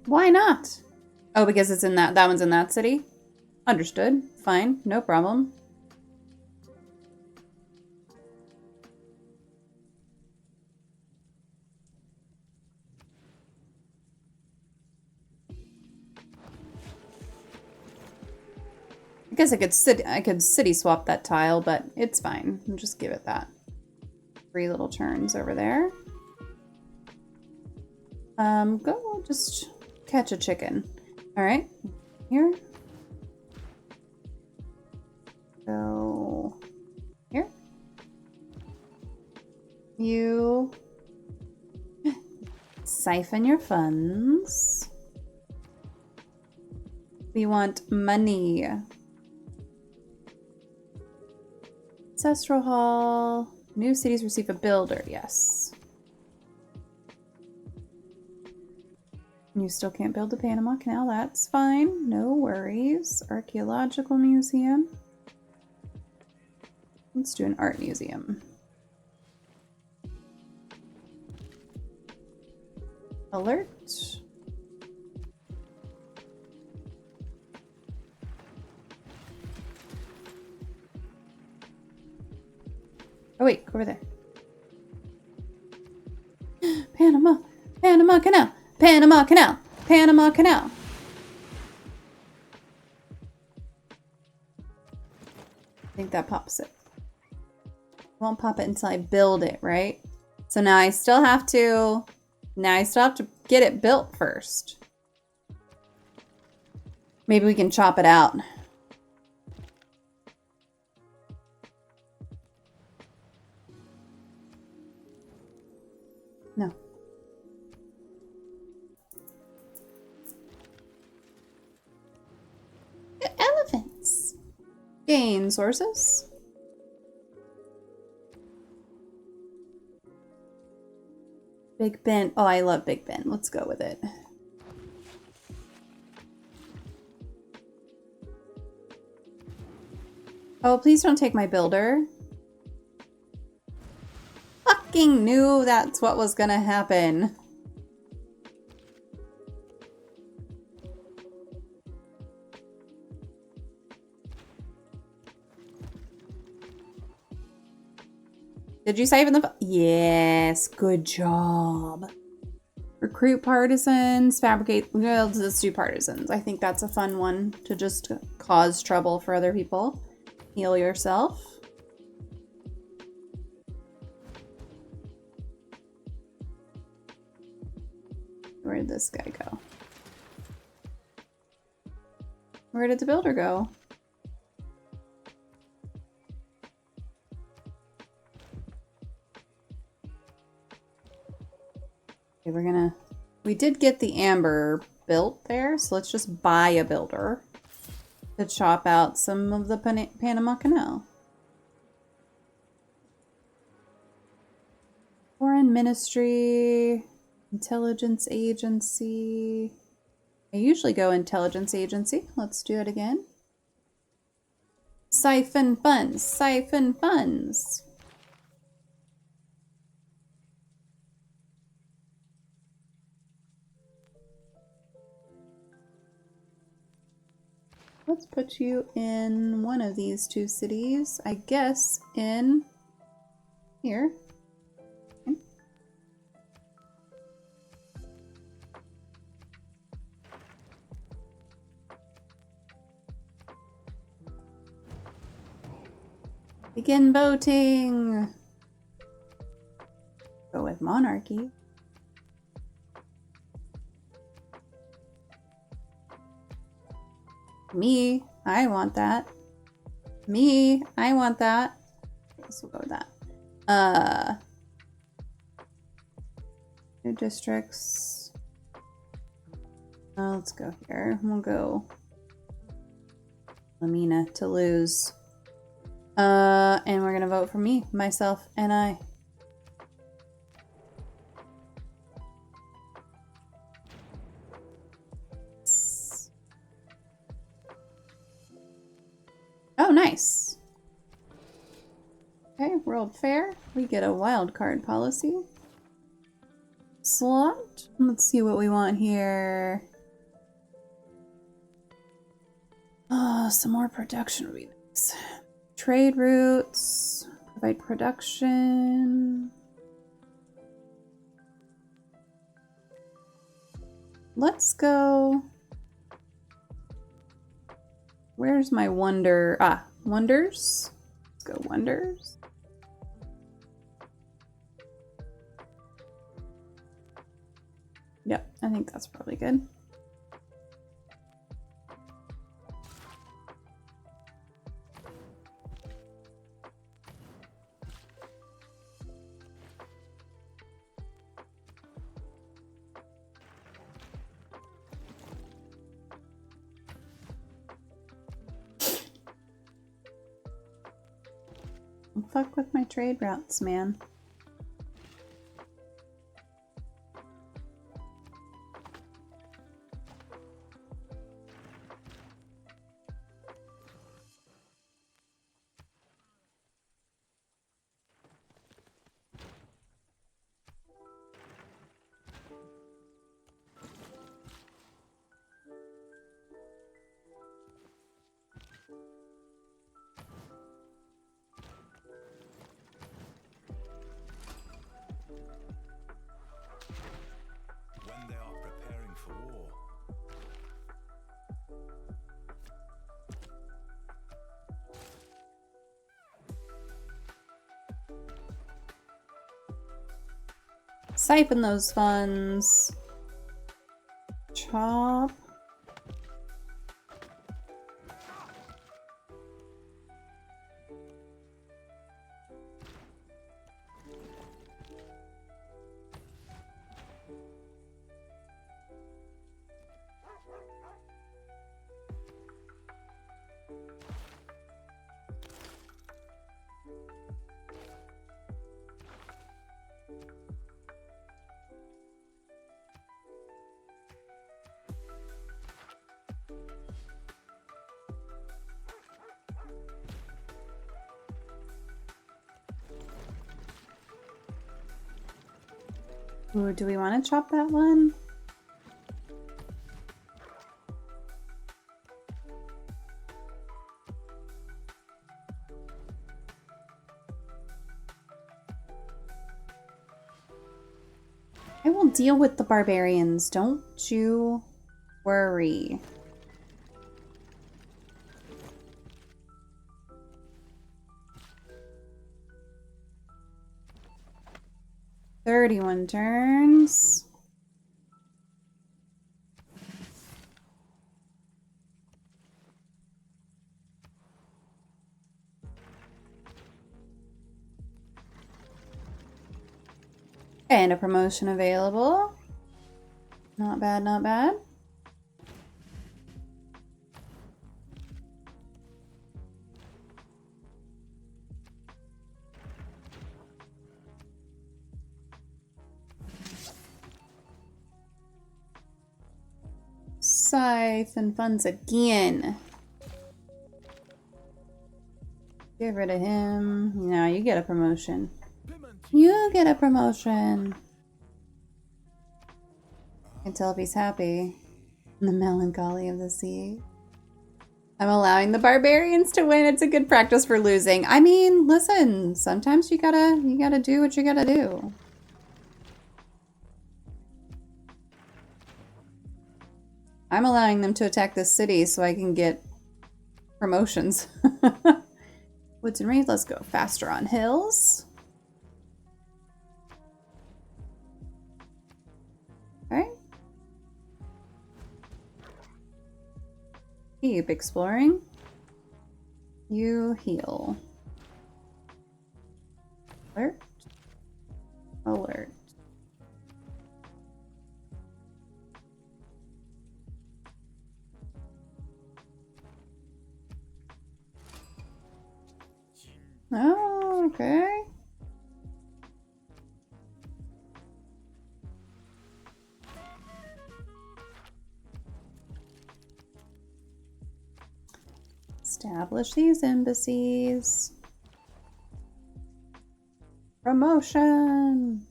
S1: Why not? Oh, because it's in that one's in that city? Understood. Fine. No problem. I guess I could city swap that tile, but it's fine. I'll just give it that. 3 little turns over there. Go just catch a chicken. All right, here. Go here. You siphon your funds. We want money. Ancestral Hall. New cities receive a builder. Yes. You still can't build the Panama Canal. That's fine. No worries. Archaeological Museum. Let's do an art museum. Alert. Oh wait, go over there. Panama, Panama Canal, Panama Canal, Panama Canal. I think that pops it. Won't pop it until I build it, right? So now I still have to get it built first. Maybe we can chop it out. No. Elephants. Gain sources. Big Ben. Oh, I love Big Ben. Let's go with it. Oh, please don't take my builder. Fucking knew that's what was gonna happen. Did you save in the... Yes, good job. Recruit partisans, fabricate... Well, let's do partisans. I think that's a fun one to just cause trouble for other people. Heal yourself. Where did this guy go? Where did the builder go? Okay, we did get the amber built there, so let's just buy a builder to chop out some of the Panama Canal. Foreign Ministry, Intelligence Agency. I usually go Intelligence Agency. Let's do it again. Siphon funds, siphon funds. Let's put you in one of these two cities. I guess in here. Okay. Begin voting. Go with monarchy. Me, I want that. Me, I want that. Guess we'll go with that. New districts. Let's go here. We'll go Lamina to lose. And we're gonna vote for me, myself, and I. Oh, nice. Okay, World Fair. We get a wild card policy. Slot. Let's see what we want here. Oh, some more production would be nice. Trade routes. Provide production. Let's go. Where's my wonder? Ah, wonders. Let's go wonders. Yep, I think that's probably good. Don't fuck with my trade routes, man.
S3: When they are preparing for war,
S1: Siphon those funds. Chop. Ooh, do we want to chop that one? I will deal with the barbarians. Don't you worry. "31 turns. And a promotion available. Not bad, not bad. Scythe and funds again. Get rid of him. No, you get a promotion. You get a promotion. I can tell if he's happy. The melancholy of the sea. I'm allowing the barbarians to win. It's a good practice for losing. I mean, listen, sometimes you gotta do what you gotta do. I'm allowing them to attack this city so I can get promotions. Woods and Reeds, let's go faster on hills. Okay. Keep exploring. You heal. Alert. Alert. Oh, okay. Establish these embassies. Promotion.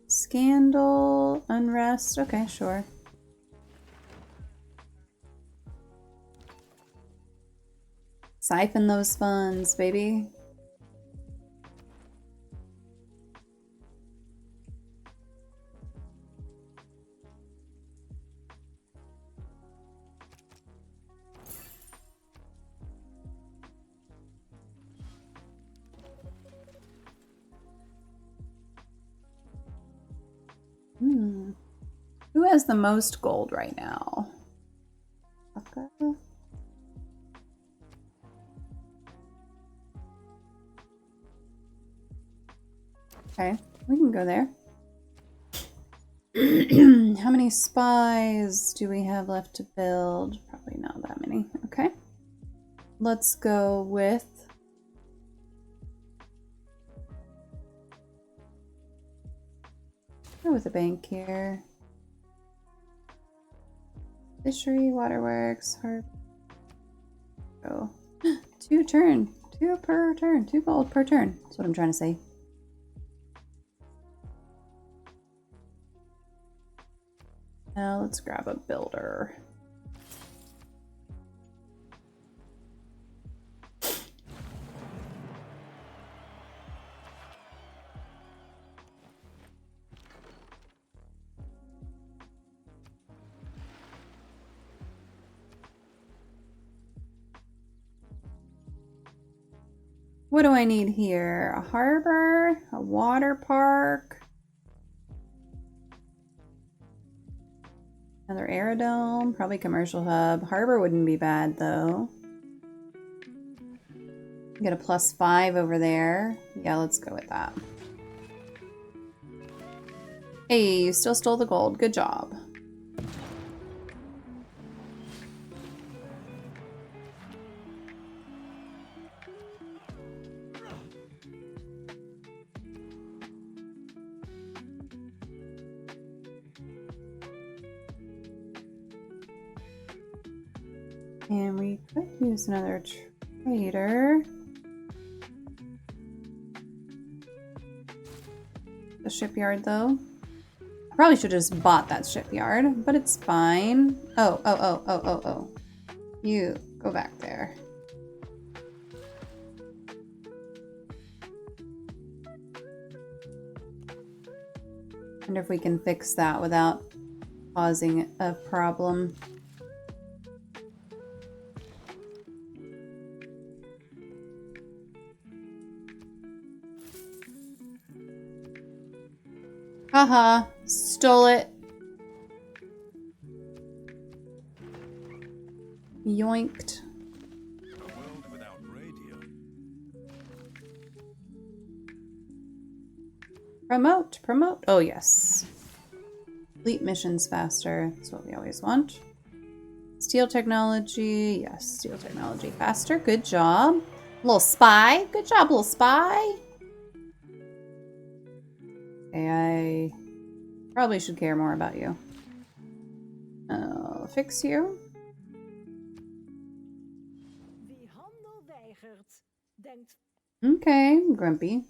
S1: Scandal. Unrest. Okay, sure. Siphon those funds, baby. Who has the most gold right now? Okay. Okay, we can go there. How many spies do we have left to build? Probably not that many. Okay. Let's go with Go with a bank here. Fishery, waterworks, harbor. Oh, 2 per turn, 2 gold per turn. That's what I'm trying to say. Now let's grab a builder. What do I need here? A harbor, a water park, another aerodrome, probably commercial hub. Harbor wouldn't be bad though. Get a +5 over there. Yeah, let's go with that. Hey, you still stole the gold. Good job. And we could use another trader. The shipyard, though. I probably should have just bought that shipyard, but it's fine. Oh. You go back there. Wonder if we can fix that without causing a problem. Haha, stole it. Yoinked.
S3: A world without radio.
S1: Promote. Oh, yes. Complete missions faster. That's what we always want. Steel technology. Yes, steel technology faster. Good job. Little spy. Good job, little spy. Okay, I probably should care more about you. I'll fix you.
S4: Wie handel weigert, denkt
S1: Okay, grumpy.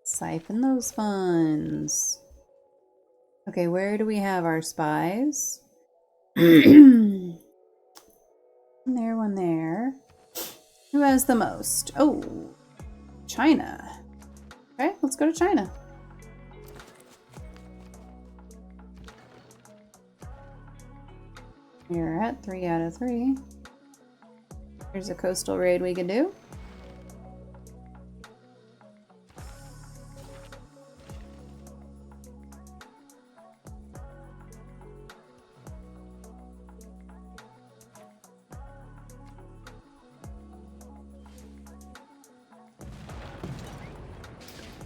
S1: Siphon those funds. Okay, where do we have our spies? One there. Who has the most? Oh, China. Okay, let's go to China. You're at 3 out of 3. Here's a coastal raid we can do.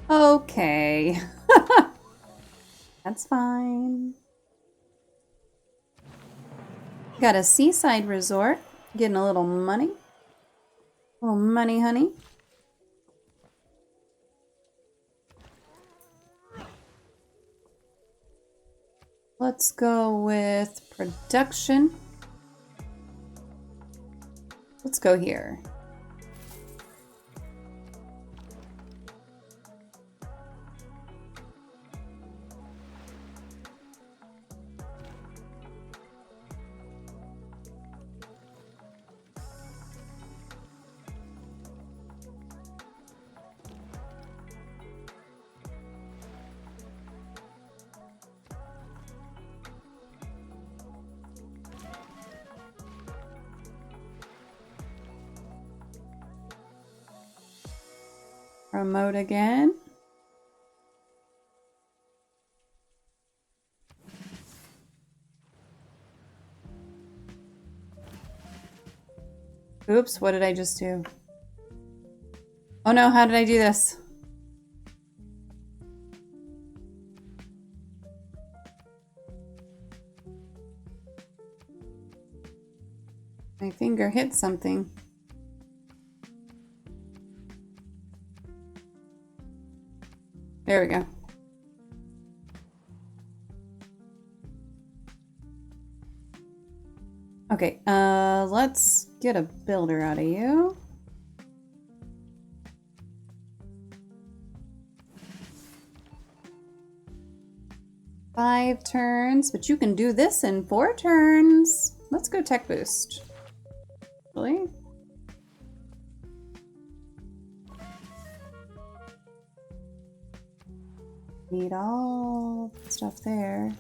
S1: Okay. That's fine. Got a seaside resort. Getting a little money. A little money, honey. Let's go with production. Let's go here. Promote again. Oops, what did I just do? Oh no, how did I do this? My finger hit something. There we go. Okay, let's get a builder out of you. Five turns, but you can do this in 4 turns. Let's go tech boost. Really? Need all the stuff there.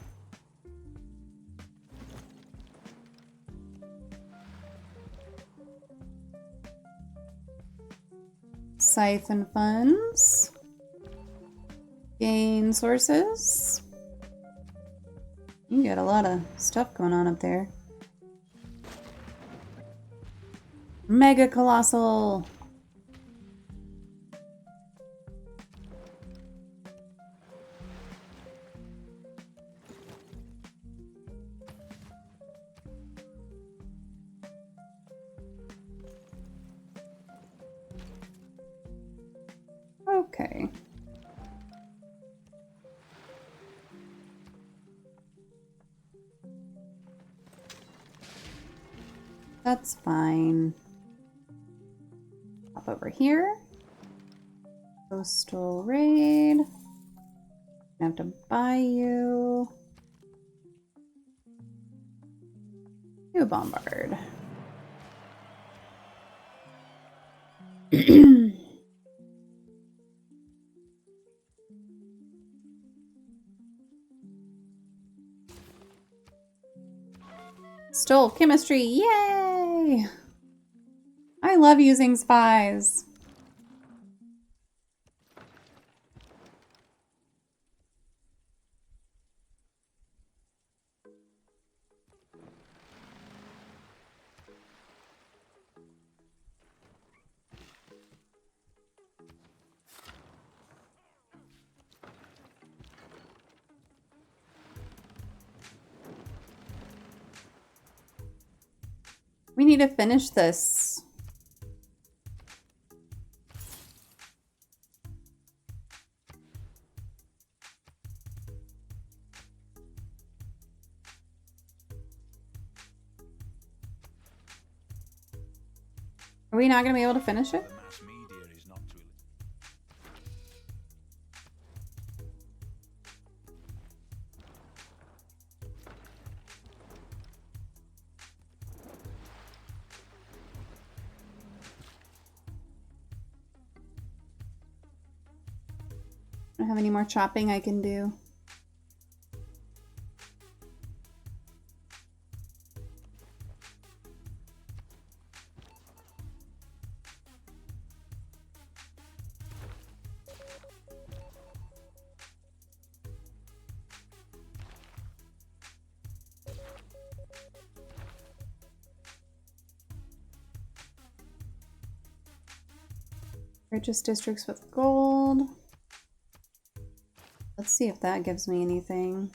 S1: Siphon funds. Gain sources. You got a lot of stuff going on up there. Mega Colossal. Okay. That's fine. Hop over here. Coastal raid. I have to buy you. You bombard. Stole chemistry, yay! I love using spies. We need to finish this. Are we not going to be able to finish it?
S3: The mass media is not to.
S1: I don't have any more chopping I can do. Purchase districts with gold. Let's see if that gives me anything.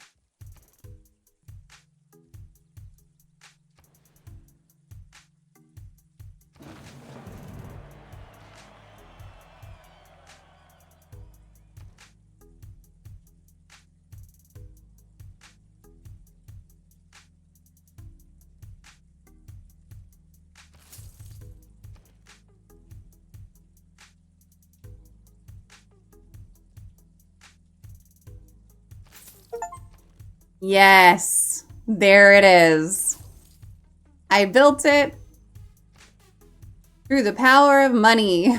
S1: Yes, there it is. I built it through the power of money.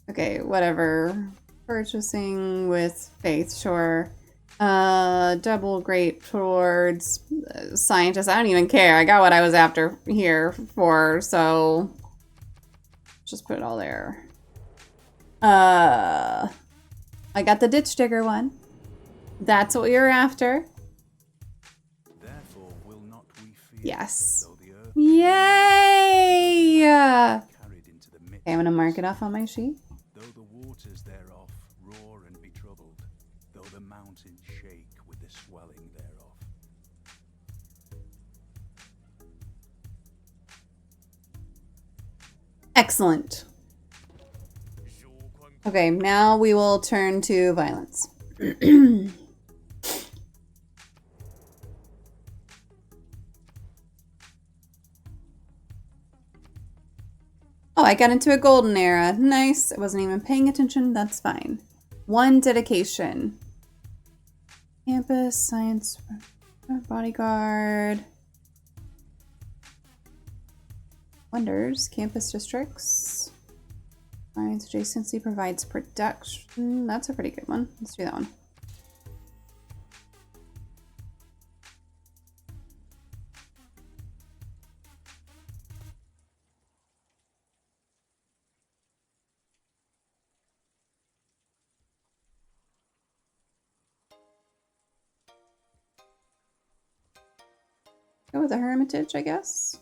S1: Okay, whatever. Purchasing with faith, sure. Double great towards scientists. I don't even care. I got what I was after here for, so just put it all there. I got the ditch digger one. That's what we were after.
S3: Therefore will not we fear,
S1: Yes.
S3: though the earth
S1: Yay!
S3: carried into the midst,
S1: Okay, I'm gonna mark it off on my sheet.
S3: though the waters thereof roar and be troubled, though the mountains shake with the swelling thereof.
S1: Excellent. Okay, now we will turn to violence. Oh, I got into a golden era. Nice. I wasn't even paying attention. That's fine. 1 dedication. Campus, science, bodyguard. Wonders, campus districts. Science adjacency provides production. That's a pretty good one. Let's do that one. Go with a hermitage, I guess.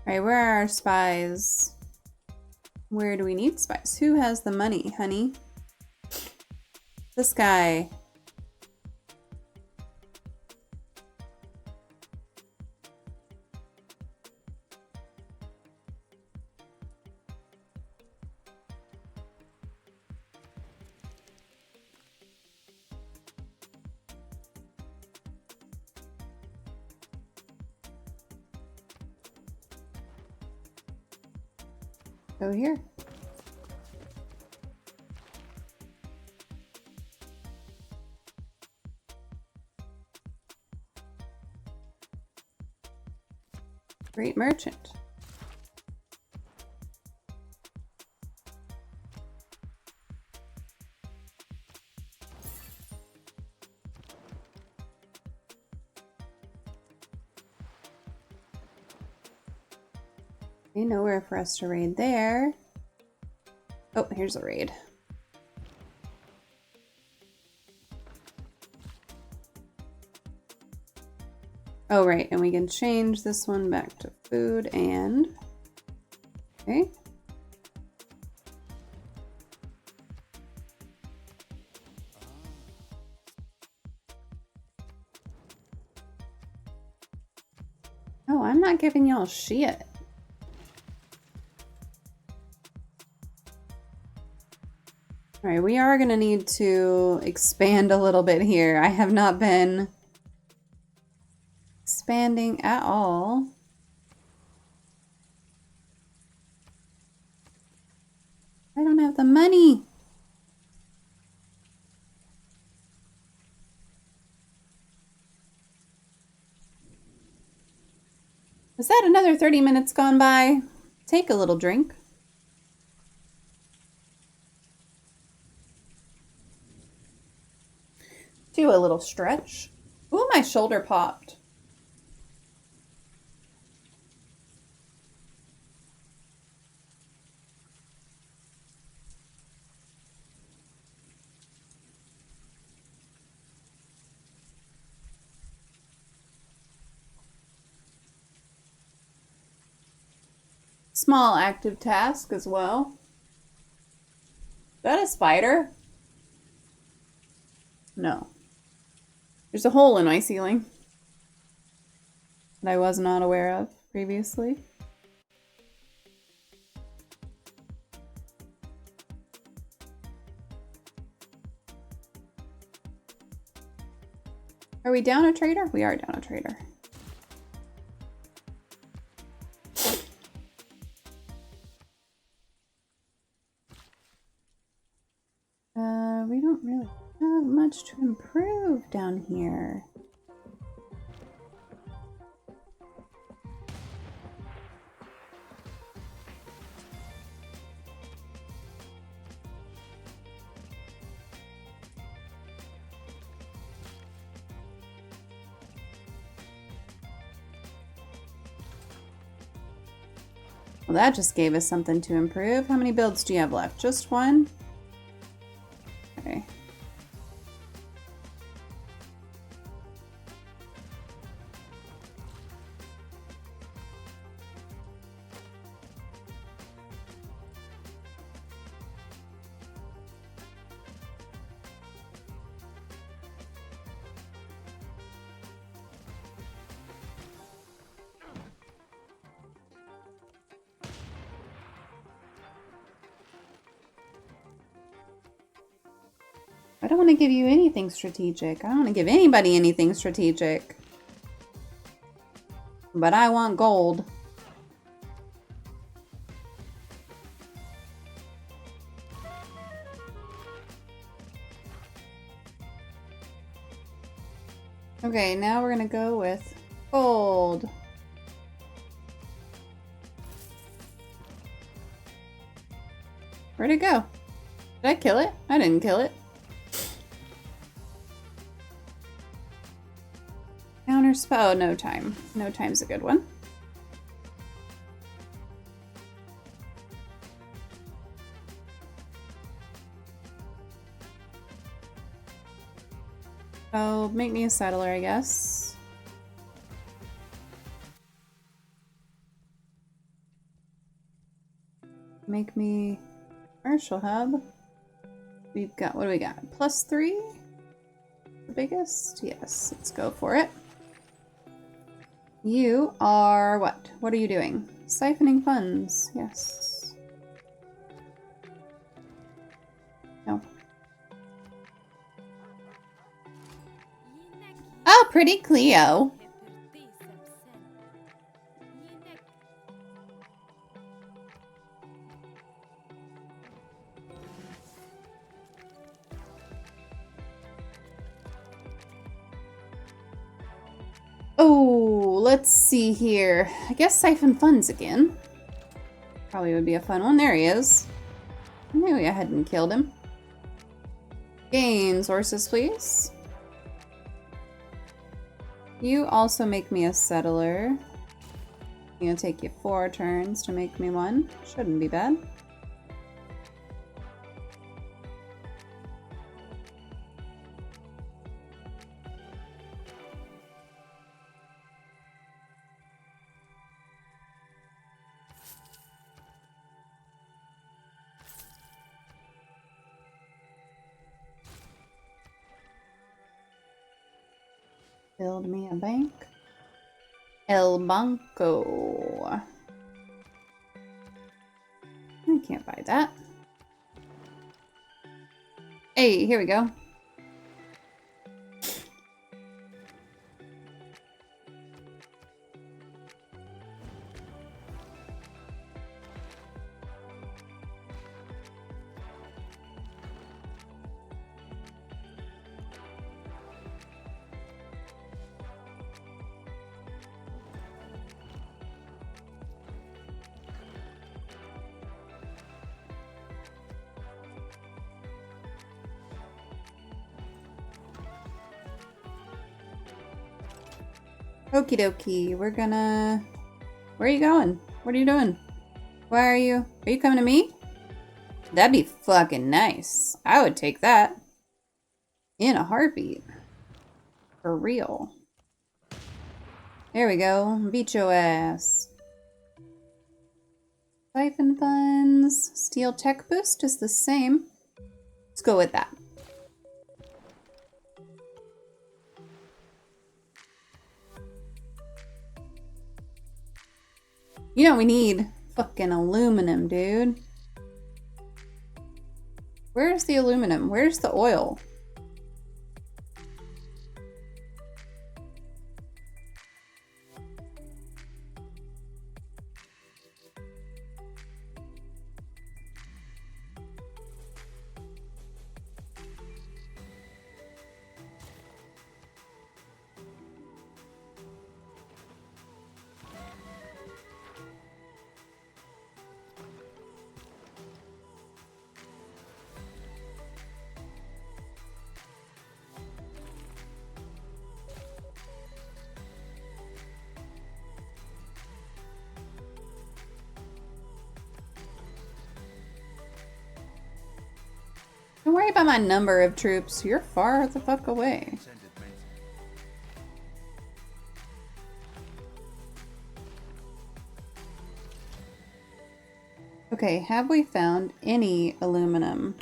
S1: Alright, where are our spies? Where do we need spies? Who has the money, honey? This guy. Go here. Great merchant. Okay, nowhere for us to raid there. Oh, here's a raid. Oh, right, and we can change this one back to food and... Okay. Oh, I'm not giving y'all shit. All right, we are gonna need to expand a little bit here. I have not been expanding at all. I don't have the money. Was that another 30 minutes gone by? Take a little drink. Do a little stretch. Ooh, my shoulder popped. Small active task as well. Is that a spider? No. There's a hole in my ceiling that I was not aware of previously. Are we down a trader? We are down a trader. We don't really have much to improve down here. Well, that just gave us something to improve. How many builds do you have left? Just one? Okay. I don't want to give you anything strategic. I don't want to give anybody anything strategic. But I want gold. Okay, now we're gonna go with gold. Where'd it go? Did I kill it? I didn't kill it. Counter spell. Oh, no time. No time's a good one. Oh, make me a settler, I guess. Make me commercial hub. We've got, what do we got? +3? The biggest? Yes, let's go for it. You are what? What are you doing? Siphoning funds. Yes. No. Oh, pretty Cleo. Oh, let's see here. I guess siphon funds again. Probably would be a fun one. There he is. Maybe I hadn't killed him. Gain sources, please. You also make me a settler. It's gonna take you 4 turns to make me one. Shouldn't be bad. Build me a bank. El Banco. I can't buy that. Hey, here we go. Okie dokie, we're gonna... Where are you going? What are you doing? Why are you coming to me? That'd be fucking nice. I would take that. In a heartbeat. For real. There we go. Beat your ass. Siphon funds. Steel tech boost is the same. Let's go with that. You know we need fucking aluminum, dude. Where's the aluminum? Where's the oil? Don't worry about my number of troops. You're far the fuck away. Okay, have we found any aluminum?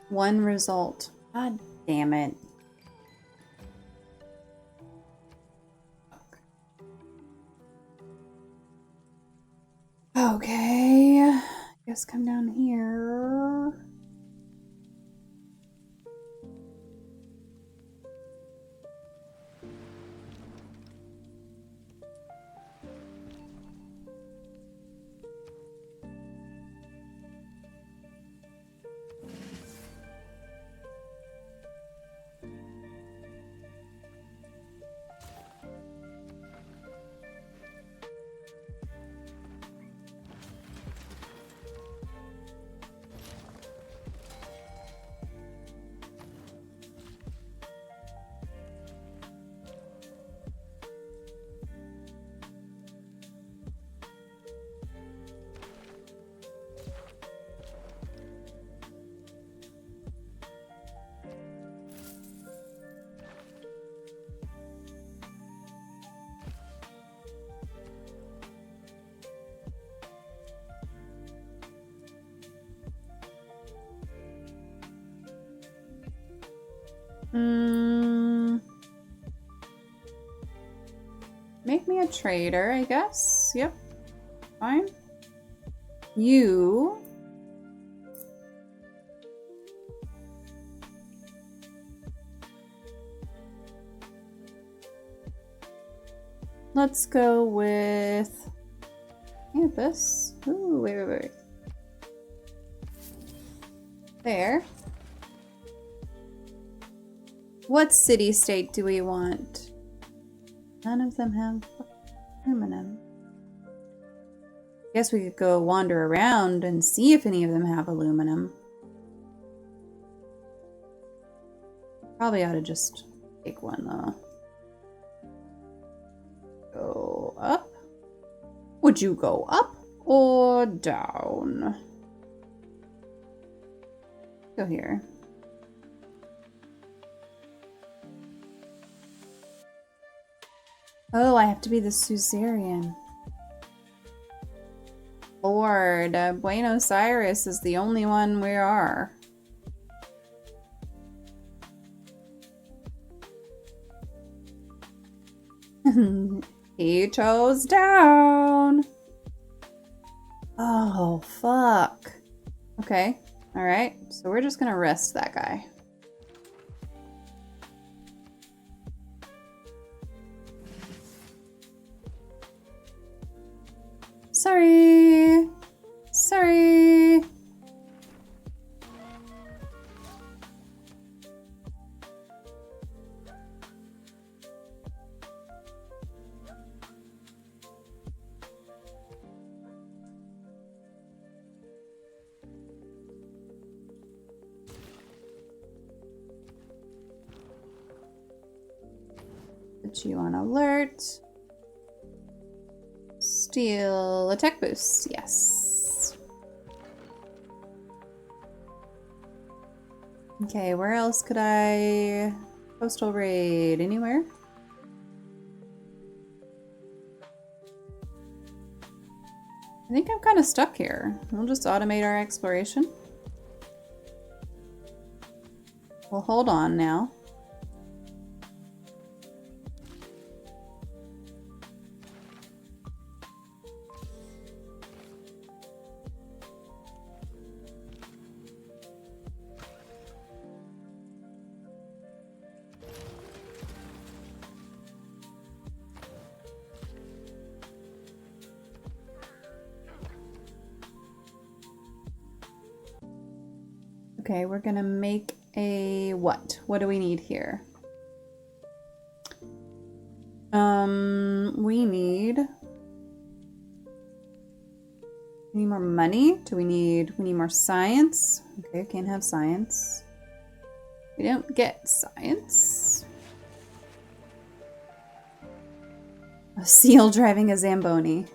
S1: One result. God damn it. Okay. guess come down here. Make me a trader, I guess. Yep. Fine. You. Let's go with campus. Ooh, wait. There. What city-state do we want? None of them have aluminum. Guess we could go wander around and see if any of them have aluminum. Probably ought to just take one though. Go up. Would you go up or down? Go here. Oh, I have to be the suzerain. Lord, Buenos Aires is the only one we are. He chose down. Oh, fuck. Okay. All right. So we're just gonna rest that guy. Sorry. Sorry. Put you on alert. Steal attack boost, yes. Okay, where else could I postal raid? Anywhere? I think I'm kind of stuck here. We'll just automate our exploration. We'll hold on now. Okay, we're gonna make a what? What do we need here? We need more money. We need more science. Okay, can't have science. We don't get science. A seal driving a Zamboni.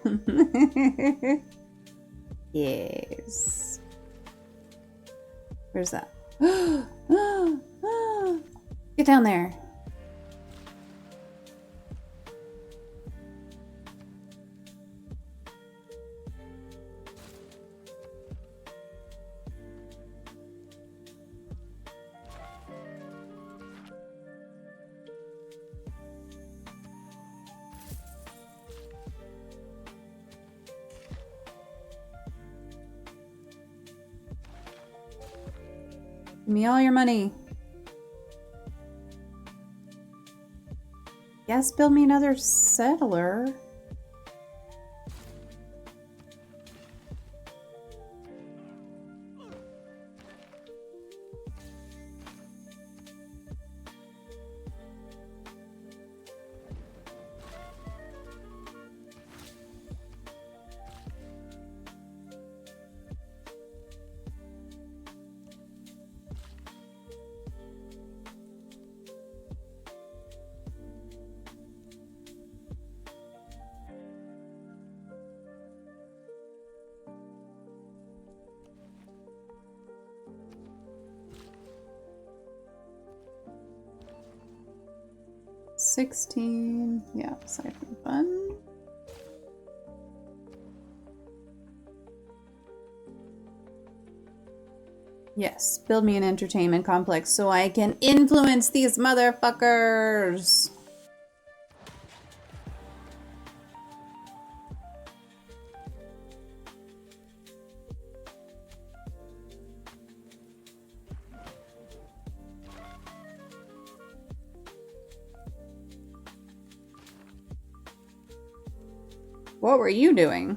S1: Yes. Where's that? Get down there. Give me all your money. Yes, build me another settler. $16. Yeah, siphon fund. Yes, build me an entertainment complex so I can influence these motherfuckers. What were you doing?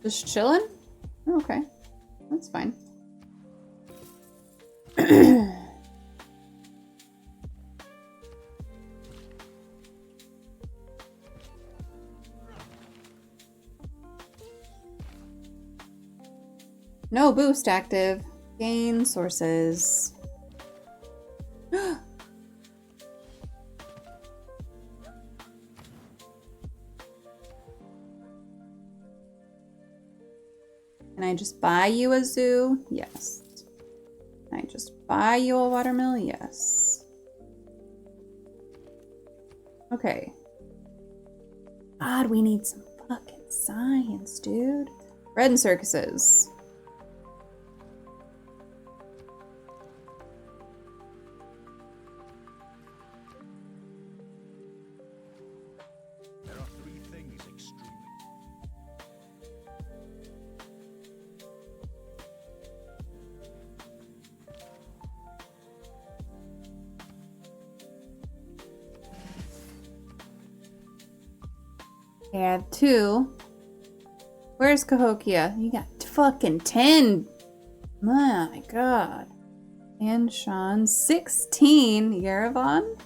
S1: Just chilling? Okay, that's fine. No boost active. Gain sources. Can I just buy you a zoo? Yes. Can I just buy you a watermill? Yes. Okay. God, we need some fucking science, dude. Bread and circuses.
S3: There are three things extremely.
S1: I have 2. Where's Cahokia? You got fucking 10. My god. And Sean, 16. Yerevan,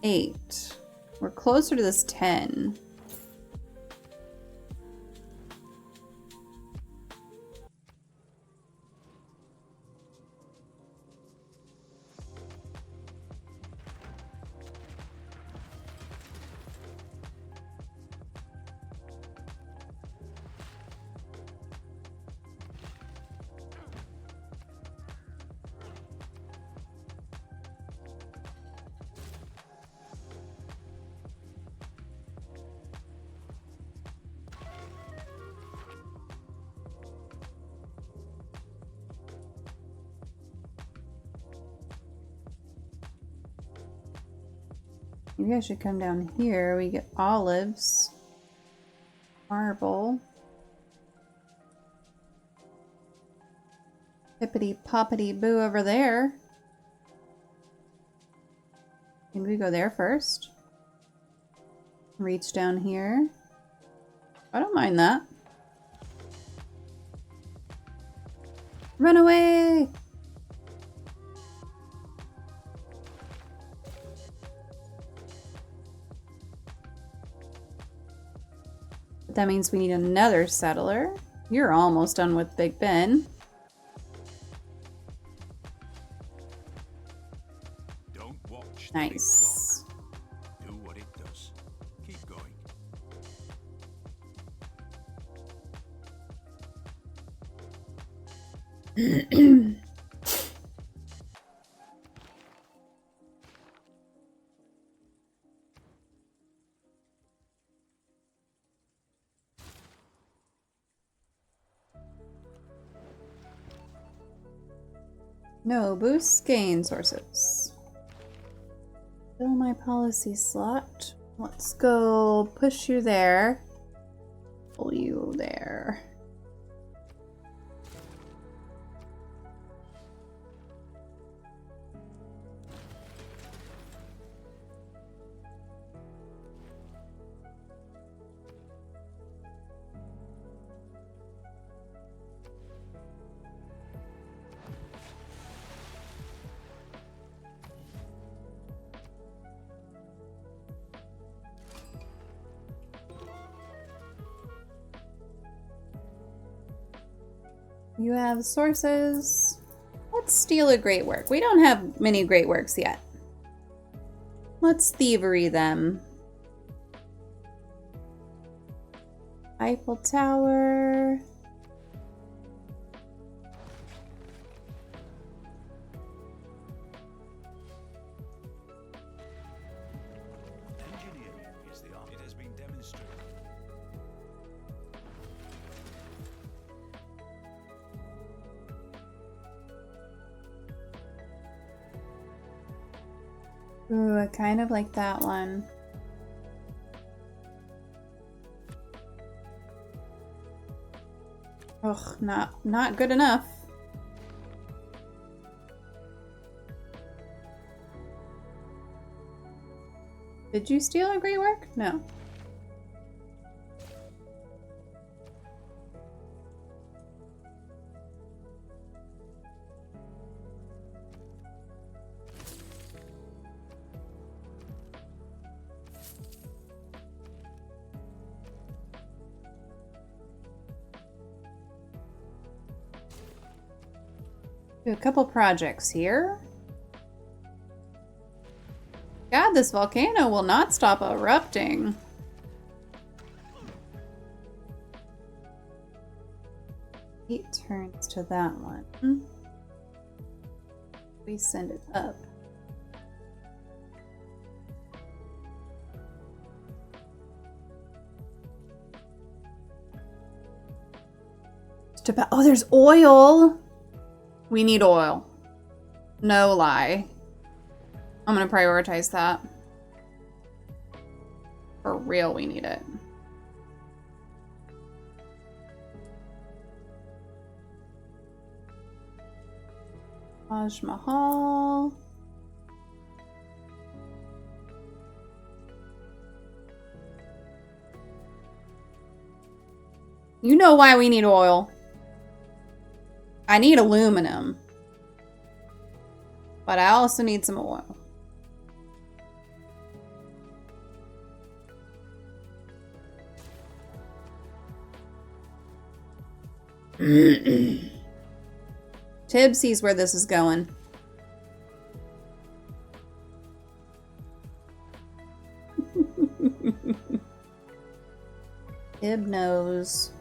S1: 8. We're closer to this 10. Maybe I should come down here. We get olives. Marble. Hippity poppity boo over there. Can we go there first? Reach down here. I don't mind that. Run away! But that means we need another settler. You're almost done with Big Ben.
S3: Don't watch the
S1: Nice.
S3: big clock. Do what it does. Keep going.
S1: No boosts, gain sources. Fill my policy slot. Let's go push you there. Pull you there. You have sources. Let's steal a great work. We don't have many great works yet. Let's thievery them. Eiffel Tower.
S3: Engineering is the art. It has been demonstrated.
S1: Ooh, I kind of like that one. Ugh, not good enough. Did you steal a great work? No. Do a couple projects here. God, this volcano will not stop erupting. Eight turns to that one. We send it up. Oh, there's oil. We need oil. No lie. I'm gonna prioritize that. For real, we need it. Taj Mahal. You know why we need oil. I need aluminum. But I also need some oil. Tib sees where this is going. Tib knows.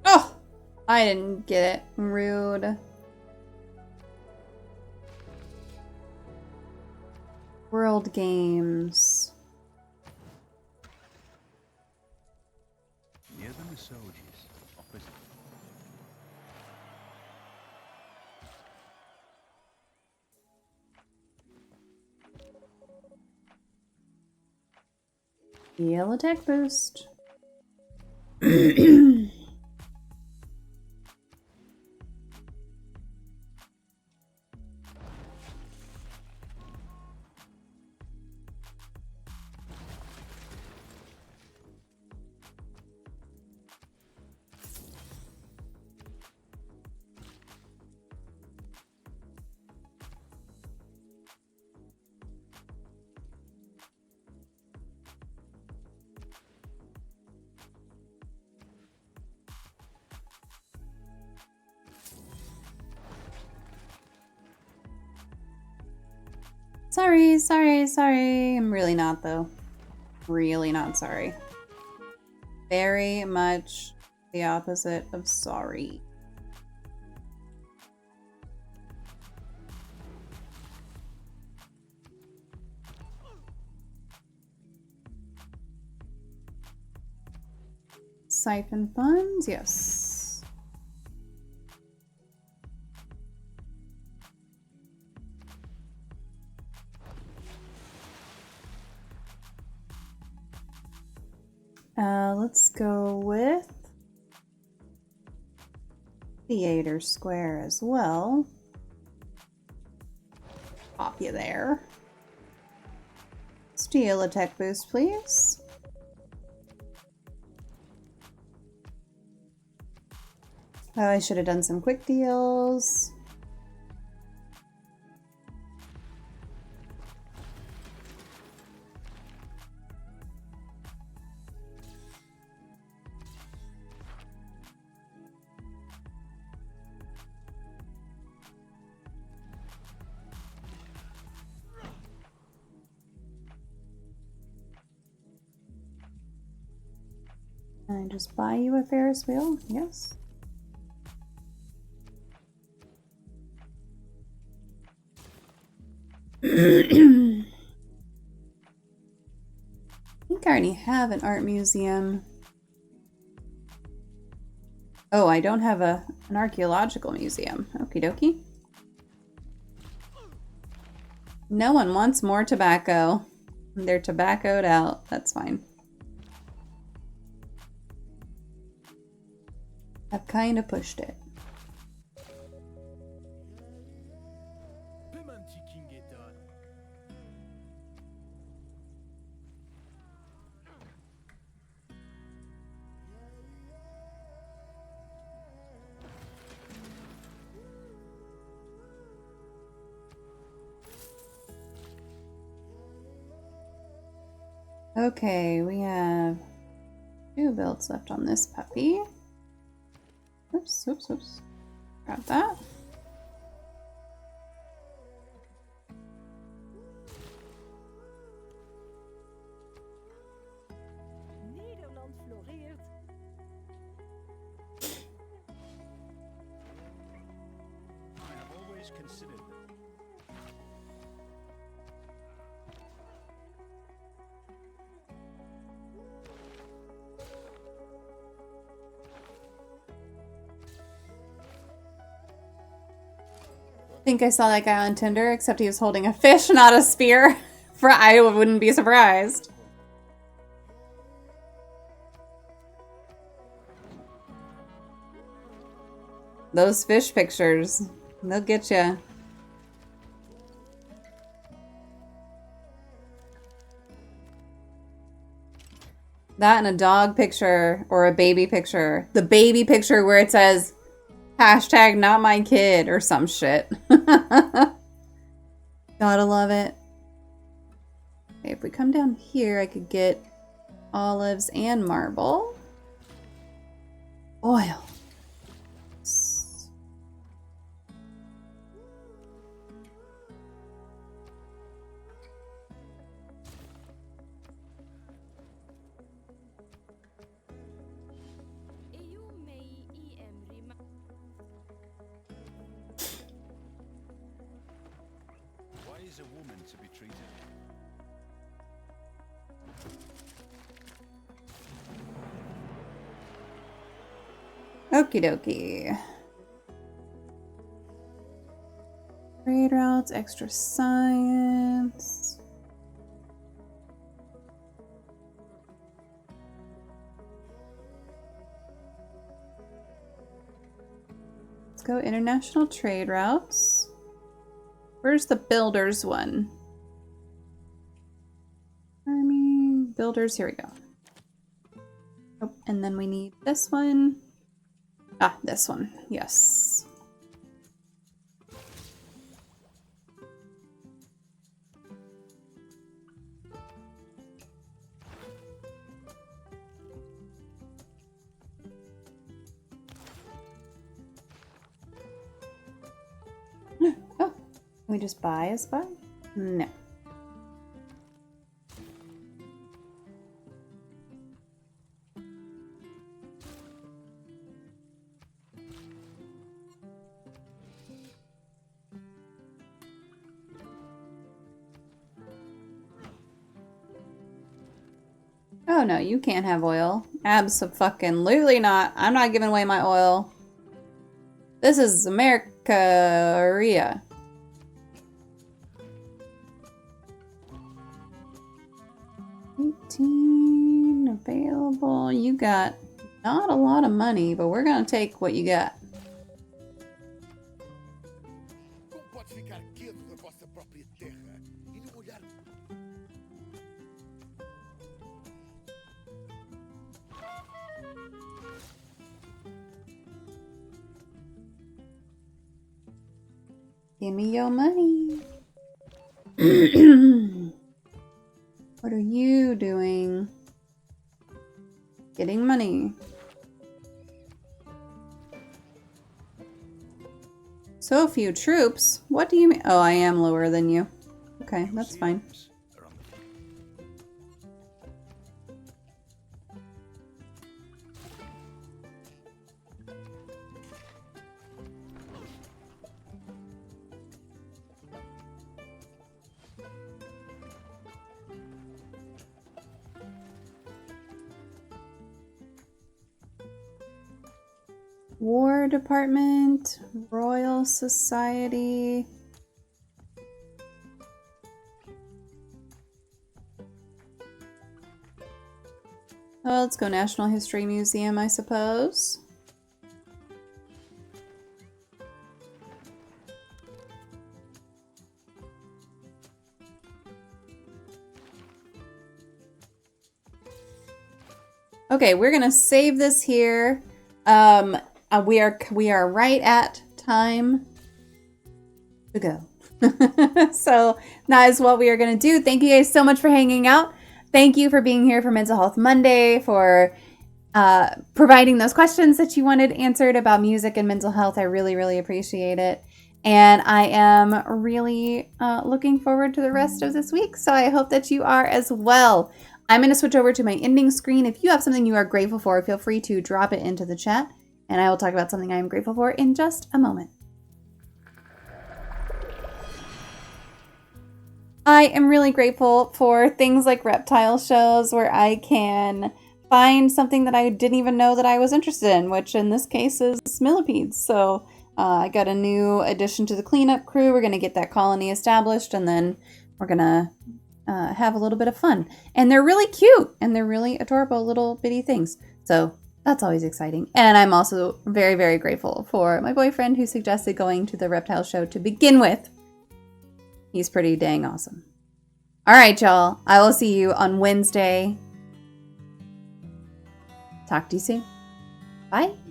S1: Oh, I didn't get it. Rude. World Games.
S3: Near the Massages, opposite.
S1: Heal attack boost. Sorry. I'm really not, though. Really not sorry. Very much the opposite of sorry. Siphon funds, yes. Let's go with Theater Square as well. Pop you there. Steal a tech boost, please. Oh, I should have done some quick deals. Can I just buy you a Ferris wheel? Yes. I think I already have an art museum. Oh, I don't have an archaeological museum. Okie dokie. No one wants more tobacco. They're tobaccoed out. That's fine. I've kind of pushed it. Okay, we have 2 builds left on this puppy. Oops, oops, oops. Grab that.
S4: Nederland floreert.
S3: I have always considered them.
S1: I think I saw that guy on Tinder, except he was holding a fish, not a spear. For I wouldn't be surprised. Those fish pictures, they'll get you. That and a dog picture or a baby picture. The baby picture where it says, hashtag not my kid or some shit. Gotta love it. Okay, if we come down here, I could get olives and marble. Oil.
S3: Why is a woman to be treated?
S1: Okie dokie. Trade routes, extra science. Let's go international trade routes. Where's the builders one? Army, builders, here we go. Oh, and then we need this one. Ah, this one, yes. Oh, can we just buy a spot? No. Oh no, you can't have oil. Abso-fucking-lutely not. I'm not giving away my oil. This is America. 18. available. You got not a lot of money, but we're gonna take what you got.
S5: Como pode ficar quieto na vossa própria terra e não olhar?
S1: Give me your money. What are you doing? Getting money. So few troops. What do you mean? Oh, I am lower than you. Okay, that's fine.
S3: Museums are on the
S1: War Department, Royal Society. Oh, let's go National History Museum, I suppose. Okay, we're gonna save this here. We are right at time to go. So that is what we are gonna do. Thank you guys so much for hanging out. Thank you for being here for Mental Health Monday, for providing those questions that you wanted answered about music and mental health. I really, really appreciate it. And I am really looking forward to the rest of this week. So I hope that you are as well. I'm going to switch over to my ending screen. If you have something you are grateful for, feel free to drop it into the chat. And I will talk about something I am grateful for in just a moment. I am really grateful for things like reptile shows where I can find something that I didn't even know that I was interested in, which in this case is millipedes. So I got a new addition to the cleanup crew. We're going to get that colony established, and then we're going to have a little bit of fun. And they're really cute, and they're really adorable little bitty things. So that's always exciting. And I'm also very, very grateful for my boyfriend who suggested going to the reptile show to begin with. He's pretty dang awesome. All right, y'all. I will see you on Wednesday. Talk to you soon. Bye.